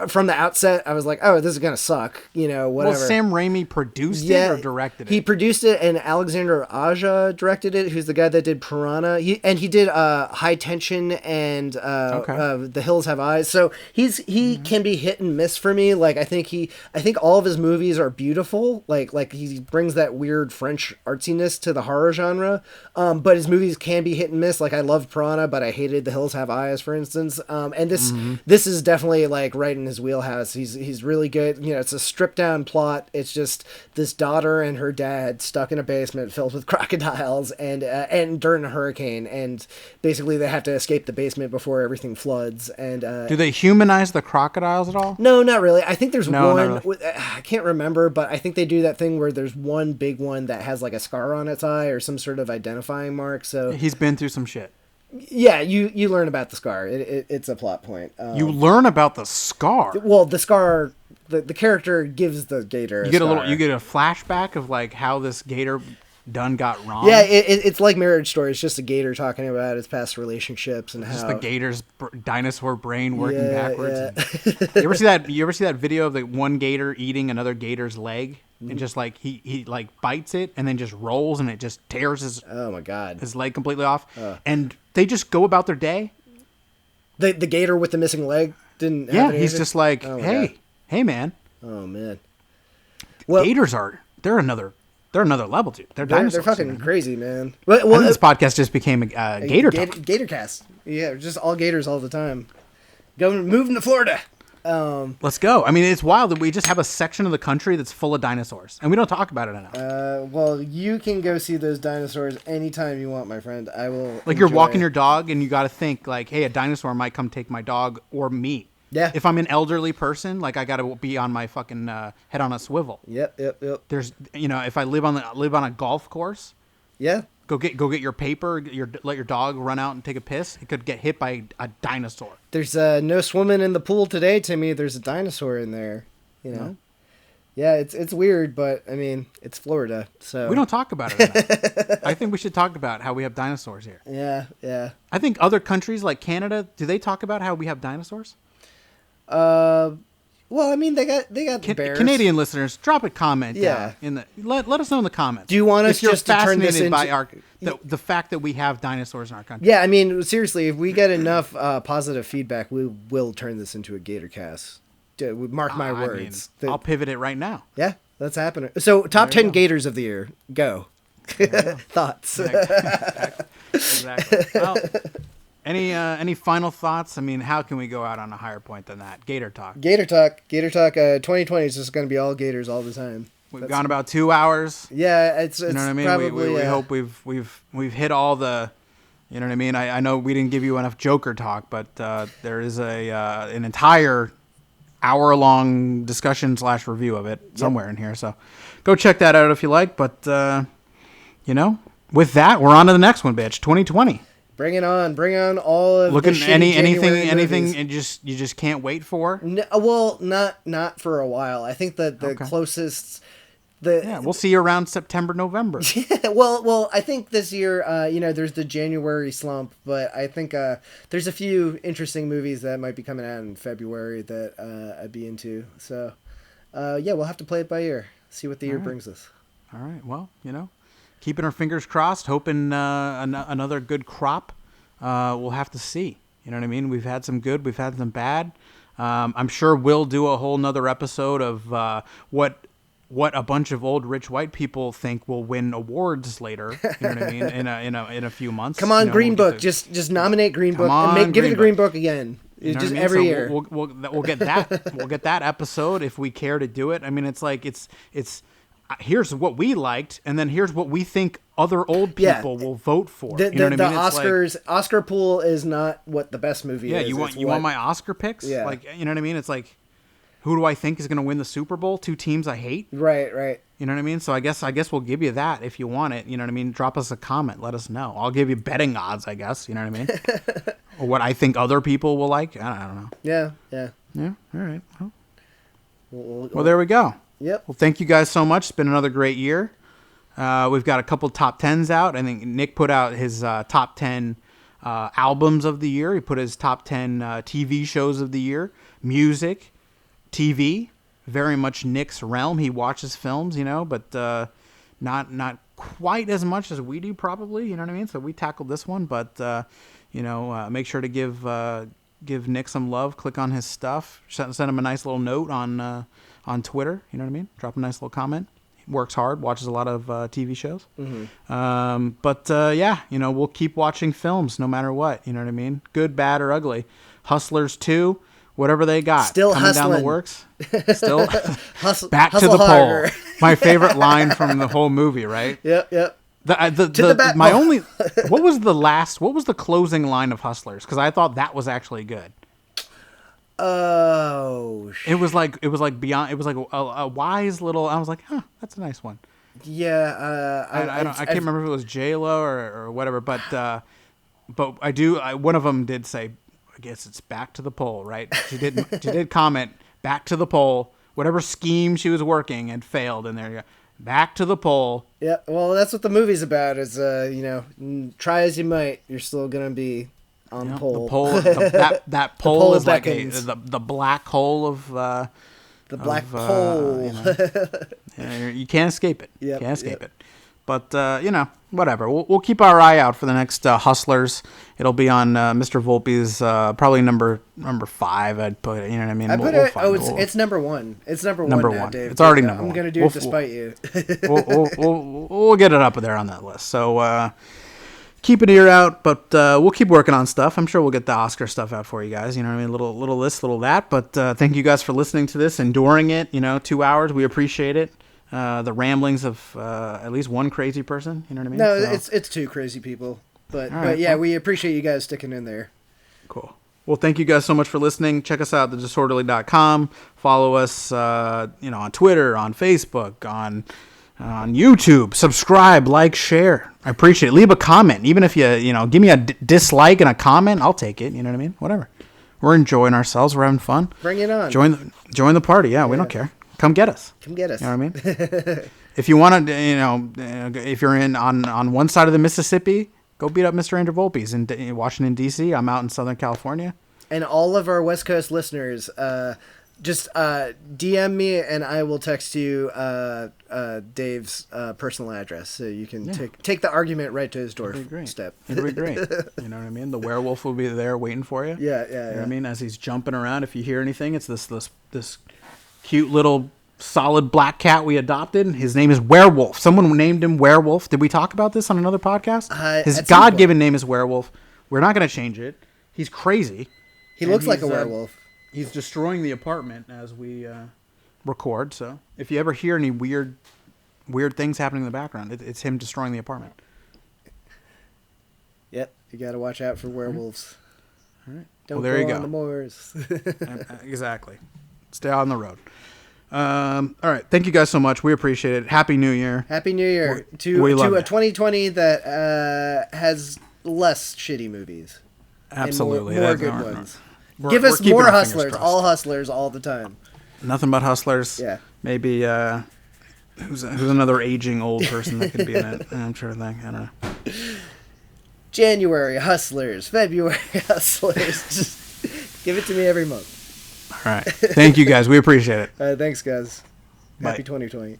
from the outset, I was like, "Oh, this is gonna suck," whatever. Well, Sam Raimi produced it or directed it? He produced it, and Alexander Aja directed it, who's the guy that did Piranha. He did High Tension and The Hills Have Eyes. So he can be hit and miss for me. Like I think all of his movies are beautiful. Like he brings that weird French artsiness to the horror genre. But his movies can be hit and miss. Like I loved Piranha, but I hated The Hills Have Eyes, for instance. And this is definitely like right in his wheelhouse. He's really good. It's a stripped down plot. It's just this daughter and her dad stuck in a basement filled with crocodiles and during a hurricane, and basically they have to escape the basement before everything floods. And do they humanize the crocodiles at all? No, not really. I think there's one. Really. I can't remember, but I think they do that thing where there's one big one that has like a scar on its eye or some sort of identifying mark. So he's been through some shit. Yeah, you learn about the scar. It's a plot point. You learn about the scar. Well, the scar, the character gives the gator. You get a flashback of like how this gator done got wrong. Yeah, it's like Marriage Story. It's just a gator talking about his past relationships and just how the gator's dinosaur brain working backwards. Yeah. You ever see that video of the one gator eating another gator's leg? And just like he like bites it and then just rolls and it just tears his his leg completely off. And they just go about their day. The gator with the missing leg didn't. Yeah, he's just like, hey man. Oh man. Well, gators they're another level, dude. They're dinosaurs. They're fucking crazy, man. Well, I think this podcast just became a gator talk. Gatorcast. Yeah, just all gators all the time. Moving to Florida. Let's go. I mean, it's wild that we just have a section of the country that's full of dinosaurs, and we don't talk about it enough. Well, you can go see those dinosaurs anytime you want, my friend. I will. Like you're walking your dog, and you got to think like, hey, a dinosaur might come take my dog or me. Yeah. If I'm an elderly person, like I got to be on my fucking head on a swivel. Yep. There's, if I live on a golf course. Yeah. Go get your paper. Let your dog run out and take a piss. It could get hit by a dinosaur. There's no swimming in the pool today, Timmy. There's a dinosaur in there. No? Yeah, it's weird, but I mean, it's Florida, so we don't talk about it enough. I think we should talk about how we have dinosaurs here. Yeah. I think other countries like Canada, do they talk about how we have dinosaurs? Well, I mean, they got bears. Canadian listeners, drop a comment. Yeah. Let us know in the comments. Do you want us if you're just to turn this into by the fact that we have dinosaurs in our country? Yeah, I mean, seriously, if we get enough positive feedback, we will turn this into a Gatorcast. Mark my words. I'll pivot it right now. Yeah, that's happening. So, top 10 Gators of the year. Go. Thoughts. Exactly. Well, any final thoughts? I mean, how can we go out on a higher point than that? Gator talk. 2020 is just going to be all Gators all the time. We've gone about 2 hours. Yeah, it's you know what I mean. Probably, we hope we've hit all the. You know what I mean. I know we didn't give you enough Joker talk, but there is an entire hour-long discussion / review of it somewhere in here. So go check that out if you like. But with that, we're on to the next one, bitch. 2020. Bring it on! Bring on all of the anything movies. you just can't wait for. No, well, not for a while. I think that the closest. We'll see you around September, November. Yeah, well, I think this year, there's the January slump, but I think there's a few interesting movies that might be coming out in February that I'd be into. So, Yeah, we'll have to play it by ear. See what the year brings us. All right. Well, keeping our fingers crossed, hoping another good crop. We'll have to see. You know what I mean? We've had some good, we've had some bad. I'm sure we'll do a whole nother episode of what a bunch of old rich white people think will win awards later. You know what I mean? In a few months. Come on, Green Book. Just nominate Green Book and give it a Green Book again. You know just what I mean? every So year. We'll get that. We'll get that episode if we care to do it. I mean, it's like it's here's what we liked, and then here's what we think other old people will vote for. The you know what I mean? Oscars Oscar pool is not what the best movie is. Yeah, you want my Oscar picks? Yeah. Like, you know what I mean? It's like, who do I think is going to win the Super Bowl? Two teams I hate. Right. You know what I mean? So I guess we'll give you that if you want it. You know what I mean? Drop us a comment. Let us know. I'll give you betting odds, I guess. You know what I mean? Or what I think other people will like. I don't know. Yeah. Yeah. All right. Well, there we go. Yep. Well, thank you guys so much. It's been another great year. We've got a couple top 10s out. I think Nick put out his top 10 albums of the year. He put his top 10 TV shows of the year. Music, TV, very much Nick's realm. He watches films, but not quite as much as we do probably. You know what I mean? So we tackled this one, but make sure to give Nick some love. Click on his stuff. Send him a nice little note on Twitter. You know what I mean? Drop a nice little comment. He works hard, watches a lot of TV shows. Mm-hmm. We'll keep watching films no matter what. You know what I mean? Good, bad, or ugly. Hustlers 2, whatever they got. Still coming hustling. Down the works. Still back hustle to the harder. pole. My favorite line from the whole movie, right? Yep. What was the closing line of Hustlers? Because I thought that was actually good. Oh, it was like beyond. It was like a wise little. I was like, huh, that's a nice one. Yeah, I can't remember if it was J-Lo or whatever, but I do. One of them did say, I guess it's back to the pole, right? She did comment back to the pole. Whatever scheme she was working had failed, and there you go. Back to the pole. Yeah, well, that's what the movie's about. Is try as you might, you're still gonna be on the pole. The pole. That pole is beckons. like the black hole of the black pole. You can't escape it. Yep, Can't escape it. But whatever. We'll keep our eye out for the next Hustlers. It'll be on Mr. Volpe's probably number 5. I'd put it. You know what I mean? It's number 1. It's number number one now, one. Dave. It's already number 1. I'm gonna do it despite you. We'll get it up there on that list. So keep an ear out, but we'll keep working on stuff. I'm sure we'll get the Oscar stuff out for you guys. You know what I mean? Little this, little that. But thank you guys for listening to this, enduring it. 2 hours. We appreciate it. The ramblings of at least one crazy person. You know what I mean? No, it's 2 crazy people. But yeah, we appreciate you guys sticking in there. Cool. Well, thank you guys so much for listening. Check us out at thedisorderly.com. Follow us, on Twitter, on Facebook, on YouTube. Subscribe, like, share. I appreciate it. Leave a comment. Even if you give me a dislike and a comment, I'll take it. You know what I mean? Whatever. We're enjoying ourselves. We're having fun. Bring it on. Join the party. Yeah, we don't care. Come get us. Come get us. You know what I mean? If you want to, if you're on one side of the Mississippi, go beat up Mr. Andrew Volpe's in Washington, D.C. I'm out in Southern California. And all of our West Coast listeners, just DM me and I will text you Dave's personal address so you can take the argument right to his doorstep. It'd be great. You know what I mean? The werewolf will be there waiting for you. Yeah. You know what I mean? As he's jumping around, if you hear anything, it's this cute little solid black cat we adopted. His name is Werewolf. Someone named him Werewolf. Did we talk about this on another podcast? His God-given name is Werewolf. We're not going to change it. He's crazy. He looks like a werewolf. He's destroying the apartment as we record. So if you ever hear any weird things happening in the background, it's him destroying the apartment. Yep. You got to watch out for werewolves. All right. Don't there go you on the moors. Exactly. Stay on the road. All right. Thank you guys so much. We appreciate it. Happy New Year. Happy New Year to a 2020 that has less shitty movies. Absolutely. And more good ones. Give us more Hustlers. All Hustlers all the time. Nothing but Hustlers. Yeah. Maybe who's another aging old person that could be in it? I'm trying to think. I don't know. January Hustlers. February Hustlers. Just give it to me every month. All right. Thank you, guys. We appreciate it. Thanks, guys. Bye. Happy 2020.